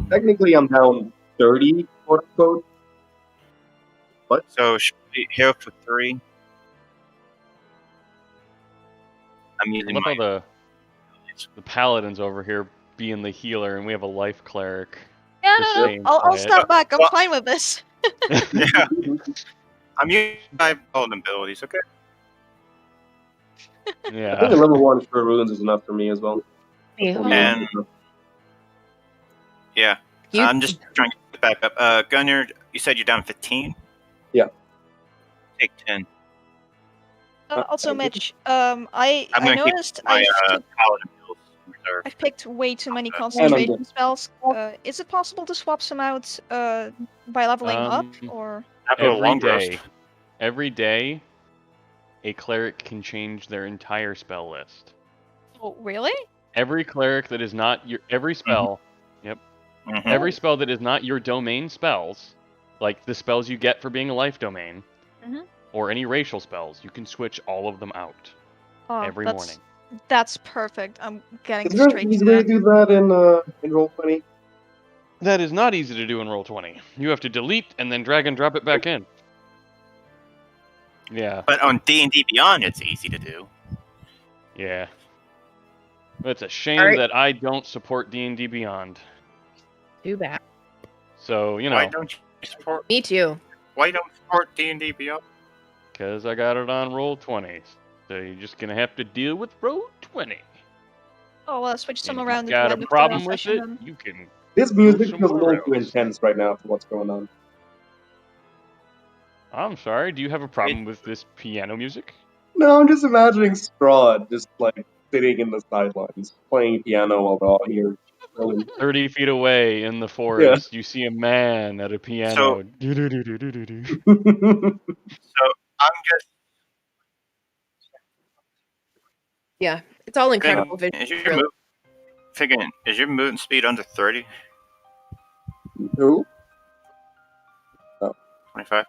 Technically, I'm down 30, quote unquote. So Shirley, heal for 3. I'm I using love my. how the paladin's over here being the healer, and we have a life cleric. yeah, Just no, staying I'll quiet. step back. I'm Well- fine with this. Yeah. I'm using my golden abilities, okay? I think a Yeah. level 1 for runes is enough for me as well. And- Yeah. You- I'm just trying to get back up. Gunnar, you said you're down 15? Yeah. Take 10. Also, okay. Mitch, I I'm gonna keep noticed My I paladin bills. reserve. I've picked way too many And concentration spells. Is it possible to swap some out by leveling up, or? Have a Every long rest. day, every day, a cleric can change their entire spell list. Oh, really? Every cleric that is not your every spell, Mhm. every spell that is not your domain spells, like the spells you get for being a life domain, Mhm. or any racial spells, you can switch all of them out Oh, every morning. That's perfect. I'm getting Is there an straight easy to way to that. do that in Roll20? That is not easy to do in Roll20. You have to delete and then drag and drop it back in. Yeah, But on D&D Beyond, it's easy to do. yeah. It's a shame Alright. that I don't support D&D Beyond. Too bad. So, you Why know, don't you support? Me too. Why don't you support D&D Beyond? because I got it on Roll20. So you're just going to have to deal with Roll20. Oh, well, switch some And if around you at the got end a of problem the with session it, then. you can. This music feels a somewhere little too else. intense right now for what's going on. I'm sorry, do you have a problem with this piano music? No, I'm just imagining Strahd just like sitting in the sidelines, playing piano while they're all here. chilling. 30 feet away in the forest, you see a man at a piano. Do-do-do-do-do-do-do. So I'm just Yeah, it's all incredible thinking, visual. is your movement speed under 30? Who? 25?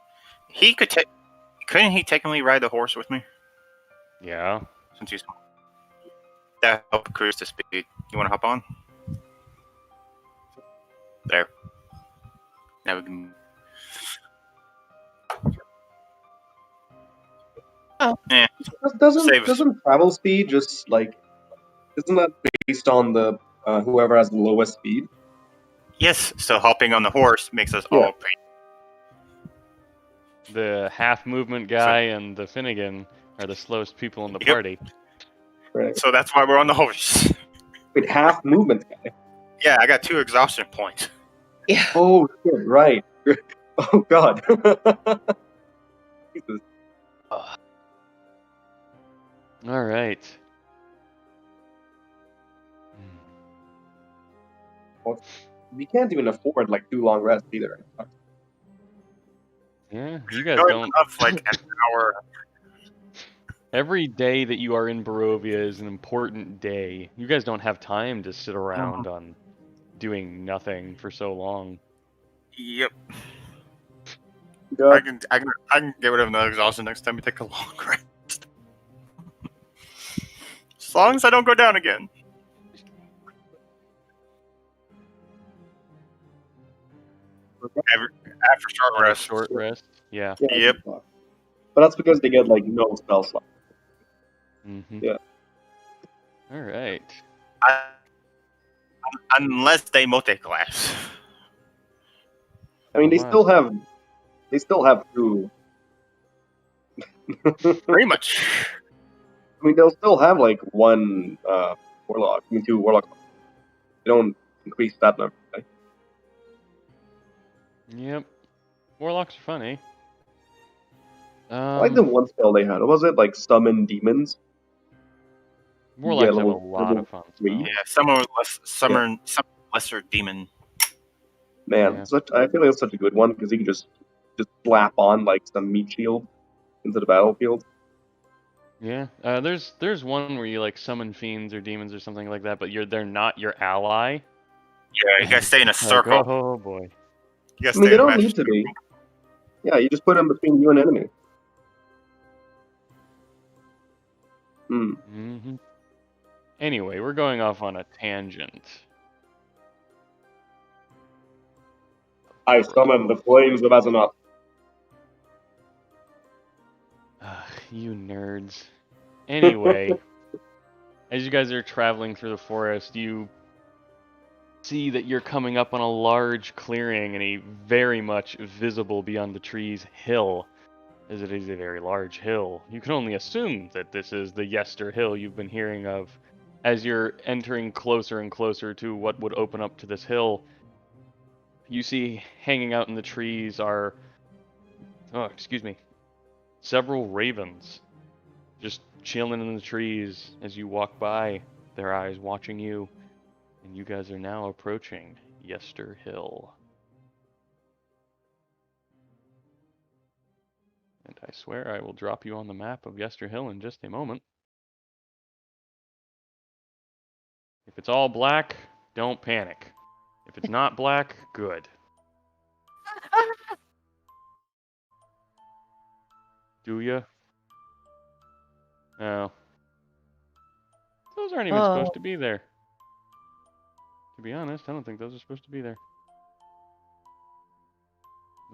He could take. Couldn't he technically ride the horse with me? Yeah. Since he's that help cruise the speed. You want to hop on? There. Now we can. Oh. Yeah. Doesn't Save us. doesn't travel speed just like isn't that based on the whoever has the lowest speed? Yes. So hopping on the horse makes us Yeah. all pretty. The half movement guy and the Finnegan are the slowest people in the Yep. party. Right. So that's why we're on the horse. Wait, half movement guy. Yeah, I got 2 exhaustion points. Yeah. Oh shit, right. Oh god. Jesus. All right. We can't even afford like 2 long rests either. Yeah, you guys Not don't. enough, like an hour. Every day that you are in Barovia is an important day. You guys don't have time to sit around on doing nothing for so long. Yep. God. I can get rid of another exhaustion next time we take a long rest. As long as I don't go down again. After short On a rest. short rest. Yeah. Yeah, Yep. But that's because they get like no spell slot. Mm-hmm. Yeah. All right. Unless they multi-class. I mean, they Unless- still have 2. Pretty much. I mean, they'll still have like 1 warlock. I mean, 2 warlock. They don't increase that number. Right? Yep. Warlocks are funny. I like the one spell they had. Was it like summon demons? Warlocks have a level- lot level of fun. 3. spells. Yeah, some lesser demon. Man, Yeah. I feel like it's such a good one because you can just slap on like some meat shield into the battlefield. Yeah. There's one where you like summon fiends or demons or something like that, but they're not your ally. Yeah, you gotta stay in a Like, circle. oh boy. You gotta I mean, stay they in a don't match. need to be. Yeah, you just put them between you and enemy. Hmm. Mm-hmm. Anyway, we're going off on a tangent. I summon the flames of Azeroth. You nerds. Anyway, as you guys are traveling through the forest, you see that you're coming up on a large clearing and a very much visible beyond the trees hill, as it is a very large hill. You can only assume that this is the Yester Hill you've been hearing of. As you're entering closer and closer to what would open up to this hill, you see hanging out in the trees are, several ravens just chilling in the trees as you walk by. their eyes watching you, and you guys are now approaching Yester Hill. And I swear I will drop you on the map of Yester Hill in just a moment. If it's all black, don't panic. If it's not black, good. Do ya? No. Those aren't even supposed to be there. To be honest, I don't think those are supposed to be there.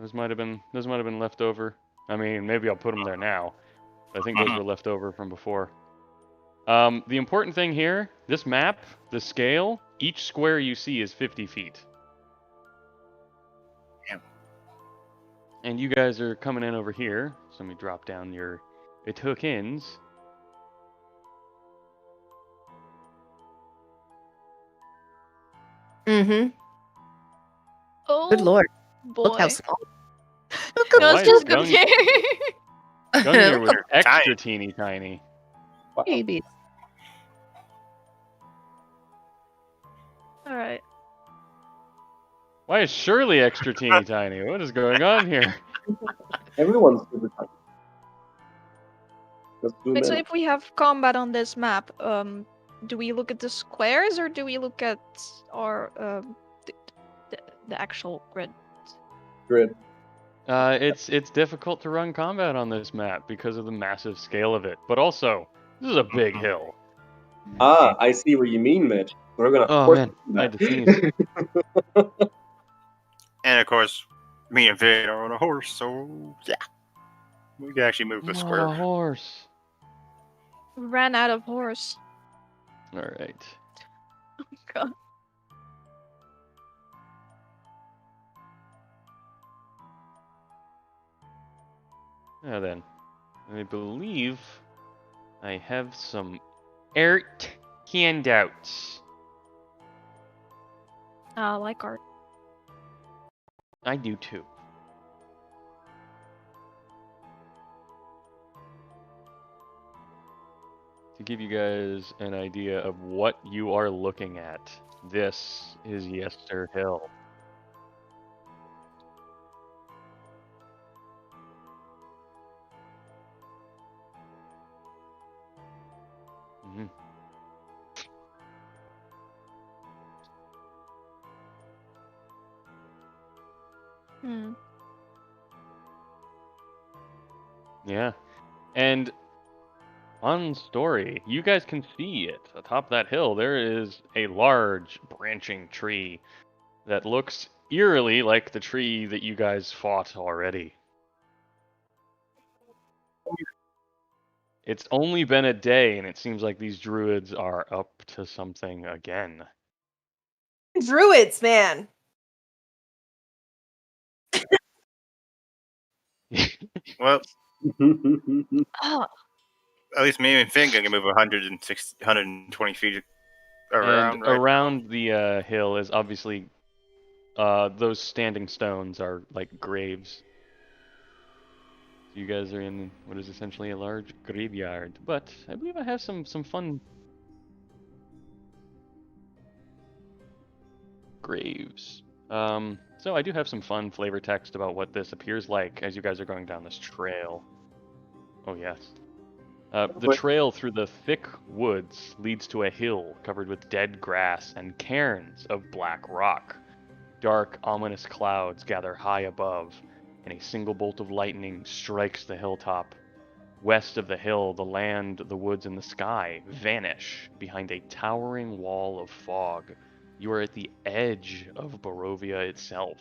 Those might have been left over. I mean, maybe I'll put them there now. But I think those were left over from before. The important thing here, this map, the scale, each square you see is 50 feet. Yeah. And you guys are coming in over here. So let me drop down your tokens. Mm-hmm. Oh, Good lord. boy. Look how small. No, Why it's is just Gung- Gungnir. Gungnir was Look extra teeny tiny. Wow. babies. Alright. Why is Shirley extra teeny tiny? What is going on here? Everyone's super tiny. Just zoom Wait, so in. if we have combat on this map, do we look at the squares or do we look at our the actual grid? Grid. It's difficult to run combat on this map because of the massive scale of it. But also, this is a big hill. Ah, I see what you mean, Mitch. We're gonna Oh force man, you to I had do to sneeze. that. And of course, me and Vin are on a horse, so yeah, we can actually move the Not square. a horse. We ran out of horse. All right. God. Now then, I believe I have some art handouts. I like art. I do too. To give you guys an idea of what you are looking at, this is Yester Hill. Mhm. Hmm. Yeah. And fun story, you guys can see it. Atop that hill, there is a large branching tree that looks eerily like the tree that you guys fought already. It's only been a day, and it seems like these druids are up to something again. Druids, man. Well, Oh, at least me and Finn can move 120 feet around, And right? around the hill is obviously those standing stones are like graves. You guys are in what is essentially a large graveyard, but I believe I have some fun graves. So I do have some fun flavor text about what this appears like as you guys are going down this trail. Oh yes. The trail through the thick woods leads to a hill covered with dead grass and cairns of black rock. Dark, ominous clouds gather high above, and a single bolt of lightning strikes the hilltop. West of the hill, the land, the woods, and the sky vanish behind a towering wall of fog. You are at the edge of Barovia itself.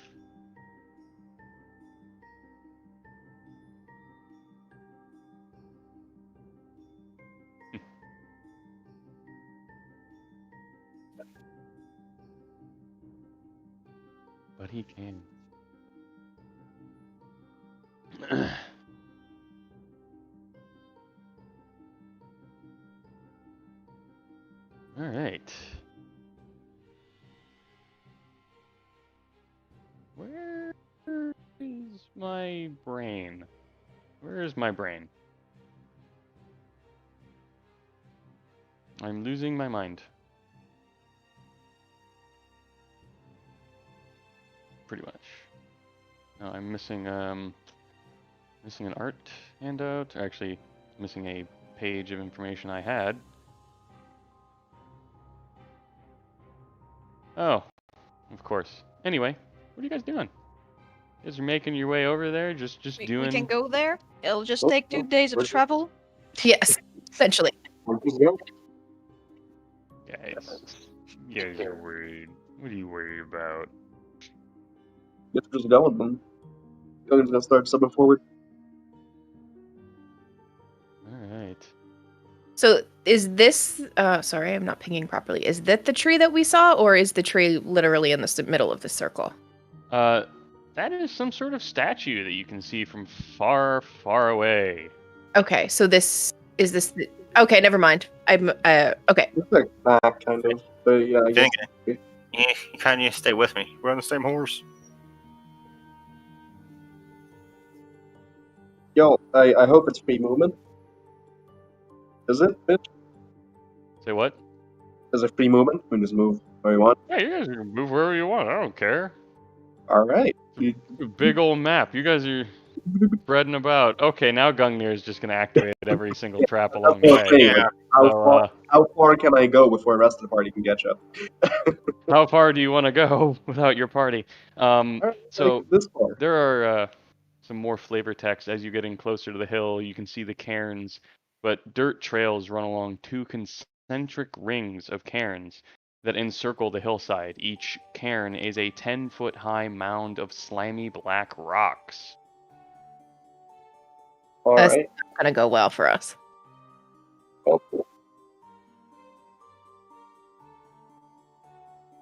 But he can. All right. Where is my brain? Where is my brain? I'm losing my mind. pretty much. No, I'm missing missing an art handout. Or actually, missing a page of information I had. Oh, of course. Anyway, what are you guys doing? You guys are making your way over there, just We doing. can go there. It'll just Oh, take 2 days of where's- travel. Yes, essentially. Where'd you go? Guys, you guys are worried. What are you worried about? Let's just go with them. I'm gonna start subbing forward. All right. So is this? Sorry, I'm not pinging properly. Is that the tree that we saw, or is the tree literally in the middle of the circle? That is some sort of statue that you can see from far, far away. Okay, so this is this. Okay, never mind. I'm okay. It's like back, kind of. But yeah, I guess. Finnegan, you kind of need to stay with me. We're on the same horse. Yo, I hope it's free movement. Is it, bitch? Say what? Is it free movement? We can just move where we want. Yeah, you guys can move wherever you want. I don't care. Alright. A big old map. You guys are spreading about. Okay, now Gungnir is just going to activate every single trap along the way. Yeah. How far can I go before the rest of the party can catch up? How far do you want to go without your party? So Like this far. there are some more flavor text as you're getting closer to the hill. You can see the cairns, but dirt trails run along 2 concentric rings of cairns that encircle the hillside. Each cairn is a 10-foot high mound of slimy black rocks. Alright. Not gonna go well for us. Well, cool.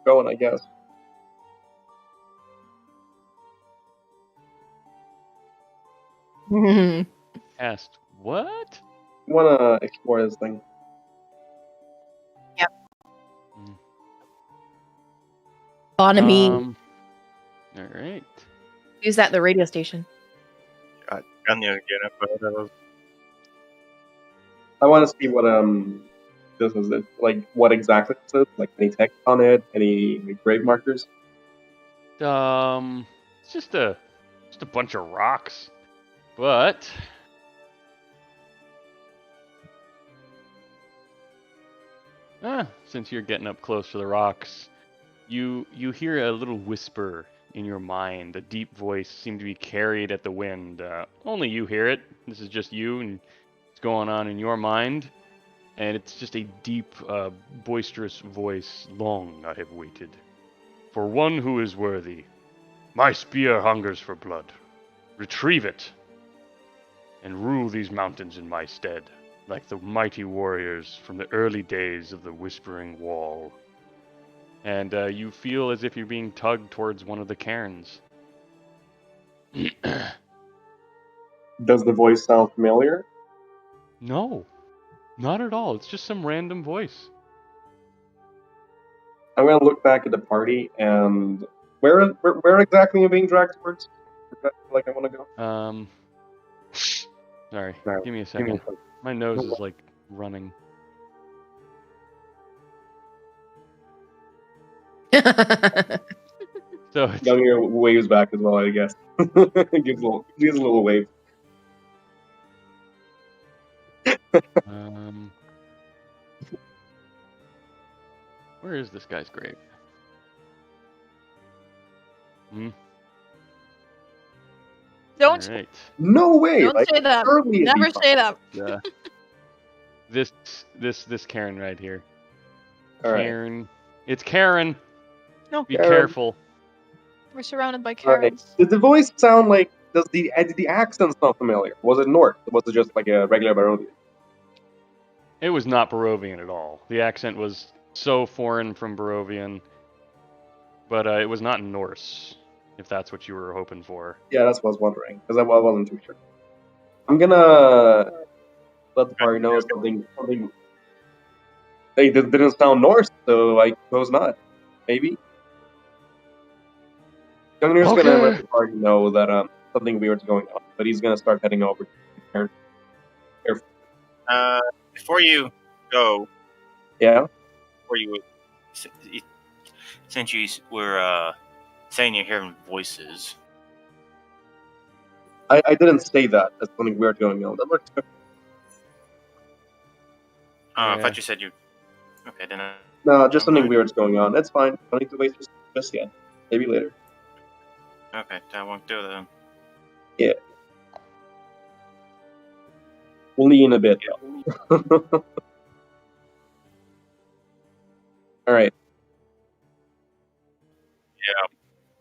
Going, I guess. Asked, what? Wanna explore this thing. Bonamy. All right. Use that in the radio station. I need to get up ahead of. I want to see what this is. Like what exactly it is. Like any text on it, any grave markers. It's just a bunch of rocks, but since you're getting up close to the rocks, you hear a little whisper in your mind. A deep voice seemed to be carried at the wind. Only you hear it. This is just you and what's going on in your mind. And it's just a deep, boisterous voice. Long I have waited for one who is worthy. My spear hungers for blood. Retrieve it, and rule these mountains in my stead, like the mighty warriors from the early days of the Whispering Wall. And you feel as if you're being tugged towards one of the cairns. Does the voice sound familiar? No, not at all. It's just some random voice. I'm gonna look back at the party and where exactly am I being dragged towards? Like I want to go. Sorry, give me a second. My nose is like running. So it's, Youngir waves back as well, I guess. gives a little wave. where is this guy's grave? Don't All right. No way! don't Like, say that. surely it'd be Never fine. say that. Yeah. this Karen right here. Alright. Karen. It's Karen. No. Be Karen. careful. We're surrounded by Alright. Karens. Did the voice sound like? Did the accent sound familiar? Was it North? Or was it just like a regular Barovia? It was not Barovian at all. The accent was so foreign from Barovian, but it was not Norse, if that's what you were hoping for. Yeah, that's what I was wondering because I wasn't too sure. I'm gonna let the party know something. They didn't sound Norse, so I suppose not. Maybe. Gungnir's gonna Okay. let the party know that something weird's going on, but he's gonna start heading over to the cairn. Before you go, Yeah. since you were saying you're hearing voices. I didn't say that. That's something weird going on. That works. I Yeah. thought you said you. Okay, then. No, just something Never mind. weird's going on. That's fine. Don't need to waste just yet. Maybe later. Okay, that won't do then. We'll lean a bit. All right.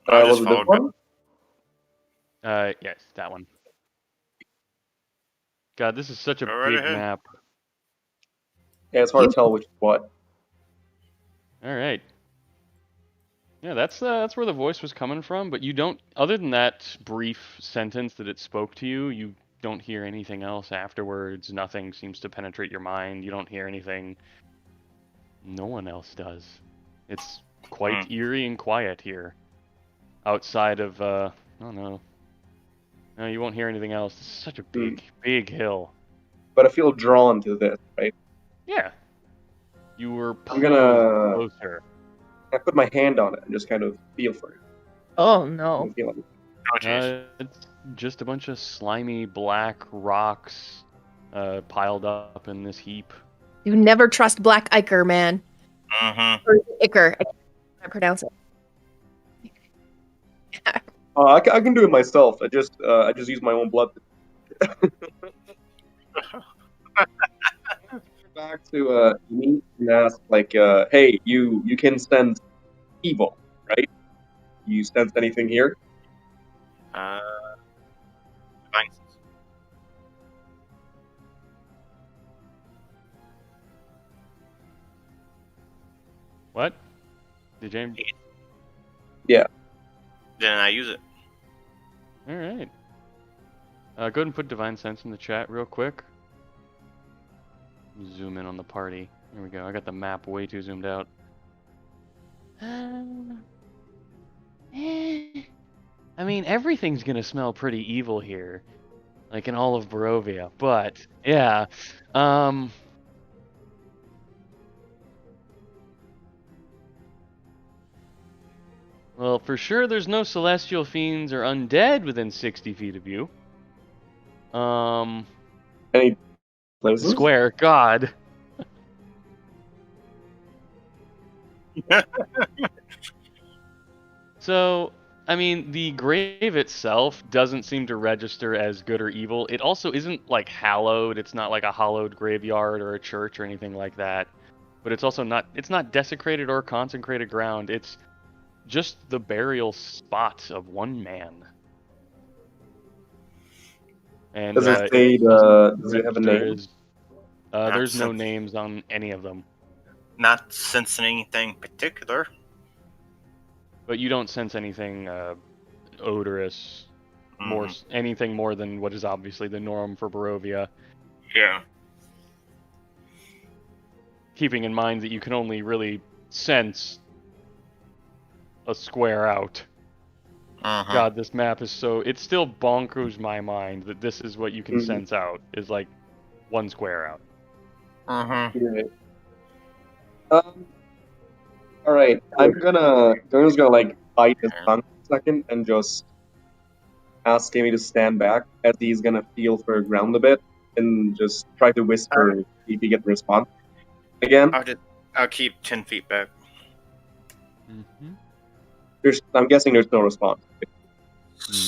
I just Was it this followed one? Yes, that one. God, this is such a Go right big ahead. map. Yeah, it's hard to tell which is what. All right. Yeah, that's where the voice was coming from, but you don't. Other than that brief sentence that it spoke to you, you don't hear anything else afterwards. Nothing seems to penetrate your mind. You don't hear anything. No one else does. It's quite eerie and quiet here. Outside of, I don't know. No, you won't hear anything else. This is such a big hill. But I feel drawn to this, right? Yeah. You were I'm pulled gonna- closer. I put my hand on it and just kind of feel for it. Oh no. I feel like- Oh, jeez. It's just a bunch of slimy black rocks piled up in this heap. You never trust Black Ichor, man. Mm-hmm. Or Ichor. I can't pronounce it. I can do it myself. I just use my own blood. Back to me and ask like, hey, you can sense evil, right? You sense anything here? Fine. What? Did James? Yeah. Then I use it. All right. Go ahead and put Divine Sense in the chat real quick. Zoom in on the party. There we go. I got the map way too zoomed out. I mean, everything's gonna smell pretty evil here, like in all of Barovia. But yeah, well, for sure, there's no celestial fiends or undead within 60 feet of you. Any places? Square, God. So, I mean, the grave itself doesn't seem to register as good or evil. It also isn't like hallowed. It's not like a hallowed graveyard or a church or anything like that. But it's also not desecrated or consecrated ground. It's just the burial spot of one man. And Does it say does it have a name? There's no Sense. names on any of them. Not sensing anything particular. But you don't sense anything odorous, anything more than what is obviously the norm for Barovia. Yeah. Keeping in mind that you can only really sense a square out. Uh-huh. God, this map is so... It still bonkers my mind that this is what you can sense out, is like one square out. Uh-huh. All right. I'm gonna like bite his tongue for a second and just ask Amy to stand back as he's gonna feel for the ground a bit and just try to whisper if he gets a response. Again, I'll keep 10 feet back. Mm-hmm. I'm guessing there's no response.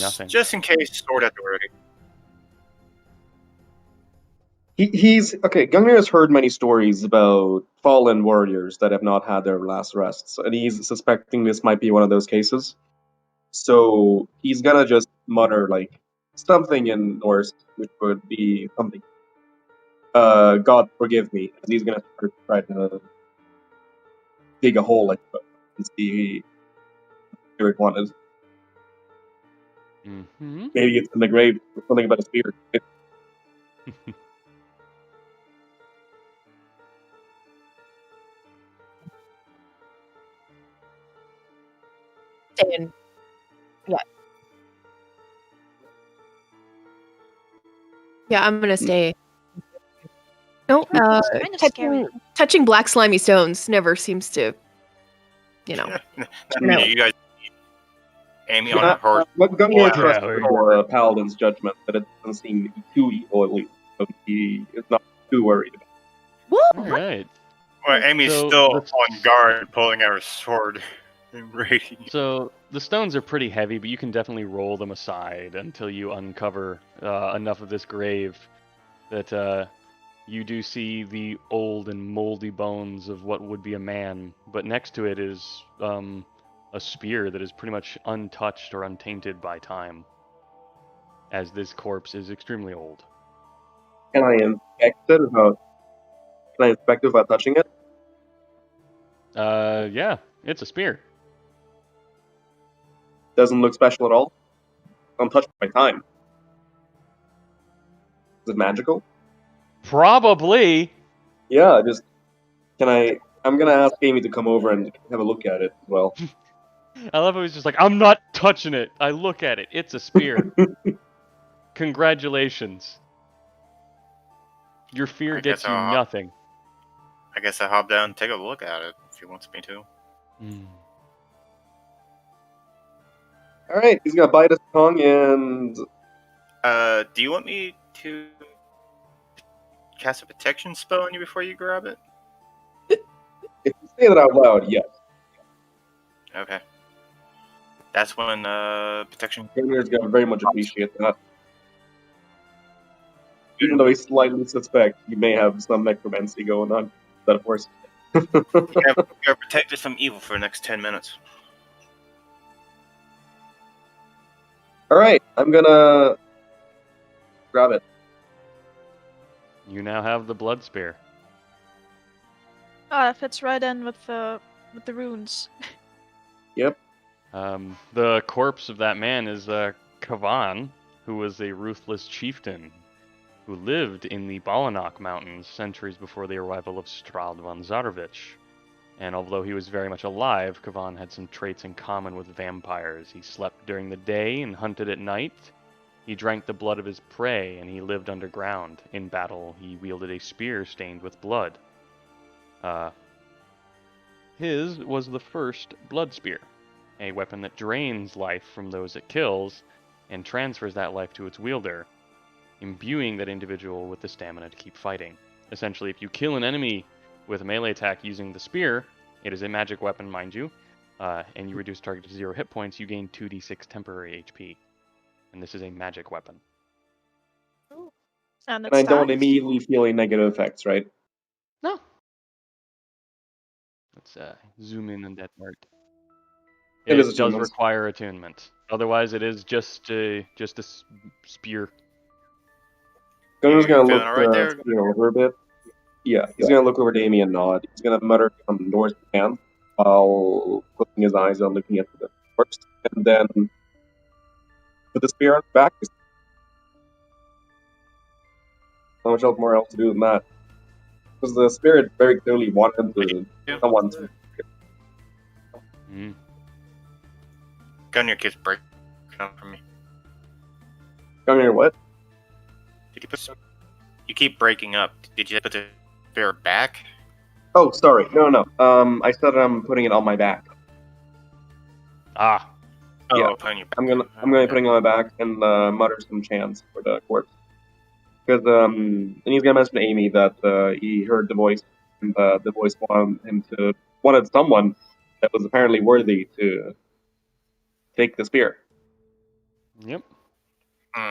Nothing. Just in case, sword at the ready. He's okay. Gungnir has heard many stories about fallen warriors that have not had their last rests, and he's suspecting this might be one of those cases. So he's gonna just mutter like something in Norse, which would be something. God forgive me. And he's gonna try to dig a hole like and see where it wanted. Mm-hmm. Maybe it's in the grave or something about a spear. Staying. Yeah. Yeah, I'm gonna stay. No, It's kind of scary. touching black slimy stones never seems to, you know. You guys. Amy on her horse. But Gungnir Wow. trusts Yeah, the Paladin's judgment that it doesn't seem too evil, at least. So he is not too worried. Woo! All right. Well, Amy's So still the- on guard, pulling out her sword and raiding. So the stones are pretty heavy, but you can definitely roll them aside until you uncover enough of this grave that you do see the old and moldy bones of what would be a man. But next to it is a spear that is pretty much untouched or untainted by time, as this corpse is extremely old. Can I inspect it without touching it? Yeah, it's a spear. Doesn't look special at all. Untouched by time. Is it magical? Probably. Yeah, I'm gonna ask Amy to come over and have a look at it as well. I love how he's just like, I'm not touching it. I look at it. It's a spear. Congratulations. Your fear I gets guess you I'll- nothing. I guess I hop down and take a look at it if he wants me to. Alright, he's gonna bite his tongue and Do you want me to cast a protection spell on you before you grab it? if you say that out loud, yes. Okay. That's when protection. Gungnir's gonna very much appreciate that. Even though he slightly suspects you may have some necromancy going on. But of course. You're protected from evil for the next 10 minutes. Alright, I'm gonna grab it. You now have the blood spear. Ah, that fits right in with the runes. Yep. The corpse of that man is Kavan, who was a ruthless chieftain who lived in the Balanok Mountains centuries before the arrival of Strahd von Zarovich. And although he was very much alive, Kavan had some traits in common with vampires. He slept during the day and hunted at night. He drank the blood of his prey, and he lived underground. In battle, he wielded a spear stained with blood. His was the first blood spear, a weapon that drains life from those it kills and transfers that life to its wielder, imbuing that individual with the stamina to keep fighting. Essentially, if you kill an enemy with a melee attack using the spear, it is a magic weapon, mind you, and you reduce target to 0 hit points, you gain 2d6 temporary HP. And this is a magic weapon. And And I don't immediately feel any negative effects, right? No. Let's zoom in on that part. It It is does attunement. require attunement. Otherwise, it is just a spear. Gunner's gonna feeling look all right there? over a bit. Yeah, he's gonna look over to Amy and nod. He's gonna mutter some Norse command while closing his eyes and looking at the corpse, and then put the spear on his back. Not much else more else to do than that. Because the spirit very clearly wanted someone to. Gunner keeps breaking up for me. Gunner, what? Did you put? You keep breaking up. Did you put the spear back? Oh, sorry. No. I said I'm putting it on my back. Ah. Oh, Yeah. putting your back. I'm gonna be putting it on my back and mutter some chants for the corpse. Because and he's gonna mention to Amy that he heard the voice, and the voice wanted someone that was apparently worthy to take the spear. Yep. Hmm.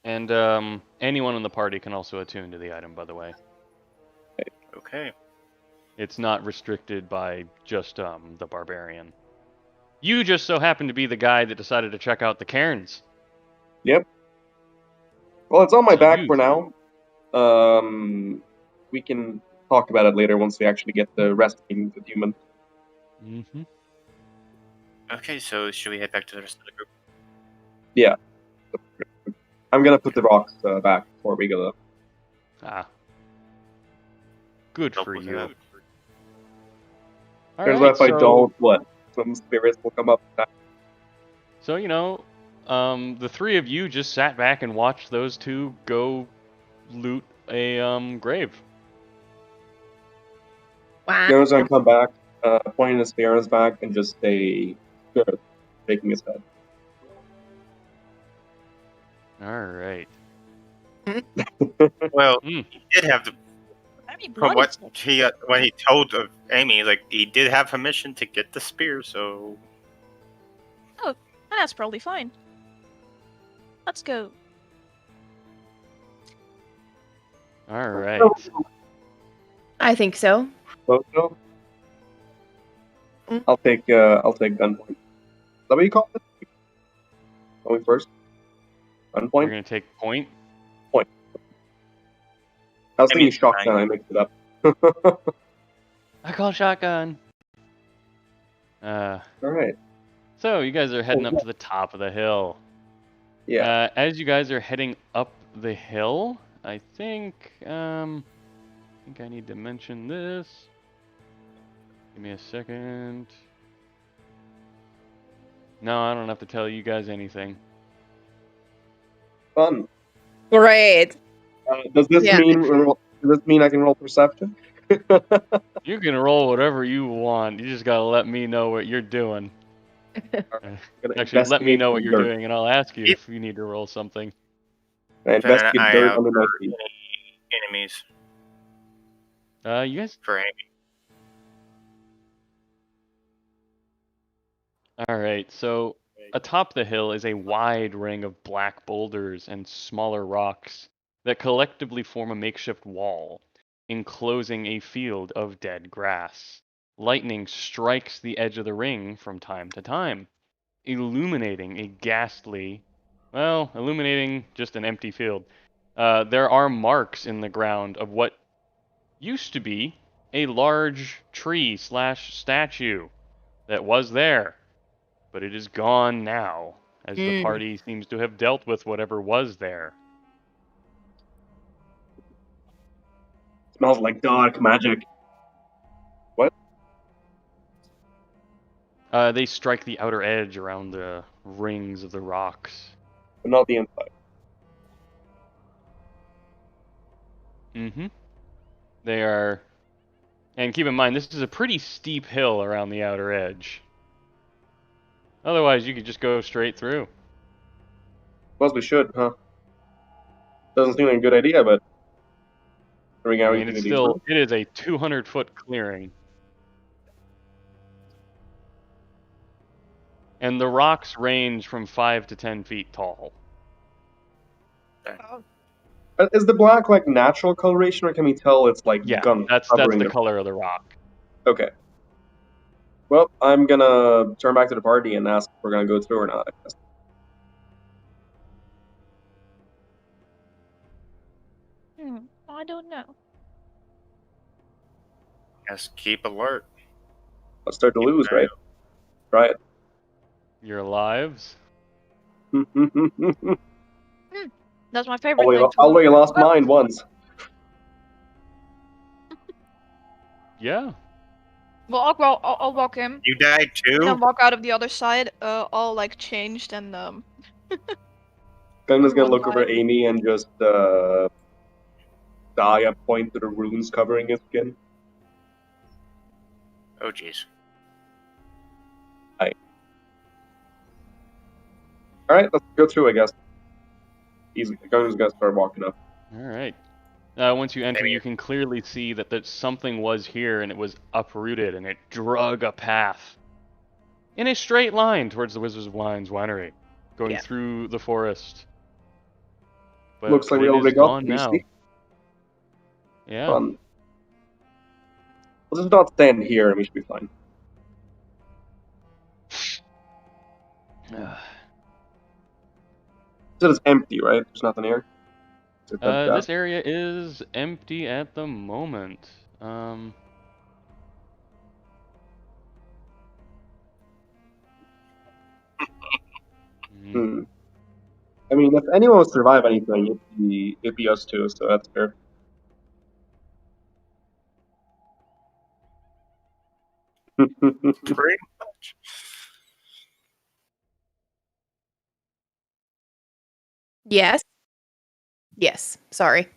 And anyone in the party can also attune to the item, by the way. Okay. It's not restricted by just the barbarian. You just so happen to be the guy that decided to check out the cairns. Yep. Well, it's on my So back you- for now. We can talk about it later once we actually get the resting attunement. Mm-hmm. Okay, so should we head back to the rest of the group? Yeah. I'm gonna put the rocks back before we go. Ah. Good Help for with you. that. All Because right, if I so- don't, what? Some spirits will come up. So, the three of you just sat back and watched those two go loot a grave. Wow. Gunner's gonna come back, pointing the spear on his back, and just say, "Good," shaking his head. All right. Well, Mm. he did have the Very from bloody what stick. he told of Amy, like he did have permission to get the spear, so That's probably fine. Let's go. All right. I think so. Photo? Mm. I'll take gunpoint. Is that what you call it? Going first? You're Gunpoint? gonna take point. I was I thinking mean, shotgun, I mixed it up. I call shotgun. Alright. So you guys are heading up to the top of the hill. Yeah. As you guys are heading up the hill, I think I need to mention this. Give me a second. No, I don't have to tell you guys anything. Fun. Great. Does this Yeah. mean I can roll perception? You can roll whatever you want. You just gotta let me know what you're doing. Actually, let me know what you're doing, and I'll ask you if you need to roll something. I keeping an investigate eye dirt out under my for feet. any enemies You guys. for Amy. All right. So atop the hill is a wide ring of black boulders and smaller rocks that collectively form a makeshift wall, enclosing a field of dead grass. Lightning strikes the edge of the ring from time to time, illuminating illuminating just an empty field. There are marks in the ground of what used to be a large tree/statue that was there, but it is gone now, as the Mm. party seems to have dealt with whatever was there. Smells like dark magic. What? They strike the outer edge around the rings of the rocks. But not the inside. Mm-hmm. They are... And keep in mind, this is a pretty steep hill around the outer edge. Otherwise, you could just go straight through. Suppose we should, huh? Doesn't seem like a good idea, but doing I mean, everything it's to do. it is a 200-foot clearing. And the rocks range from 5 to 10 feet tall. Is the black like natural coloration, or can we tell it's like Yeah, gunk that's covering the the? color of the rock. Okay. Well, I'm gonna turn back to the party and ask if we're gonna go through or not. I guess. I don't know. Just keep alert. Let's start to Keep lose, an eye right? Try Your lives? it. That's my favorite thing to Although you lost Well, mine once. Yeah. Well, I'll walk in. You died And then too? walk out of the other side, all like changed and Gunna's gonna One look over time. Amy and just die and point to the runes covering his skin. Oh jeez. Alright, let's go through, I guess. Easy. Gunna's gonna start walking up. All right. Once you enter, you can clearly see that something was here and it was uprooted and it drug a path in a straight line towards the Wizards of Wines winery, going Yeah. through the forest. But Looks like we it is already got gone through, now. see? Yeah. Fun. Let's just not stand here and we should be fine. So it's empty, right? There's nothing here? This area is empty at the moment. Hmm. I mean, if anyone would survive anything, it'd be us too, so that's fair. Pretty much. Yes. Yes. Sorry.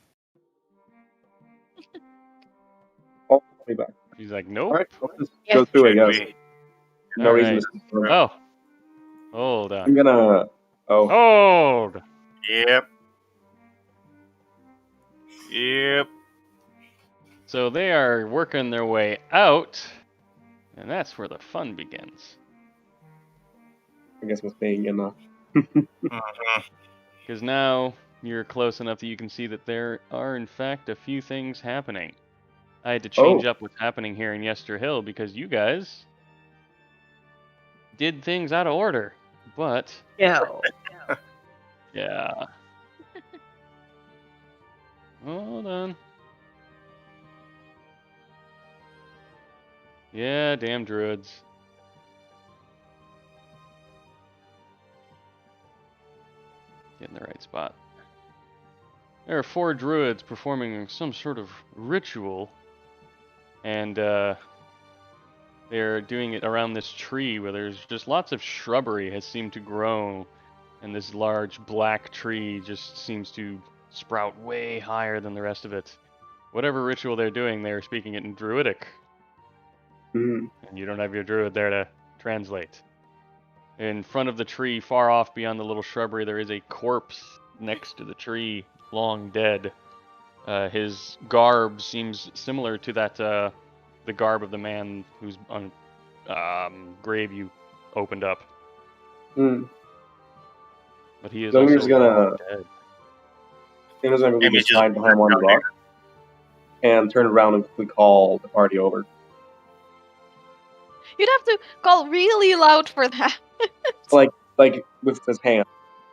Oh, I'll be back. She's like, nope. Alright, let's just Yeah. go through, I Should guess. we? No reason Alright. to stay for it. Oh. Hold I'm on. gonna... Oh. Hold. Yep. Yep. So they are working their way out, and that's where the fun begins. I guess was saying enough. Because now you're close enough that you can see that there are, in fact, a few things happening. I had to change up what's happening here in Yester Hill because you guys did things out of order. But, No. yeah. Hold on. Yeah, damn druids. Get in the right spot. There are 4 druids performing some sort of ritual, and they're doing it around this tree where there's just lots of shrubbery has seemed to grow, and this large black tree just seems to sprout way higher than the rest of it. Whatever ritual they're doing, they're speaking it in Druidic, Mm. and you don't have your druid there to translate. In front of the tree, far off beyond the little shrubbery, there is a corpse next to the tree, long dead. His garb seems similar to that, the garb of the man whose grave you opened up. Mm. But he is Gungnir's also gonna- long dead. Gungnir's gonna quickly Image just is hide behind one rock and turn around and quickly call the party over. You'd have to call really loud for that. Like with his hand.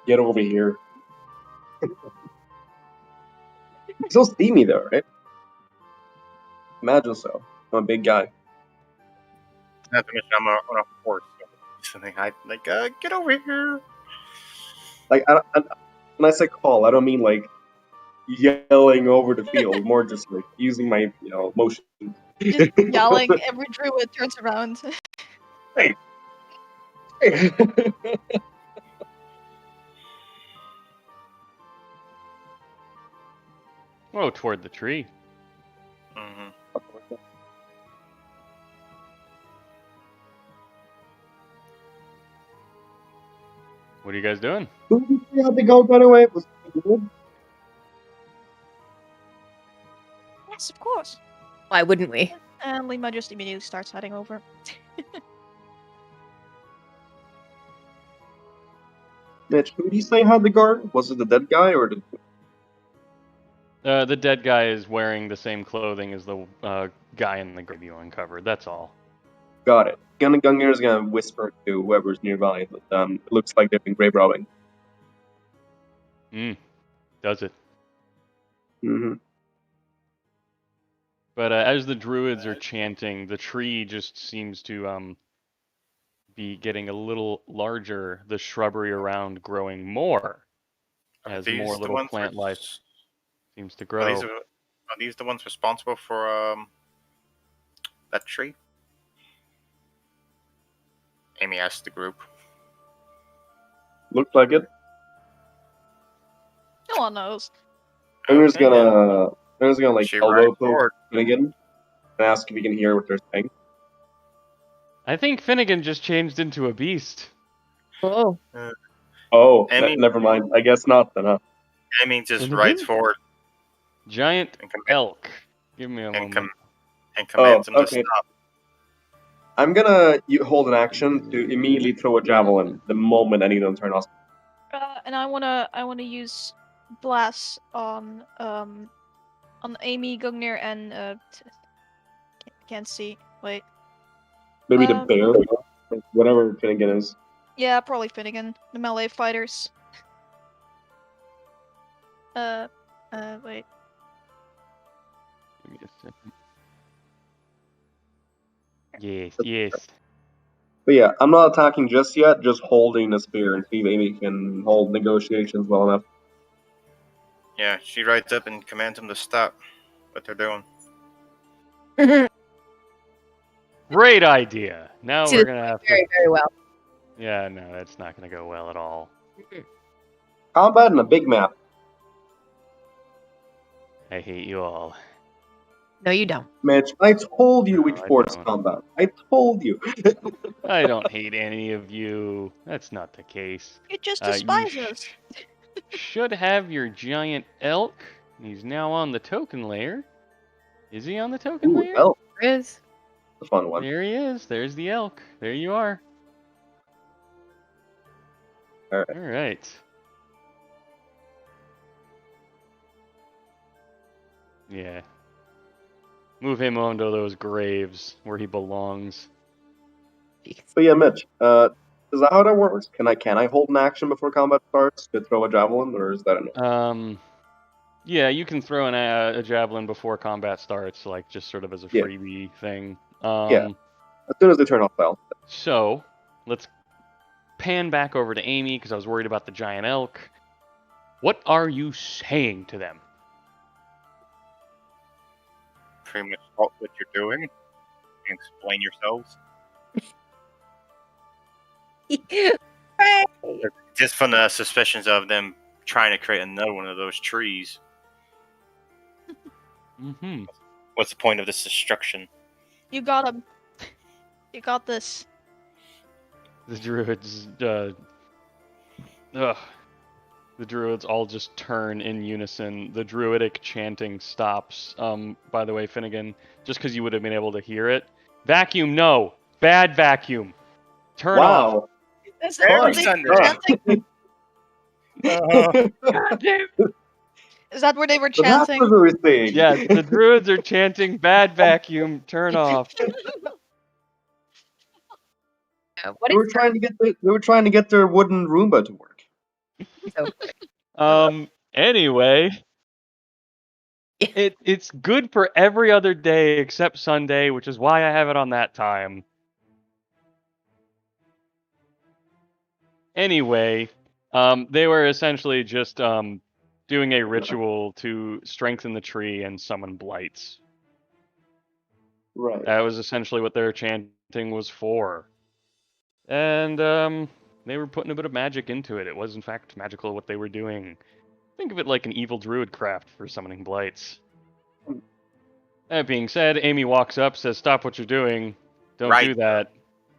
Get over here. You still see me though, right? Imagine so. I'm a big guy. Not to mention I'm on a horse. Something I like. Get over here. Like when I say call, I don't mean like yelling over the field. More just like using my motion. Just yelling, every druid turns around. Hey. Oh, toward the tree. Mm-hmm. What are you guys doing? Who did you say had to go, by the way? Was it good? Yes, of course. Why wouldn't we? And Lima just immediately starts heading over. Mitch, who did you say had the guard? Was it the dead guy or the... The dead guy is wearing the same clothing as the guy in the grave you uncovered. That's all. Got it. Gungnir's gonna whisper to whoever's nearby that it looks like they've been grave robbing. Does it? Mm-hmm. But as the druids are chanting, the tree just seems to be getting a little larger. The shrubbery around growing more as more little plant life seems to grow. Are these the ones responsible for that tree? Amy asked the group. Looked like it. No one knows. Gungnir's gonna like She elbow rides poke forward. Finnegan and ask if he can hear what they're saying. I think Finnegan just changed into a beast. Oh. Oh, Amy- never mind. I guess not then, huh? Amy just Finnegan? rides forward Giant and, com- elk. Give me a and, moment. com- and commands him to okay. stop. I'm gonna hold an action to immediately throw a javelin the moment any of them turn off. And I wanna use blast on Amy, Gungnir, and can't see. Wait. Maybe the bear, whatever Finnegan is. Yeah, probably Finnegan. The melee fighters. Wait. Give me a second. Yes, yes. But yeah, I'm not attacking just yet, just holding the spear and see if Amy can hold negotiations well enough. Yeah, she rides up and commands him to stop what they're doing. Great idea. Now See, we're gonna have to. Very, very well. Yeah, no, that's not gonna go well at all. Combat and a big map. I hate you all. No, you don't. Mitch, I told you we'd No, I force don't. combat. I told you. I don't hate any of you. That's not the case. You just You despise us. should have your giant elk. He's now on the token layer. Is he on the token Ooh, layer? elk. Is A fun one. There he is. There's the elk. There you are. Alright. All right. Yeah. Move him onto those graves where he belongs. But yeah, Mitch, is that how that works? Can I hold an action before combat starts to throw a javelin, or is that enough? Yeah, you can throw a javelin before combat starts, like just sort of as a Yeah. freebie thing. Yeah. As soon as they turn off bell. So let's pan back over to Amy because I was worried about the giant elk. What are you saying to them? Pretty much halt what you're doing. Explain yourselves. Right. Just from the suspicions of them trying to create another one of those trees. Mm-hmm. What's the point of this destruction? You got him. You got this. The druids, the druids all just turn in unison. The druidic chanting stops. By the way, Finnegan, just because you would have been able to hear it. Vacuum, no! Bad vacuum! Turn off! Wow. Is Every that where Sunday. they were chanting? God damn! Is that where they were So that's chanting? what we were saying. Yes, the druids are chanting bad vacuum, turn off. What We were is trying to get their wooden Roomba to work. so Anyway, it's good for every other day except Sunday, which is why I have it on that time. Anyway, they were essentially just doing a ritual to strengthen the tree and summon blights. Right. That was essentially what their chanting was for. And they were putting a bit of magic into it. It was in fact magical what they were doing. Think of it like an evil druid craft for summoning blights. That being said, Amy walks up, says, "Stop what you're doing. Don't Right. do that."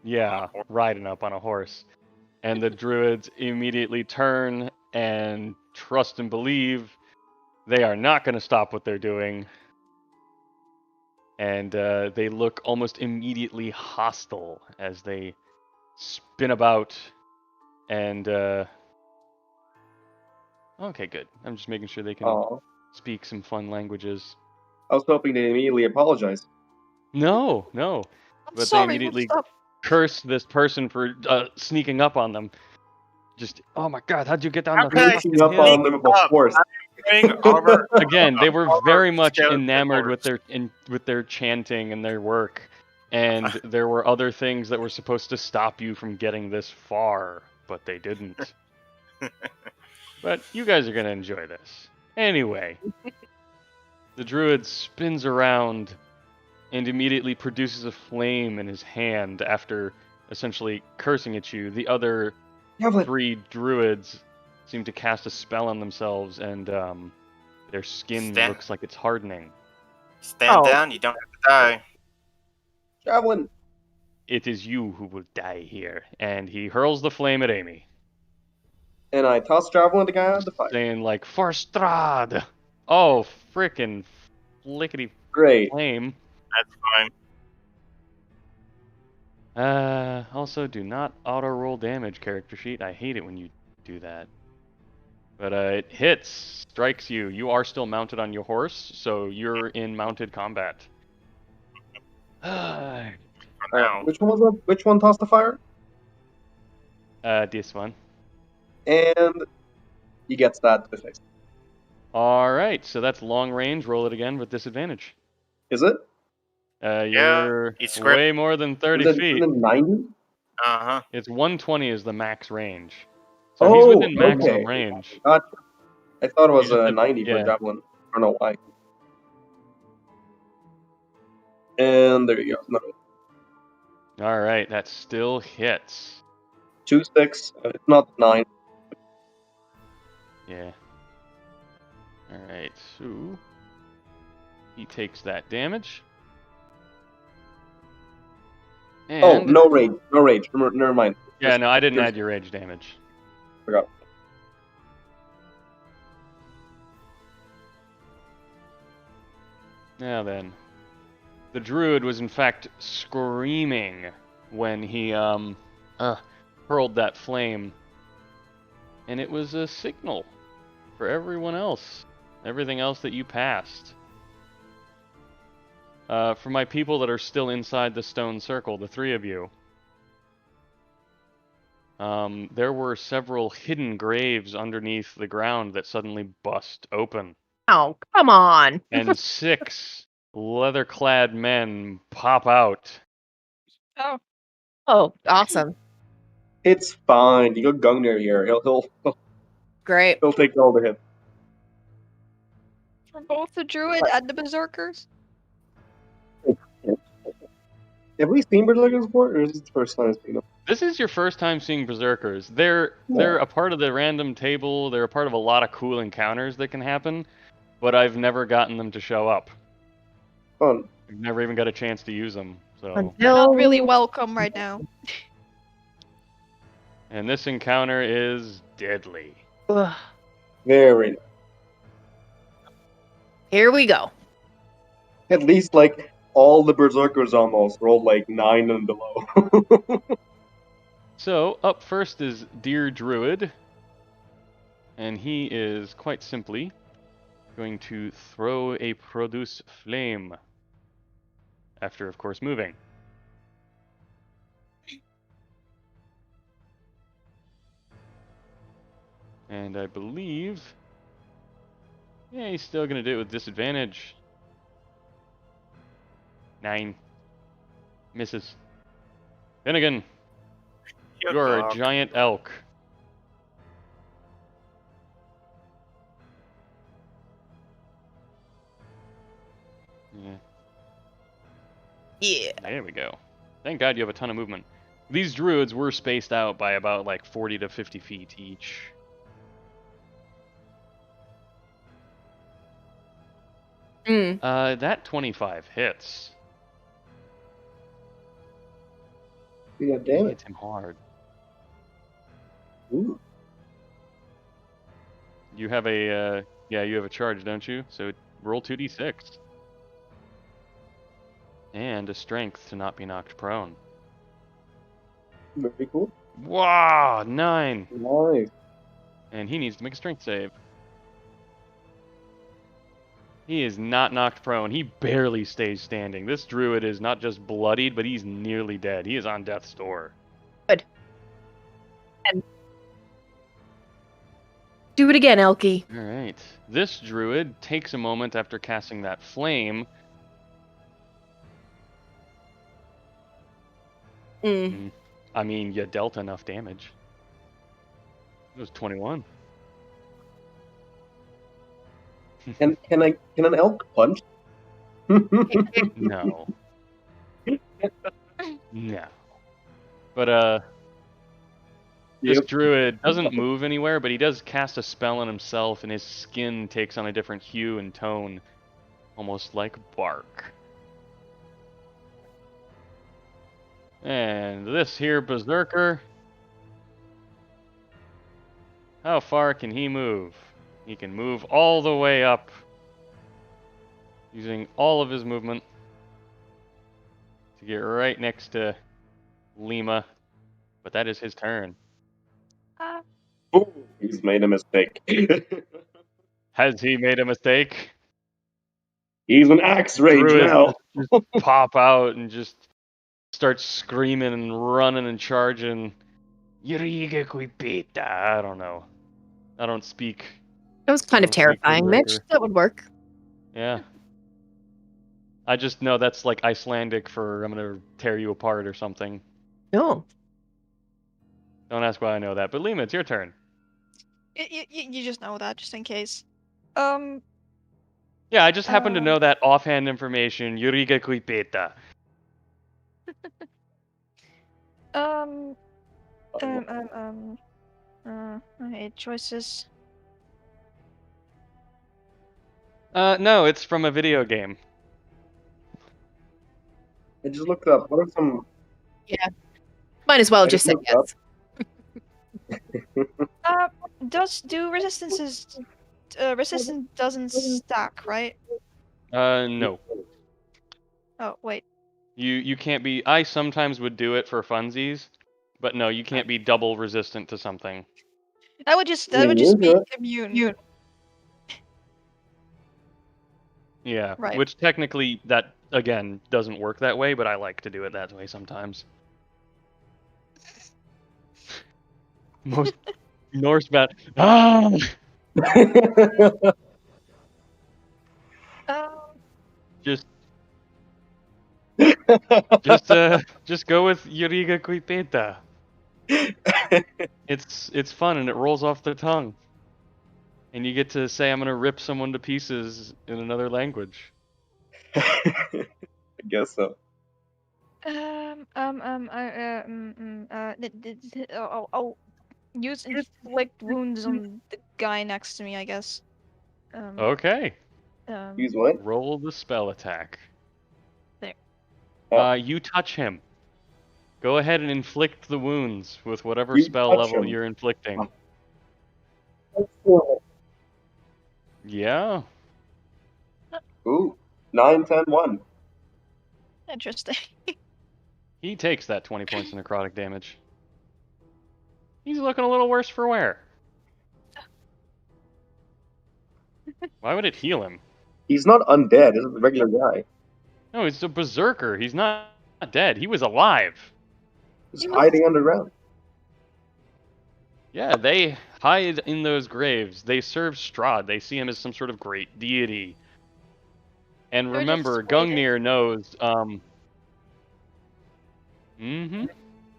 Yeah, horse. riding up on a horse. And the druids immediately turn and trust and believe they are not going to stop what they're doing. And they look almost immediately hostile as they spin about and... Okay, good. I'm just making sure they can Oh, speak some fun languages. I was hoping they immediately apologize. No. I'm But they sorry, immediately what's up? curse this person for sneaking up on them. Just, oh my god, how'd you get down How the could I fucking Sneaking up hill? on them with a horse. Doing armor. Again, they were very much skeleton enamored horse. with their chanting and their work, and there were other things that were supposed to stop you from getting this far, but they didn't. But you guys are gonna enjoy this. Anyway, the druid spins around and immediately produces a flame in his hand after essentially cursing at you. The other Javelin. 3 druids seem to cast a spell on themselves, and their skin Stand- looks like it's hardening. Stand Oh. down, you don't have to die. Javelin. It is you who will die here. And he hurls the flame at Amy, And I toss Javelin to guy on the fire. saying like, "For Strahd!" Oh, frickin' flickety Great. flame. That's fine. Also, do not auto-roll damage, character sheet. I hate it when you do that. But it hits, strikes you. You are still mounted on your horse, so you're in mounted combat. For now. Which one was that? Which one tossed the fire? This one. And he gets that to the face. Alright, so that's long range. Roll it again with disadvantage. Is it? You're he's square- way more than 30 Is feet. it 90? Uh-huh. It's 120 is the max range. So he's within maximum okay. range. Gotcha. I thought it was You just have- 90 yeah. for Javelin. I don't know why. And there you go. No, Alright, that still hits. 2-6. It's not 9. Yeah. Alright, so he takes that damage. And Oh, no rage. No rage. Never mind. yeah, no, I didn't There's- add your rage damage. Forgot. Now then, the druid was in fact screaming when he hurled that flame, and it was a signal for everyone else, everything else that you passed. For my people that are still inside the stone circle, the three of you, there were several hidden graves underneath the ground that suddenly bust open. Oh, come on. And 6 leather-clad men pop out. Oh, Oh, awesome. It's fine. You got Gungnir here. Great. He'll take all the hits. from both the druid and the berserkers. Have we seen Berserkers before, or is this the first time I've seen them? This is your first time seeing berserkers. They're a part of the random table. They're a part of a lot of cool encounters that can happen, but I've never gotten them to show up. Fun. I've never even got a chance to use them. So, They're not really welcome right now. and this encounter is deadly. Ugh. Very nice. Here we go. At least, like, all the Berserkers almost rolled, like, 9 and below. So, up first is Dear Druid, and he is quite simply going to throw a Produce Flame, after, of course, moving. And I believe... yeah, he's still going to do it with disadvantage. 9. Misses. Finnegan, you are a giant elk. Yeah. Yeah. There we go. Thank God you have a ton of movement. These druids were spaced out by about like 40 to 50 feet each. That 25 hits. Yeah, It damn it. hits him hard. Ooh. You have a, you have a charge, don't you? So roll 2d6. And a strength to not be knocked prone. Very cool. Wow, 9. Nice. And he needs to make a strength save. He is not knocked prone. He barely stays standing. This druid is not just bloodied, but he's nearly dead. He is on death's door. Good. And do it again, Elkie. All right. This druid takes a moment after casting that flame. I mean, you dealt enough damage. It was 21. Can an elk punch? No. No. But this Yep. druid doesn't move anywhere, but he does cast a spell on himself, and his skin takes on a different hue and tone, almost like bark. And this here berserker, how far can he move? He can move all the way up, using all of his movement to get right next to Lima, but that is his turn. Ooh, he's made a mistake. Has he made a mistake? He's an axe range Druid now. just pop out and just start screaming and running and charging. Yuriga Kuipita. I don't know. I don't speak. That was kind of Don't speak terrifying, Mitch. berserker. That would work. Yeah. I just know that's like Icelandic for I'm gonna tear you apart or something. No. Don't ask why I know that. But Lima, it's your turn. You just know that, just in case. Yeah, I just happen to know that offhand information. Yuriga Kuipeta. I hate choices. No, it's from a video game. I just looked up. What are some? Might as well I just just say looked up. Do resistances resistance doesn't stack, right? No. Oh, wait. You can't be. I sometimes would do it for funsies, but no, you can't be double resistant to something. That would just Yeah, be yeah. immune. Yeah, Right. which technically that again doesn't work that way, but I like to do it that way sometimes. Most Norse bat. Ah! Just just go with Yuriga Kuipeta. It's fun and it rolls off the tongue. And you get to say I'm gonna rip someone to pieces in another language. I guess so. Use inflict wounds on the guy next to me, I guess. Okay. Use what? Roll the spell attack. There. Oh. You touch him. Go ahead and inflict the wounds with whatever You spell touch level him. you're inflicting. Yeah. Ooh, 9, 10, 1. Interesting. He takes that 20 points of necrotic damage. He's looking a little worse for wear. Why would it heal him? He's not undead. He's a regular guy. No, he's a berserker. He's not dead. He was alive. He's hiding underground. Yeah, they hide in those graves. They serve Strahd. They see him as some sort of great deity. And They're remember, just waiting. Gungnir knows. No,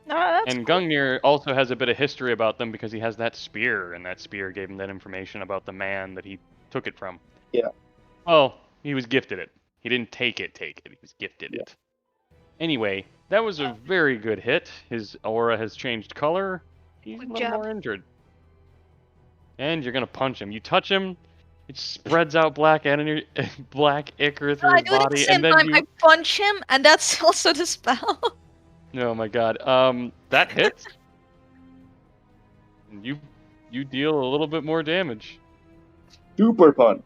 that's And cool. Gungnir also has a bit of history about them because he has that spear, and that spear gave him that information about the man that he took it from. Yeah. Well, he was gifted it. He didn't take it. He was gifted it. Anyway, that was a very good hit. His aura has changed color. He's a Good little job. more injured. And you're gonna punch him. You touch him, it spreads out black ichor through I his do it at the body, same and then time. you. I punch him, and that's also the spell. Oh my god. That hits. You deal a little bit more damage. Super fun.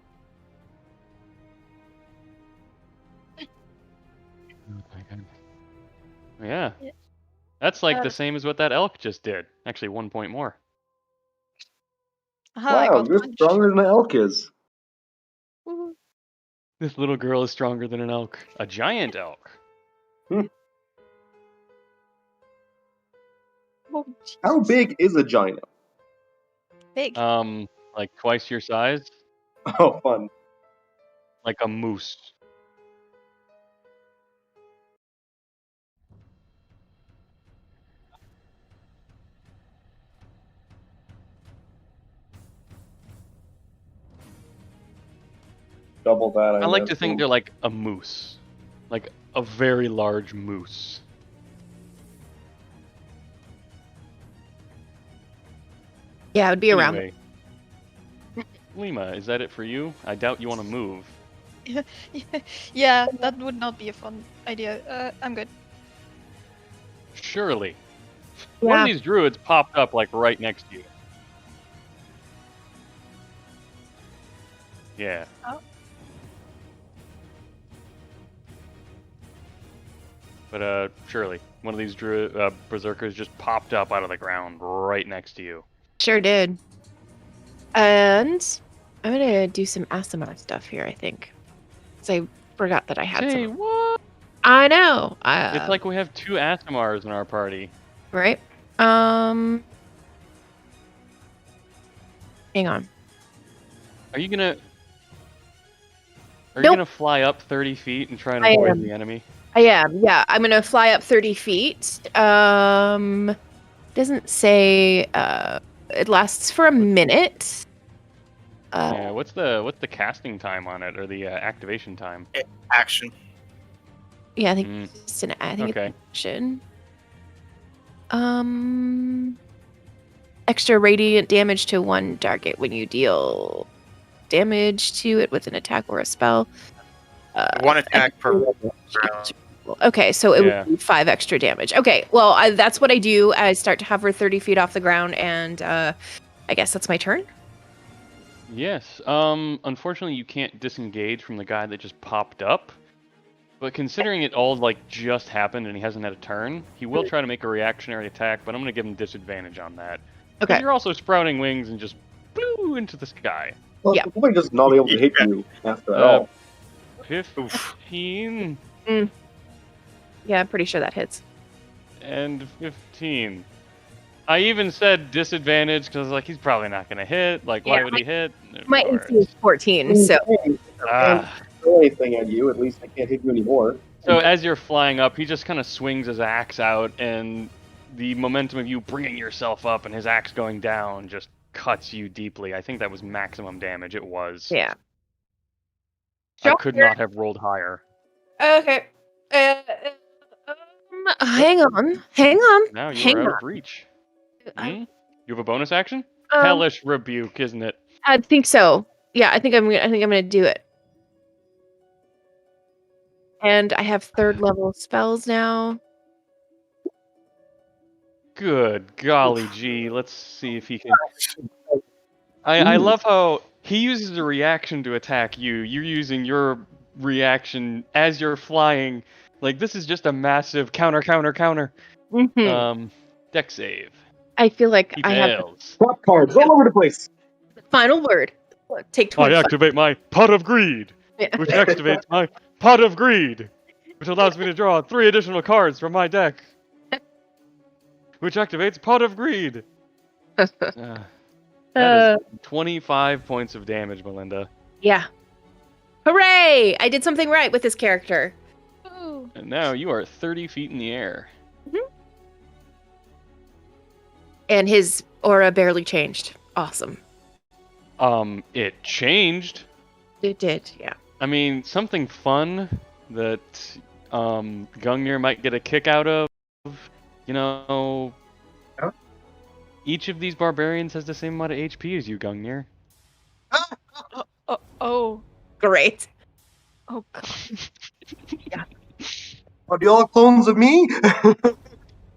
Oh my god. Yeah. Yeah. That's like the same as what that elk just did. Actually, 1 point more. Aha, I Wow, got you're punched. stronger than an elk is. Woo. This little girl is stronger than an elk. A giant elk. Oh, How Jesus. big is a giant elk? Big. Like twice your size. Oh, fun. Like a moose. Double that, I like guess. to think they're like a moose. Like a very large moose. Yeah, it would be around. Anyway, Lima, is that it for you? I doubt you want to move. Yeah, that would not be a fun idea. I'm good. Surely. One of these druids popped up like right next to you. Yeah. Oh. But surely, one of these berserkers just popped up out of the ground right next to you. Sure did. And I'm gonna do some ASMR stuff here, I think. Because I forgot that I had Say some. what? I know. It's like we have 2 Asimars in our party. Right? Hang on. Are you gonna Nope. fly up 30 feet and try and I avoid am. the enemy? I am, yeah. I'm gonna fly up 30 feet. Doesn't say it lasts for a minute. Yeah. What's the casting time on it or the activation time? Action. Yeah, I think it's an Okay. action. Extra radiant damage to one target when you deal damage to it with an attack or a spell. One attack per round. Okay, so it Yeah. would be 5 extra damage. Okay, well, that's what I do. I start to hover 30 feet off the ground, and I guess that's my turn. Yes. Unfortunately, you can't disengage from the guy that just popped up. But considering it all like just happened and he hasn't had a turn, he will try to make a reactionary attack. But I'm gonna give him disadvantage on that. Because Okay. you're also sprouting wings and just blew into the sky. Well, Yeah. he'll probably just not be able to hit you after all. 15 Yeah, I'm pretty sure that hits. and 15. I even said disadvantage because like he's probably not gonna hit. Like why Yeah, would he hit? Of My course. AC is 14, so Hey, I can't Ah. throw anything at you. At least I can't hit you anymore. So as you're flying up, he just kind of swings his axe out, and the momentum of you bringing yourself up and his axe going down just cuts you deeply. I think that was maximum damage. It was. yeah. I could not have rolled higher. Okay. Hang on. Now you hang are out on. of reach. I- Hmm? You have a bonus action? Um, Hellish rebuke, isn't it? I think so. Yeah, I think I'm gonna do it. And I have 3rd level spells now. Good golly gee. Let's see if he can. I love how he uses a reaction to attack you. You're using your reaction as you're flying. Like this is just a massive counter. Deck save. I feel like He I have the fails. Drop cards all over the place. final word. Take I 25. activate my Pot of Greed, Yeah. which activates my Pot of Greed, which allows me to draw 3 additional cards from my deck, which activates Pot of Greed. That is 25 points of damage, Melinda. Yeah. Hooray! I did something right with this character. Ooh. And now you are 30 feet in the air. And his aura barely changed. Awesome. It changed. It did, yeah. I mean, something fun that Gungnir might get a kick out of. You know, Huh? each of these barbarians has the same amount of HP as you, Gungnir. Oh. Great. Oh god. Are they all clones of me?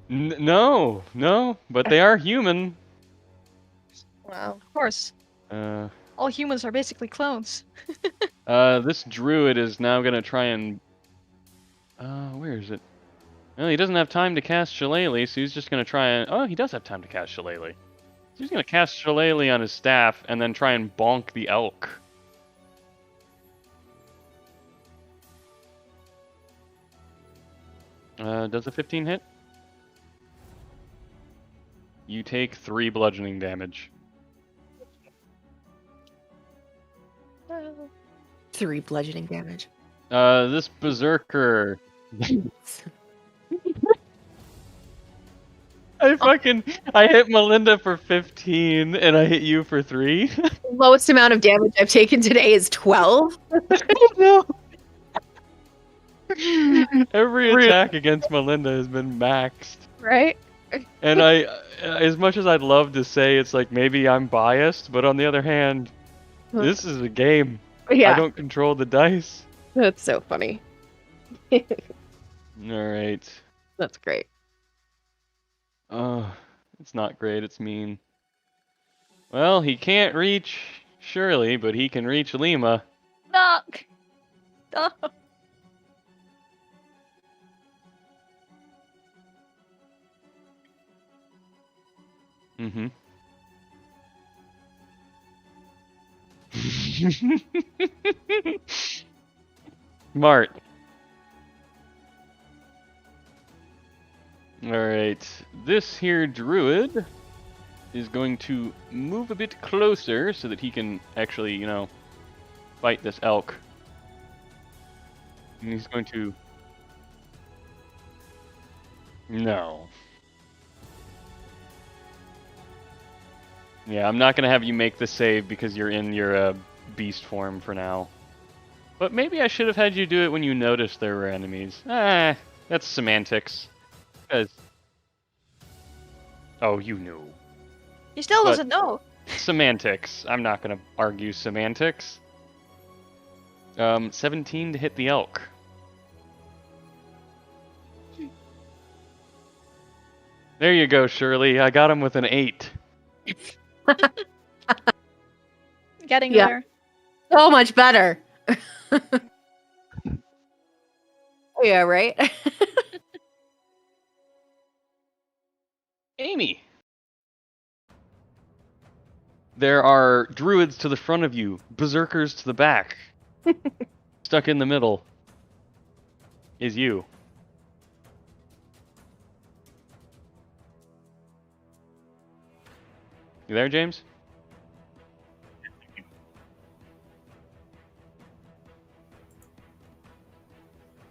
No, but they are human. Wow. Of course. Uh, All humans are basically clones. this druid is now gonna try and. Where is it? Well, he doesn't have time to cast Shillelagh, so he's just gonna try and. Oh, he does have time to cast Shillelagh. So he's gonna cast Shillelagh on his staff and then try and bonk the elk. Does a 15 hit? You take 3 bludgeoning damage. 3 bludgeoning damage. This berserker. I hit Melinda for 15 and I hit you for 3. Lowest amount of damage I've taken today is 12. No. Every attack against Melinda has been maxed. Right? And I, as much as I'd love to say it's like maybe I'm biased, but on the other hand, this is a game. Yeah. I don't control the dice. That's so funny. Alright. That's great. Oh, it's not great, it's mean. Well, he can't reach Shirley, but he can reach Lima. Knock. No. Mm-hmm. Smart. Alright, this here druid is going to move a bit closer so that he can actually, you know, fight this elk. And he's going to... No. Yeah, I'm not going to have you make the save because you're in your beast form for now. But maybe I should have had you do it when you noticed there were enemies. That's semantics. 'Cause... Oh, you knew. He still But- doesn't know. Semantics. I'm not going to argue semantics. 17 to hit the elk. There you go, Shirley. I got him with an 8. Getting Yeah. there. So much better. Yeah, right? Amy. There are druids to the front of you, berserkers to the back. Stuck in the middle is you. You there, James?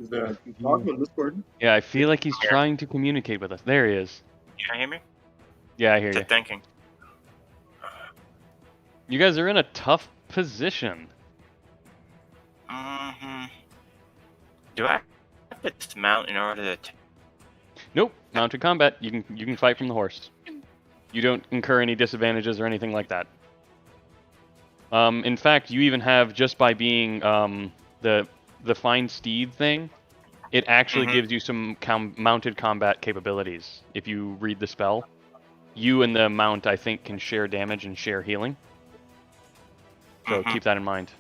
Is there talking on Discord? Yeah, I feel like he's trying to communicate with us. There he is. Can you hear me? Yeah, I hear you. Thinking. You guys are in a tough position. Mm-hmm. Do I have to dismount in order to? Nope, mounted combat. You can fight from the horse. You don't incur any disadvantages or anything like that. In fact, you even have, just by being the fine steed thing, it actually gives you some mounted combat capabilities. If you read the spell, you and the mount, I think, can share damage and share healing. So keep that in mind.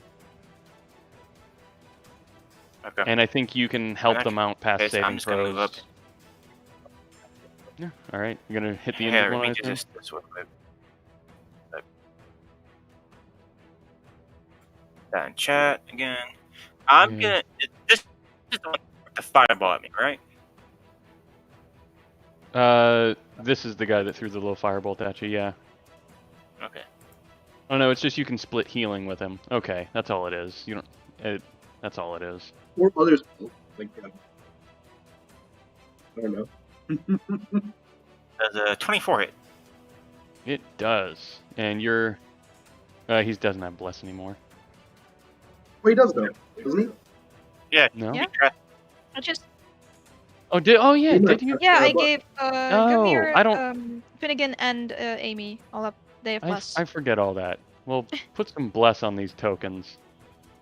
Okay. And I think you can help the mount pass Okay, so I'm saving just gonna move up. throws. Yeah. All right. You're gonna hit the Yeah, let me invisibilize do thing? this real quick. That in chat again. I'm gonna. This is the one with the fireball at me, right? This is the guy that threw the little firebolt at you. Yeah. Okay. Oh no, it's just you can split healing with him. Okay, that's all it is. You don't. That's all it is. Or others, like, I don't know. Does a 24 hit? It does, and you're. He doesn't have bless anymore. Well, he does though, doesn't he? Yeah. No. Yeah. I just Oh, yeah, did you? yeah, I but- gave Oh, Gumir, I don't- Finnegan, and Amy all up. They have plus. I forget all that. Well, put some bless on these tokens.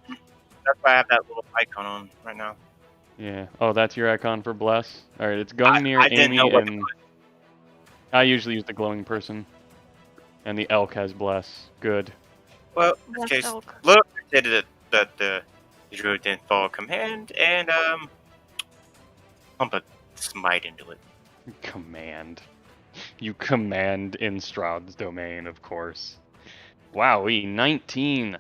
That's why I have that little icon on right now. Yeah. Oh, that's your icon for bless. All right, it's Gungnir, I didn't Amy, know what and I usually use the glowing person, and the elk has bless. Good. Well, in Bless this case, elk. look, I did that the druid didn't follow command, and pump a smite into it. Command. You command in Strahd's domain, of course. Wowie, 19.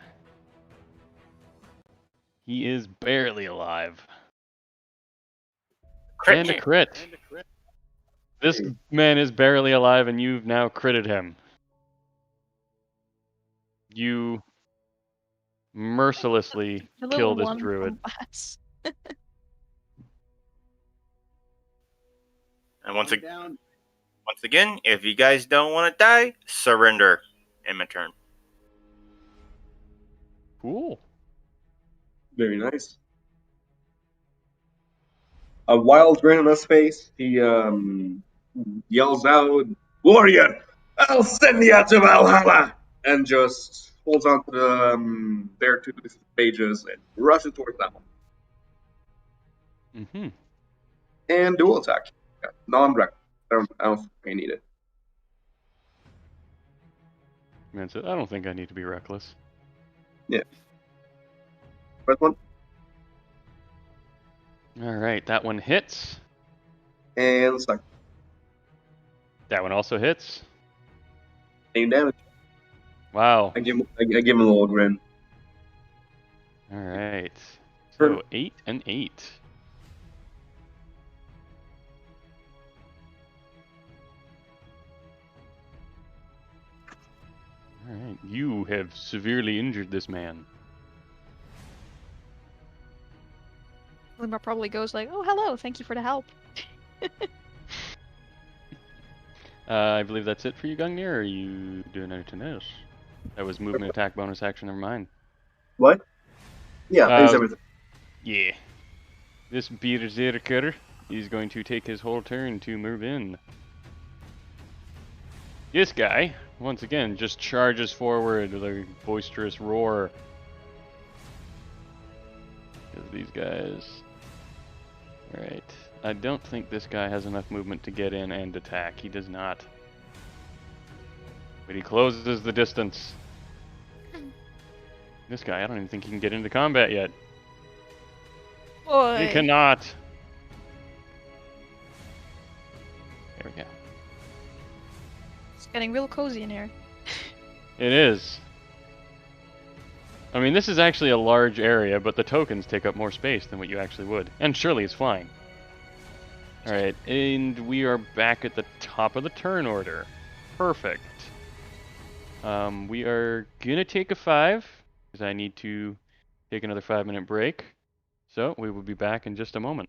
He is barely alive. Crit And a hit. crit. This man is barely alive, and you've now critted him. You mercilessly The kill little this one druid. from Bats. And once again, if you guys don't want to die, surrender in my turn. Cool. Very nice. A wild grin on his face, he yells out, "Warrior, I'll send you to Valhalla!" And just holds on to the their two pages and rushes towards that one. Mm-hmm. And dual attack. Yeah, non-rec. I don't think I need it. Man said, I don't think I need to be reckless. First one, Alright, that one hits. and second. That one also hits. Same damage. Wow. I give him a little grin. Alright. Sure. So 8 and 8. Alright, you have severely injured this man. Limba probably goes like, "Oh, hello, thank you for the help." I believe that's it for you, Gungnir, or are you doing anything else? That was movement, attack, bonus action, never mind. What? Yeah, thanks everything. Yeah. This Berserker is going to take his whole turn to move in. This guy, once again, just charges forward with a boisterous roar. Because these guys... Alright. I don't think this guy has enough movement to get in and attack. He does not. But he closes the distance. This guy, I don't even think he can get into combat yet. Boy. He cannot. There we go. It's getting real cozy in here. It is. I mean, this is actually a large area, but the tokens take up more space than what you actually would. And Shirley is flying. Alright, and we are back at the top of the turn order. Perfect. We are gonna take a 5, because I need to take another 5-minute break. So, we will be back in just a moment.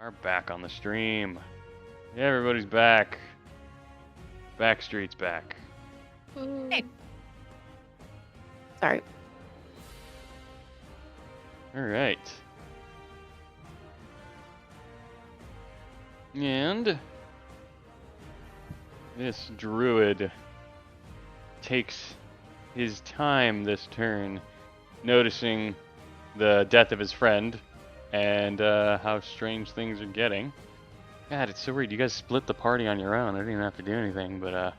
Are back on the stream. Yeah, everybody's back. Backstreet's back. Hey. Sorry. All right. And this druid takes his time this turn, noticing the death of his friend and how strange things are getting. God, it's so weird. You guys split the party on your own. I didn't even have to do anything, but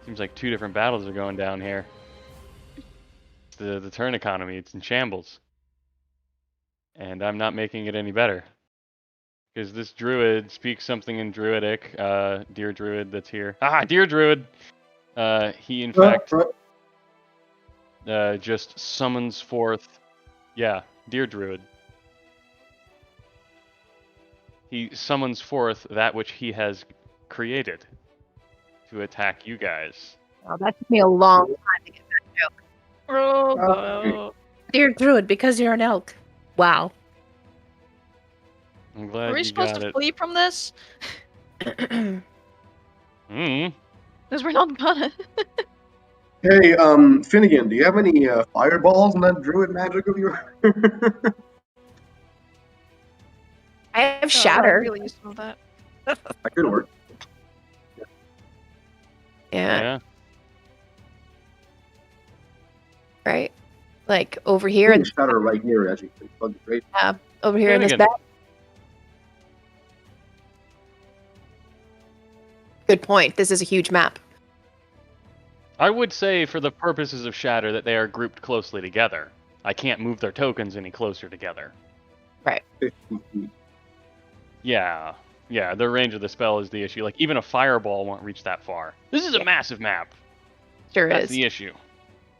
seems like 2 different battles are going down here. The turn economy, it's in shambles. And I'm not making it any better. Because this druid speaks something in druidic, dear druid that's here. Ah, dear druid! He in fact just summons forth, yeah, dear druid. He summons forth that which he has created to attack you guys. Oh, that took me a long time to get that joke. Oh, Dear Druid, because you're an elk. Wow. I'm glad Are we you supposed got to it. flee from this? Mm. Because we're not gonna. Hey, Finnegan, do you have any fireballs in that druid magic of yours? I have I Shatter. really used some of that. That could work. Yeah. Right. Like over here in Shatter right here, actually. That'd be great. over here in this Finnegan. back. Good point. This is a huge map. I would say for the purposes of Shatter that they are grouped closely together. I can't move their tokens any closer together. 50 feet. Yeah, the range of the spell is the issue. Like, even a fireball won't reach that far. This is a massive map. Sure That's is. the issue.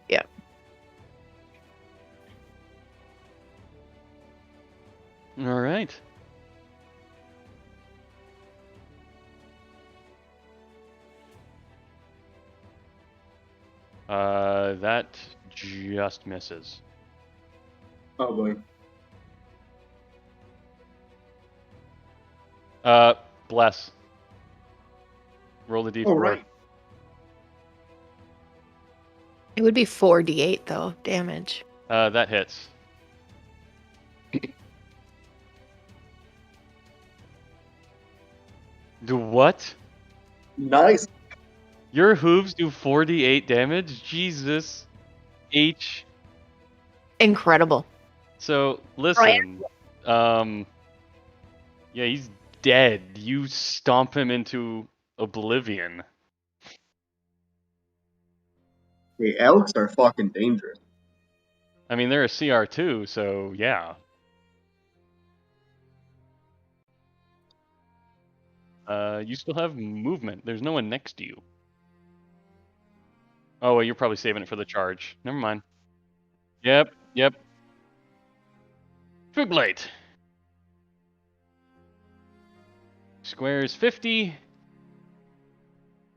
Yeah. All right. That just misses. Oh boy. Bless. Roll the d4. Oh, right. It would be 4d8 though, damage. That hits. Do what? Nice. Your hooves do 4d8 damage? Jesus. H. Incredible. So, listen. Yeah, he's dead. You stomp him into oblivion. The elks are fucking dangerous. I mean, they're a CR2, so yeah. You still have movement. There's no one next to you. Oh, well, you're probably saving it for the charge. Never mind. Yep. Twig Blade. Square is 50.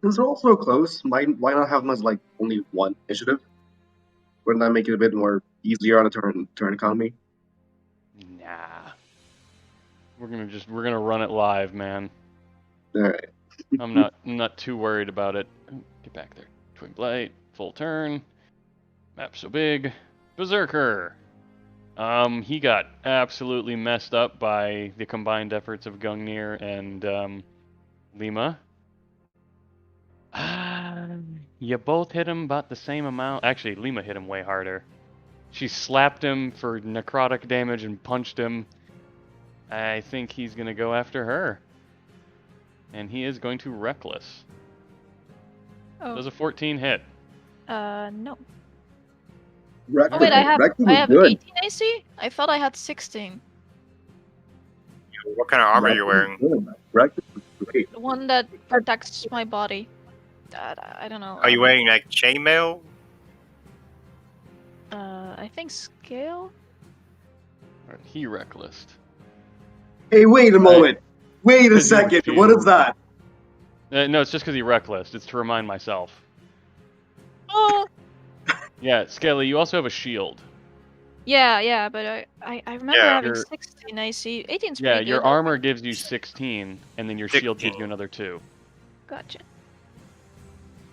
Since they're all so close, why not have them as like only one initiative? Wouldn't that make it a bit more easier on a turn economy? Nah. We're gonna run it live, man. Alright. I'm not too worried about it. Get back there. Twin Blight, full turn. Map so big. Berserker. He got absolutely messed up by the combined efforts of Gungnir and Lima. You both hit him about the same amount. Actually, Lima hit him way harder. She slapped him for necrotic damage and punched him. I think he's gonna go after her. And he is going to Reckless. Oh. Does a 14 hit? No. Reckless, Oh wait, I have Reckless is 18 good. AC? I thought I had 16. What kind of armor are you wearing? Reckless is great. The one that protects my body. I don't know. Are you wearing like chainmail? I think scale? Alright, he Reckless. Hey, wait a moment. Wait a Because you second. refuse. What is that? No, it's just because he Reckless. It's to remind myself. Oh! Yeah, Skelly, you also have a shield. Yeah, but I remember Yeah. having Your- 16 AC. 18's Yeah, pretty good. your armor gives you 16, and then your shield gives you 16. another 2. Gotcha.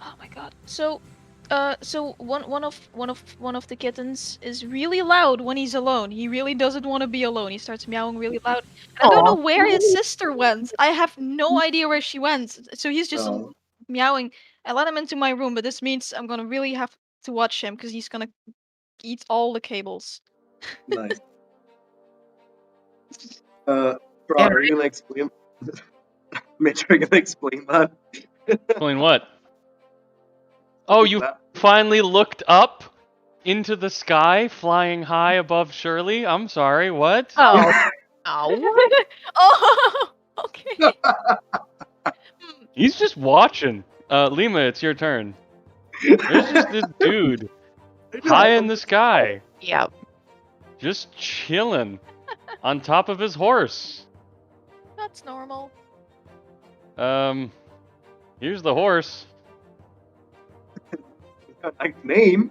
Oh my god. So one of the kittens is really loud when he's alone. He really doesn't want to be alone. He starts meowing really loud. And I don't know Aw. where his sister went. I have no idea where she went. So he's just Oh, meowing. I let him into my room, but this means I'm gonna really have to watch him because he's gonna eat all the cables. nice. Yeah, Strahd, are you gonna explain? Mitch, are you gonna explain that? Explain what? Oh, you That- finally looked up into the sky, flying high above Shirley? I'm sorry, what? Oh. Oh. Oh, okay. He's just watching. Lima, it's your turn. There's just this dude high in the sky, Yeah. just chilling on top of his horse. That's normal. Here's the horse. Nice name.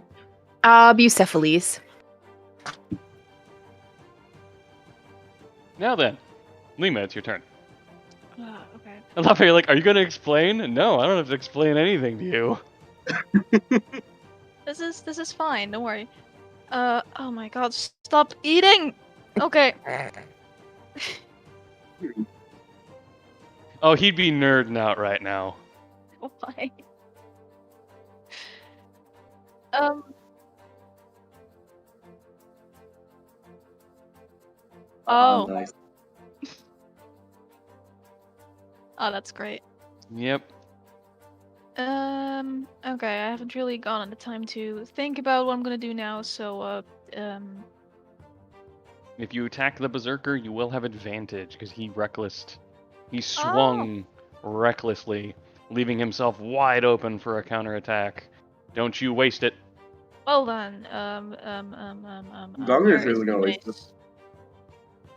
Bucephalus. Now then, Lima, it's your turn. Okay. I love how you're like, are you gonna explain? No, I don't have to explain anything to you. This is fine. Don't worry. Oh my god, stop eating. Okay. Oh, he'd be nerding out right now. Why? Oh. Nice. Oh, that's great. Yep. Okay, I haven't really gotten the time to think about what I'm gonna do now, so, If you attack the berserker, you will have advantage because he swung recklessly, leaving himself wide open for a counterattack. Don't you waste it. well then, Gunger's where is really the gonna waste mace?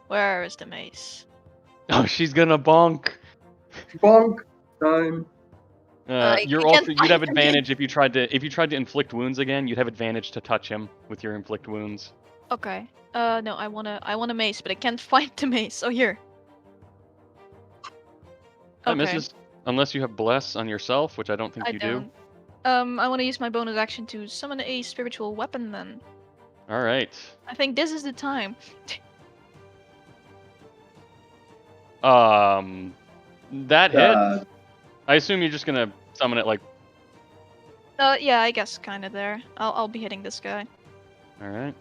Where is the mace? Oh, she's gonna bonk. Bonk time. You're you also can't you'd have find him. advantage if you tried to inflict wounds again. You'd have advantage to touch him with your inflict wounds. Okay. No, I want a mace, but I can't find the mace. Oh, here. That Okay. misses unless you have bless on yourself, which I don't think I you don't. I want to use my bonus action to summon a spiritual weapon then. do. All right. I think this is the time. That hit. Uh, I assume you're just gonna summon it like. Yeah, I guess kind of there. I'll be hitting this guy. All right.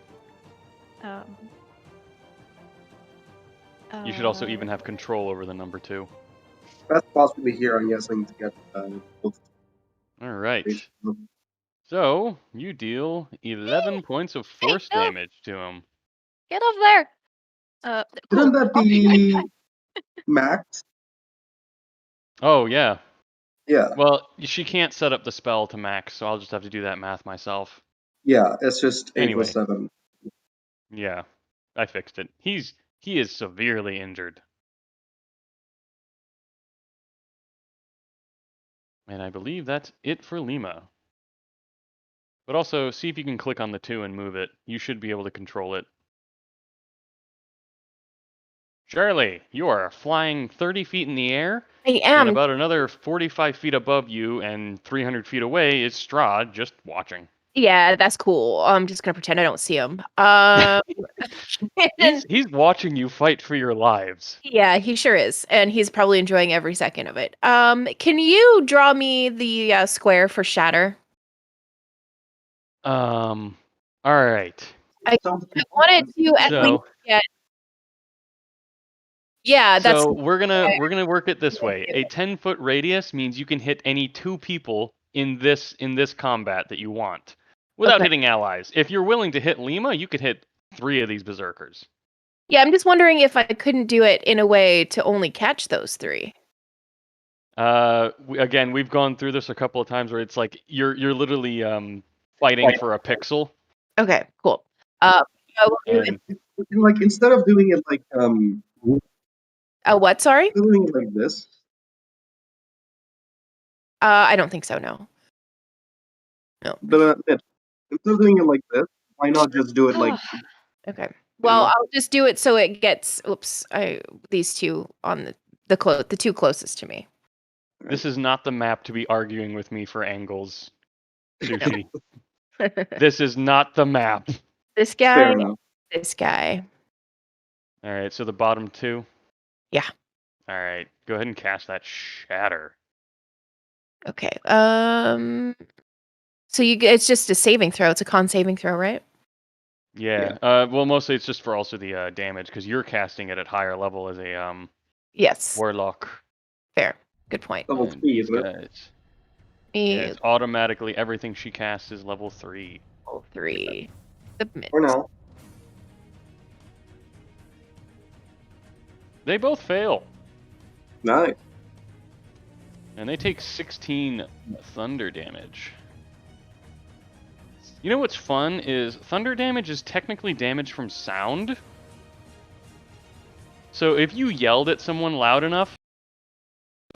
Um. You should also even have control over the number 2. best possibly here, I'm guessing, to get both. All right. So you deal 11 points of force no. damage to him. Get off there. Shouldn't that be max? Oh yeah. Yeah, Well, she can't set up the spell to max, so I'll just have to do that math myself. yeah. It's just 8 Anyway. plus 7. Yeah, I fixed it. He is severely injured. And I believe that's it for Lima. But also, see if you can click on the 2 and move it. You should be able to control it. Shirley, you are flying 30 feet in the air, I and am. about another 45 feet above you and 300 feet away is Strahd just watching. Yeah, that's cool. I'm just gonna pretend I don't see him. He's watching you fight for your lives. Yeah, he sure is, and he's probably enjoying every second of it. Can you draw me the square for shatter? All right. I wanted to at So, least get. Yeah, that's so we're gonna work it this way. A 10-foot radius means you can hit any 2 people in this combat that you want, without Okay. hitting allies. If you're willing to hit Lima, you could hit 3 of these berserkers. Yeah, I'm just wondering if I couldn't do it in a way to only catch those 3. Again, we've gone through this a couple of times where it's like you're literally fighting for a pixel. Okay, cool. Yeah, we'll do it. And Like, instead of doing it like What? Sorry. doing it like this. I don't think so. No. No. But instead of doing it like this, why not just do it like Okay. Well, Mhm. I'll just do it so it gets. Oops. These two on the two closest to me. This is not the map to be arguing with me for angles, Sushi. This is not the map. This guy. Fair enough. This guy. All right, so the bottom two. Yeah. All right, go ahead and cast that shatter. Okay. So it's just a saving throw. It's a con saving throw, right? Yeah. Well, mostly it's just for also the damage because you're casting it at higher level as a Yes. warlock. Fair. Good point. Level 3, isn't it? Guys. Yeah, it's automatically everything she casts is level 3. Level 3. Submit. For now. They both fail, Nice. and they take 16 thunder damage. You know what's fun is thunder damage is technically damage from sound. So if you yelled at someone loud enough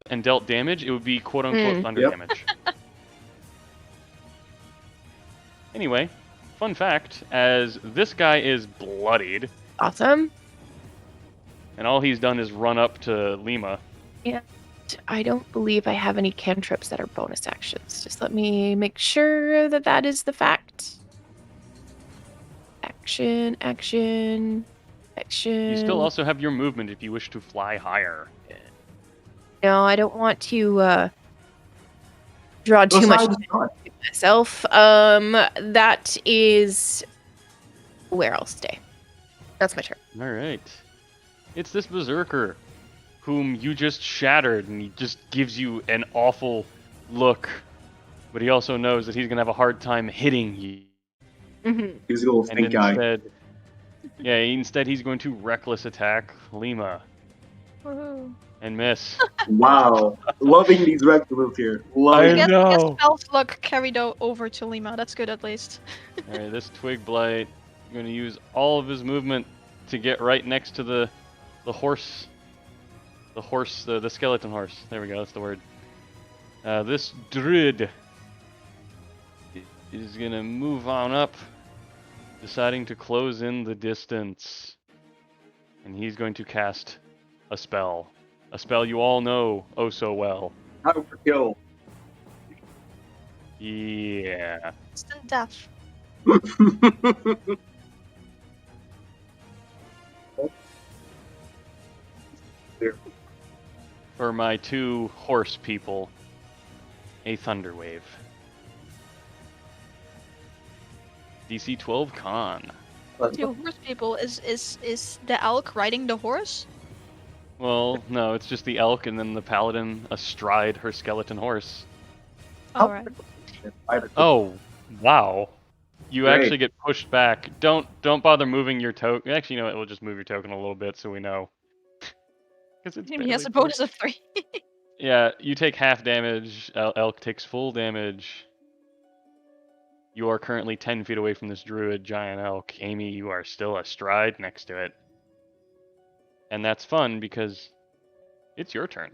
and dealt damage, it would be quote-unquote thunder Yep. damage. Anyway, fun fact, as this guy is bloodied, Awesome. and all he's done is run up to Lima. I don't believe I have any cantrips that are bonus actions. Just let me make sure that that is the fact. Action, action, action. You still also have your movement if you wish to fly higher. No, I don't want to draw too much Besides attention not. to myself. That is where I'll stay. That's my turn. Alright. It's this berserker whom you just shattered, and he just gives you an awful look. But he also knows that he's going to have a hard time hitting you. Mm-hmm. He's a little And stink guy. instead he's going to reckless attack Lima Woohoo. and miss. Wow. Loving these rectangles here. I Loving Get know. spell's luck carried over to Lima. That's good at least. Alright, this Twig Blight going to use all of his movement to get right next to the horse. The skeleton horse. There we go, that's the word. This druid is going to move on up, deciding to close in the distance. And he's going to cast a spell. A spell you all know oh so well. How to kill. Yeah. Instant death. For my two horse people, a thunder wave. DC 12 con. Two horse people is the elk riding the horse? Well, no, it's just the elk and then the paladin astride her skeleton horse. Alright. Oh, wow. You Great. actually get pushed back. Don't bother moving your token. Actually, you know what? We'll just move your token a little bit so we know. 'Cause it's He has barely a bonus of 3. Yeah, you take half damage. Elk takes full damage. You are currently 10 feet away from this druid giant elk. Amy, you are still astride next to it. And that's fun because it's your turn.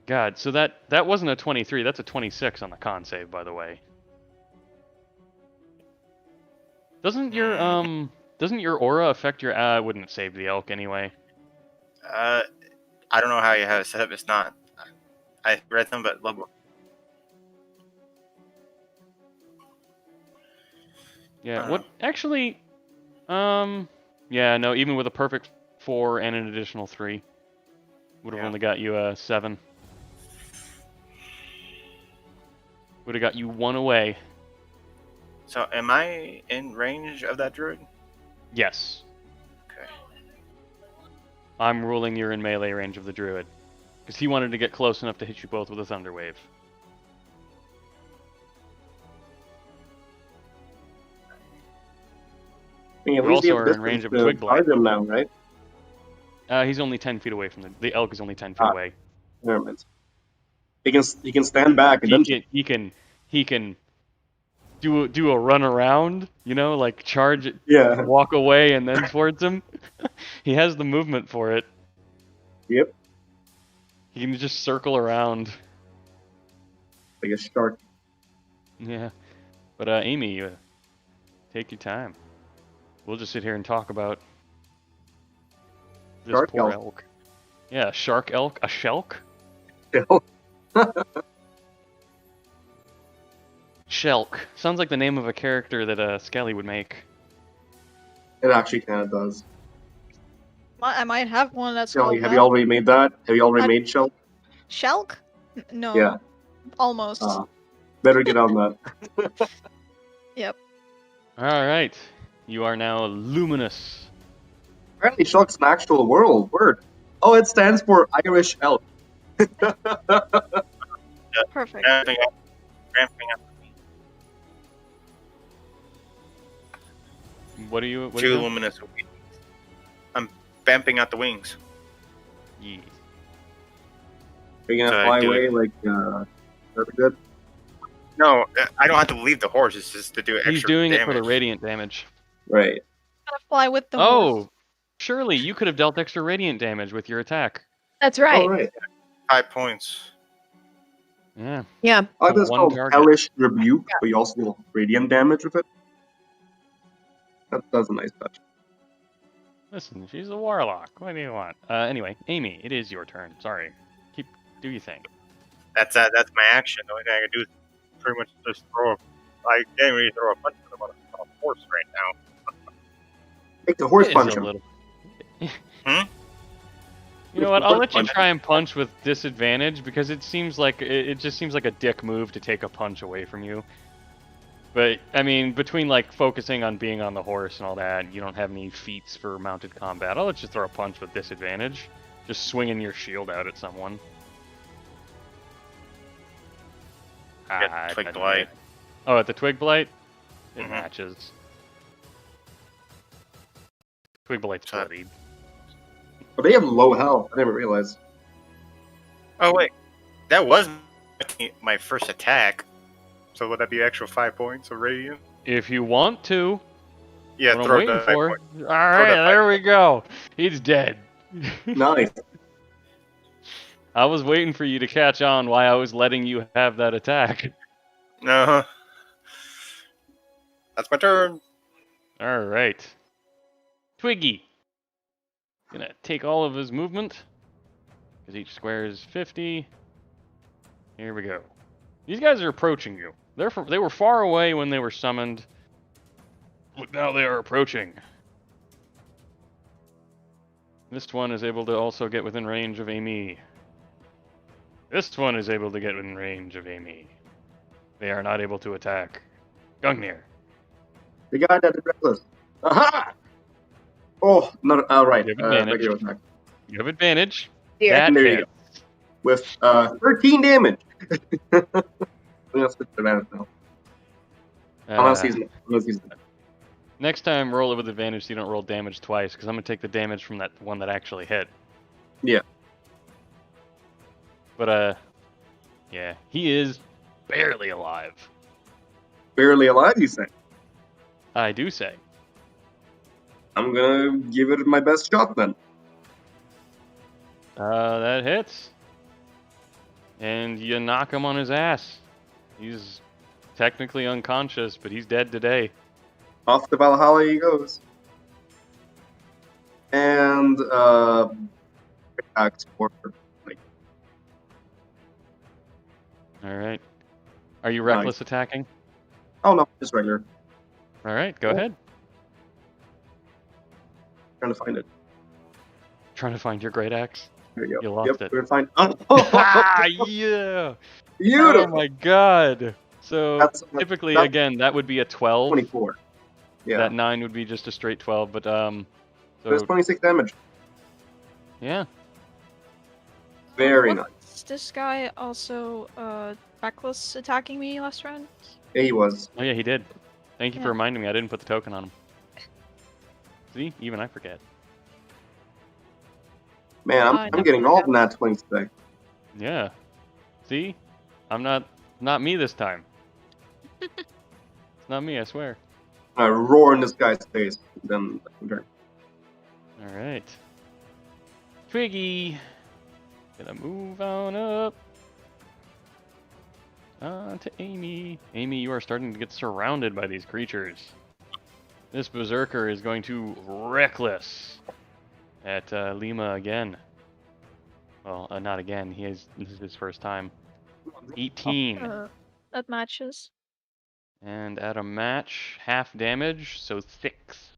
God, so that wasn't a 23, that's a 26 on the con save, by the way. Doesn't your aura affect your I wouldn't save the elk anyway. I don't know how you have it set up. It's not. I read them, but level. Yeah, what actually yeah, no, even with a perfect 4 and an additional 3 would have Yeah. only got you a 7. Would have got you 1 away. So, am I in range of that druid? Yes. Okay. I'm ruling you're in melee range of the druid. Because he wanted to get close enough to hit you both with a thunder wave. I mean, at You least you also have are in range of distance Twig to Blight. charge him now, right? He's only 10 feet away from the elk is only 10 feet Ah. away. Never mind. He can stand back and then He can do a run around, you know, like charge it, yeah. walk away and then towards him. He has the movement for it. Yep. He can just circle around. Like a shark. Yeah. But Amy, take your time. We'll just sit here and talk about this Shark poor elk. elk. Yeah, a shark elk, a shelk. Shelk sounds like the name of a character that Skelly would make. It actually kind of does. I might have one that's Shelly, called have that. you already made that? Have you already I- made Shelk? Shelk? No. Yeah. Almost. Better get on that. Yep. All right, you are now luminous. Apparently, Shelk's an actual word. Oh, it stands for Irish elk. Perfect. Ramping up. What are you? What are Two you doing? luminous wings. I'm vamping out the wings. Yeah. Are you So gonna I fly do away it. like very good? No, I don't have to leave the horse. It's just to do extra He's doing damage. it for the radiant damage. Right. Gotta fly with the horse. Oh, surely you could have dealt extra radiant damage with your attack. That's right. Oh, right. 5 points. Yeah. Yeah. I like this One called target. Hellish Rebuke, but you also deal radiant damage with it. That's a nice touch. Listen, she's a warlock. What do you want? Anyway, Amy, it is your turn. Sorry. Do your thing. That's my action. The only thing I can do is pretty much just throw. I can't really throw a punch at him on a horse right now. Make the horse It is punch a him. little- Hmm? You know what? I'll let you Punch. try and punch with disadvantage because it seems like it just seems like a dick move to take a punch away from you. But I mean, between like focusing on being on the horse and all that, you don't have any feats for mounted combat. I'll let you throw a punch with disadvantage, just swinging your shield out at someone. Get Twig I- Blight. Oh, at the Twig Blight? It Mhm. matches. Twig Blight's So- bloodied. But they have low health. I never realized. Oh wait, that was my first attack. So would that be actual 5 points of radiant? If you want to, Yeah, what I'm throw waiting the for. 5 points. Alright, that there we go. He's dead. Nice. I was waiting for you to catch on why I was letting you have that attack. Uh-huh. That's my turn. Alright. Twiggy. Gonna take all of his movement. Because each square is 50. Here we go. These guys are approaching you. They were far away when they were summoned. But now they are approaching. This one is able to also get within range of Amy. This one is able to get within range of Amy. They are not able to attack. Gungnir. The guy that did reckless. Aha! Oh, not right. You have advantage. Regular attack. You have advantage. Dear. That There you hits. With 13 damage. Let's switch to advantage now. Unless he's Next time, roll it with advantage so you don't roll damage twice, because I'm going to take the damage from that one that actually hit. Yeah. But, yeah, he is barely alive. barely alive, you say. I do say. I'm gonna give it my best shot then. That hits. And you knock him on his ass. He's technically unconscious, but he's dead today. Off to Valhalla he goes. And attacks for like Alright. Are you reckless attacking? oh no, just regular. Alright, go ahead. Trying to find it. Trying to find your great axe. There you go. You lost it. We're gonna find Ah, yeah! Beautiful. Oh my god! So That's typically, that- again, that would be a 12. 24. Yeah. That 9 would be just a straight 12, but There's so 26 damage. yeah. Very nice. Was this guy also reckless attacking me last round? Yeah, he was. Oh yeah, he did. Thank you for Yeah. reminding me. I didn't put the token on him. See, even I forget. Man, I I'm never getting all forget. the nat 20s today. Yeah. See, I'm not me this time. It's not me, I swear. I roar in this guy's face. Then turn. All right. Twiggy, gonna move on up. To Amy. Amy, you are starting to get surrounded by these creatures. This berserker is going to reckless at Lima again. Well, not again. This is his first time. 18. That matches. And at a match, half damage, so 6.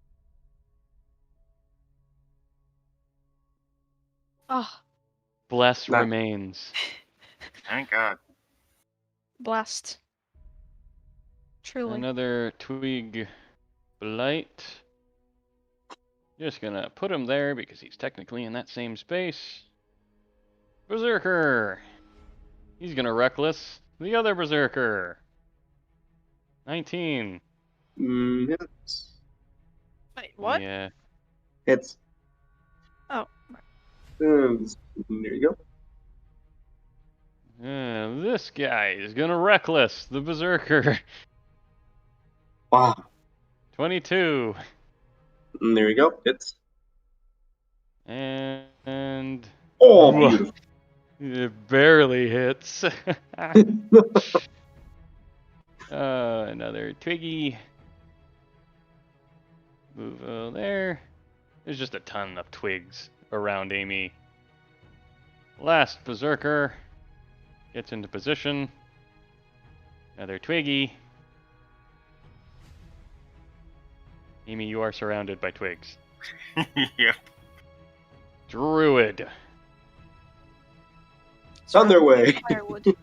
Ah, Bless Nah. remains. Thank God. blast. Truly. Another twig blight. Just gonna put him there because he's technically in that same space. Berserker! He's gonna reckless the other berserker. 19. Hits. Wait, what? Yeah. Hits. Oh. There you go. This guy is gonna reckless the berserker. Wow. 22. There you go. Hits. And Oh, Whoa. beautiful. It barely hits. Another twiggy. Move there. There's just a ton of twigs around Amy. Last berserker gets into position. Another twiggy. Amy, you are surrounded by twigs. Yep. Druid. It's on their way. Firewood.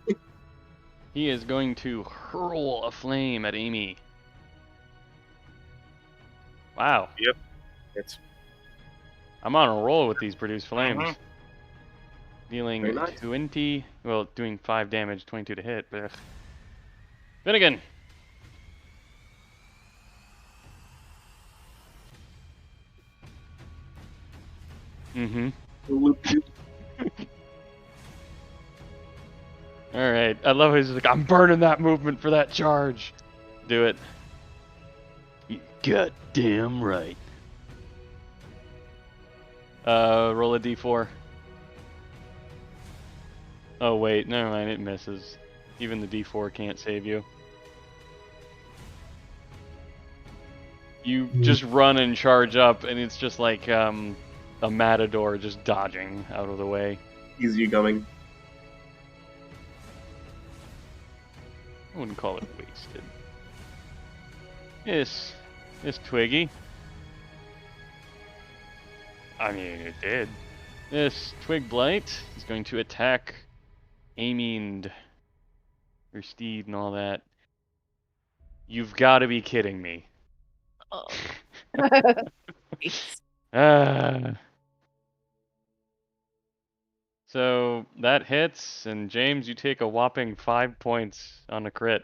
He is going to hurl a flame at Amy. Wow. It's I'm on a roll with these produced flames. Mhm. Dealing Very nice. 20, well, doing 5 damage, 22 to hit. But Finnegan. Mm-hmm. Alright, I love how he's like, I'm burning that movement for that charge. Do it. You goddamn right. Roll a d4. Oh wait, never mind, it misses. Even the d4 can't save you. You just run and charge up, and it's just like a matador just dodging out of the way. Easy going. I wouldn't call it wasted. Yes, Twiggy. I mean, it did. This Twig Blight is going to attack Amy and her steed and all that. You've got to be kidding me. Oh. So that hits, and James, you take a whopping 5 points on a crit.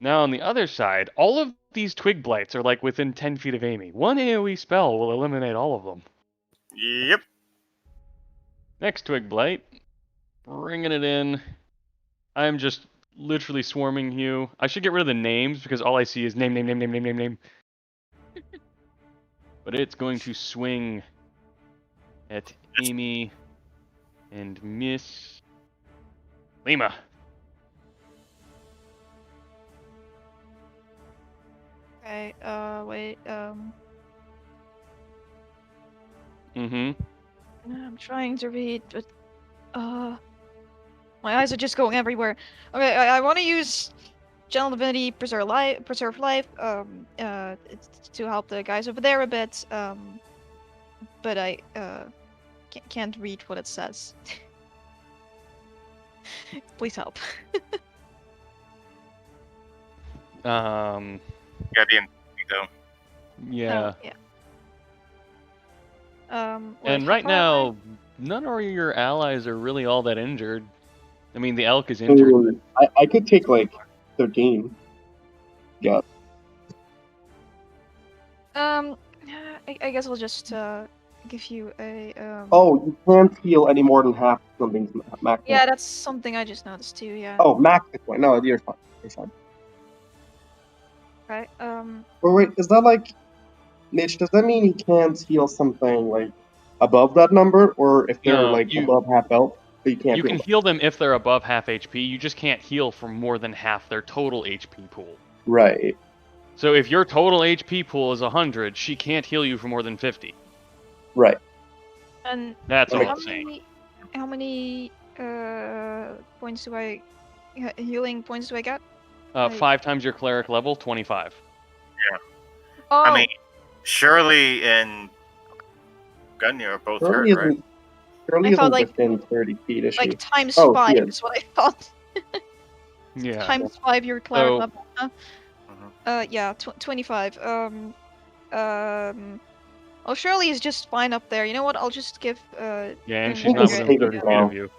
Now on the other side, all of these Twig Blights are like within 10 feet of Amy. One AoE spell will eliminate all of them. Yep. Next Twig Blight, bringing it in. I'm just literally swarming you. I should get rid of the names because all I see is name. But it's going to swing at Amy and Miss Lima. Okay, wait, Mm-hmm. I'm trying to read, but, my eyes are just going everywhere. Okay, I want to use Channel Divinity, Preserve Life, to help the guys over there a bit, but I, can't read what it says. Please help. Gotta be in though. Yeah. Yeah. And right now, none of your allies are really all that injured. I mean, the elk is injured. Ooh, I could take like 13. Yeah. I guess I'll just give you a Oh, you can't heal any more than half something's max. Yeah, that's something I just noticed too. Yeah. Oh, max point. No, you're fine. You're fine. Right. But wait, is that like, Mitch? Does that mean he can't heal something like above that number, or if they're No, like you- above half health, You can't You heal can them. heal them if they're above half HP. You just can't heal for more than half their total HP pool. Right. So if your total HP pool is 100, she can't heal you for more than 50. Right. And That's all Okay. I'm saying. how many points do I healing points do I get? 5 times your cleric level, 25. Oh, I mean, Shirley and Gunny are both Shirley hurt, right? isn't. Shirley I thought, isn't like- within 30 feet, is she? like times Oh, 5 yeah. is what I thought. Yeah. Times 5 your cleric So- level. Huh? Yeah, 25. Oh, Shirley is just fine up there. You know what? I'll just give. Yeah, and him she's not Just within save it 30 feet now. of you.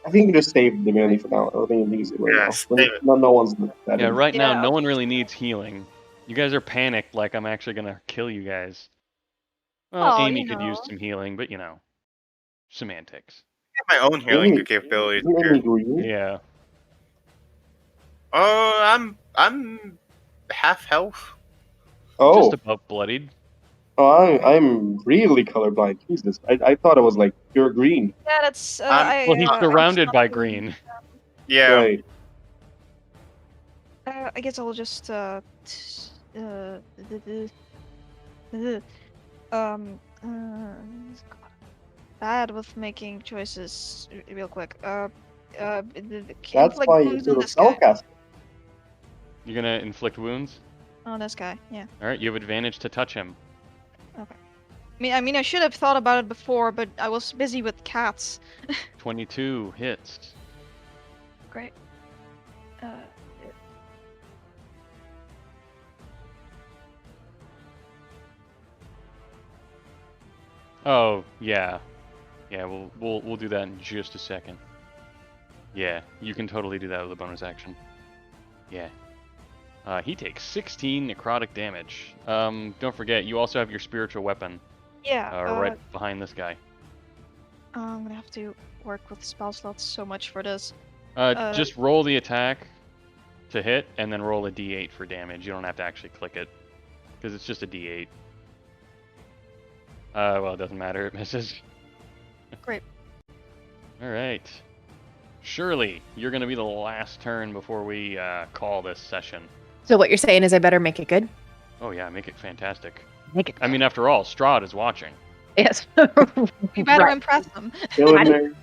I think you just save the immunity for now. I think you use it right Yeah, now. save it. No one's that. Yeah, right now, Yeah, no I'll one really needs healing. You guys are panicked like I'm actually going to kill you guys. Well, Oh, Amy you could use know. some healing, but semantics. I have my own healing Amy- capabilities Isn't here. Amy green? Yeah. Oh, I'm half health. Oh, Just about bloodied. I'm really colorblind. Jesus, I thought it was like pure green. Yeah, that's. I'm- Well, he's I'm surrounded not by doing- green. Yeah. Right. I guess I'll just bad with making choices real quick. That's why wounds you're on a this guy. spellcaster. You're going to inflict wounds? On this guy, yeah. All right, you have advantage to touch him. I mean, I should have thought about it before, but I was busy with cats. 22 hits. Great. Oh, yeah. Yeah, we'll do that in just a second. Yeah, you can totally do that with a bonus action. Yeah. He takes 16 necrotic damage. Don't forget, you also have your spiritual weapon Yeah. right behind this guy. I'm gonna have to work with spell slots so much for this. Just roll the attack to hit, and then roll a d8 for damage. You don't have to actually click it, because it's just a d8. Well, it doesn't matter. It misses. Great. All right. Shirley, you're going to be the last turn before we call this session. So what you're saying is I better make it good? Oh, yeah, make it fantastic. Make it I mean, after all, Strahd is watching. Yes. You better Right. impress them. Kill I in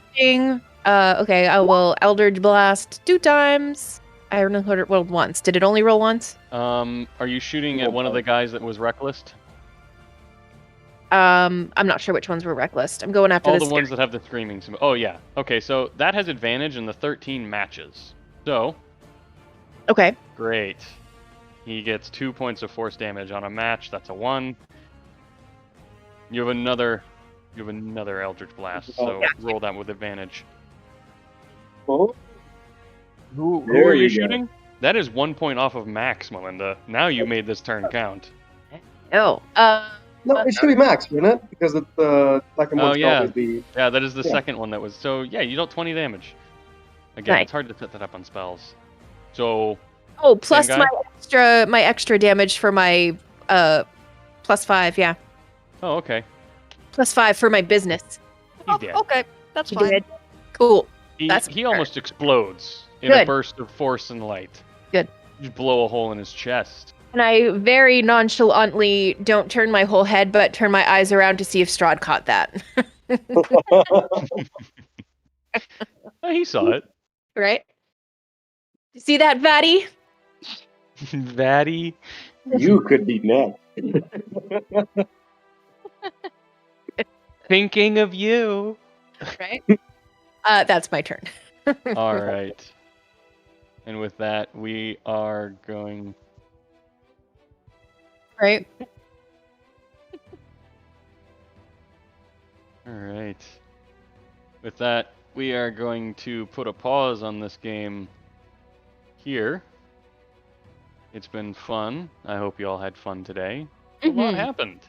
there. Okay, I will Eldritch Blast 2 times. I only rolled once. Did it only roll once? Are you shooting at one of the guys that was reckless? I'm not sure which ones were reckless. I'm going after All this. the ones that have the screaming symbol. Oh, yeah. Okay, so that has advantage, and the 13 matches. So, Okay. great. He gets 2 points of force damage on a match. That's a 1. You have another Eldritch Blast, so roll that with advantage. Oh, Who There are you you go. shooting? That is 1 point off of max, Melinda. Now you made this turn count. Oh. no, it should be max, wouldn't it? Because it's black and Oh, white yeah. always be. Yeah, that is the Yeah. second one that was. So, yeah, you dealt 20 damage. Again, Nice. it's hard to set that up on spells. So, Oh, plus guy? my extra damage for my +5, yeah. oh, okay. +5 for my business. He's dead. Okay, that's fine. Good. Cool. He, That's he almost explodes in a Good. burst of force and light. Good. You blow a hole in his chest. And I very nonchalantly don't turn my whole head, but turn my eyes around to see if Strahd caught that. Oh, he saw it. Right? You see that, Vatty? Vatty. You could be next. Thinking of you. Right? That's my turn. All right. And with that, we are going. Right? All right. With that, we are going to put a pause on this game here. It's been fun. I hope you all had fun today. A lot Mhm. happened.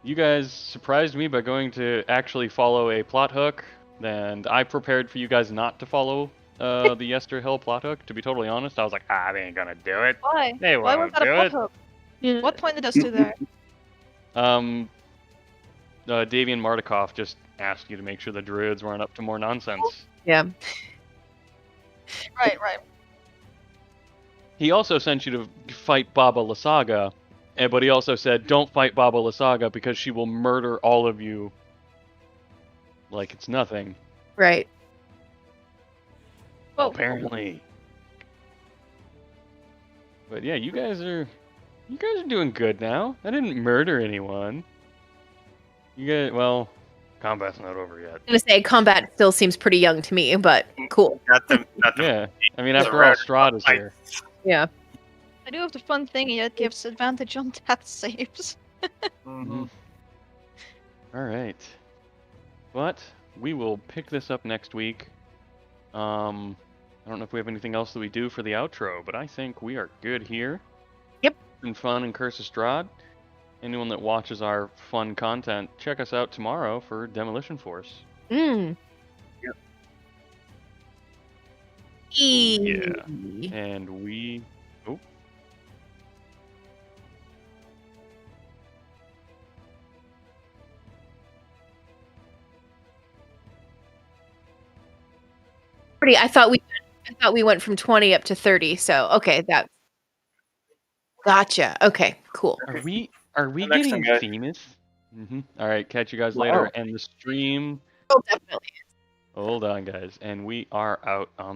You guys surprised me by going to actually follow a plot hook, and I prepared for you guys not to follow the Yester Hill plot hook. To be totally honest, I was like, they ain't gonna do it. Why? They Why was won't that a do plot it. hook? Yeah. What pointed us to there? Davian Mardikoff just asked you to make sure the druids weren't up to more nonsense. Yeah. Right. He also sent you to fight Baba Lysaga, but he also said, don't fight Baba Lysaga because she will murder all of you like it's nothing. Right. Well, Apparently. But yeah, you guys are doing good now. I didn't murder anyone. You guys, well, combat's not over yet. I'm gonna say combat still seems pretty young to me, but cool. Not the Yeah, I mean, It's after all, rare Strahd is here. Yeah. I do have the fun thing that gives advantage on death saves. Mhm. All right, but we will pick this up next week. I don't know if we have anything else that we do for the outro, but I think we are good here. Yep. It's been fun in Curse of Strahd. Anyone that watches our fun content, check us out tomorrow for Demolition Force. Mm. Yep. Yeah. And we... Oh. Pretty. I thought we went from 20 up to 30. So okay, that. Gotcha. Okay. Cool. Are we Next getting time, guys. famous? All right, catch you guys Wow. later. And the stream... Oh, definitely. Hold on, guys. And we are out on the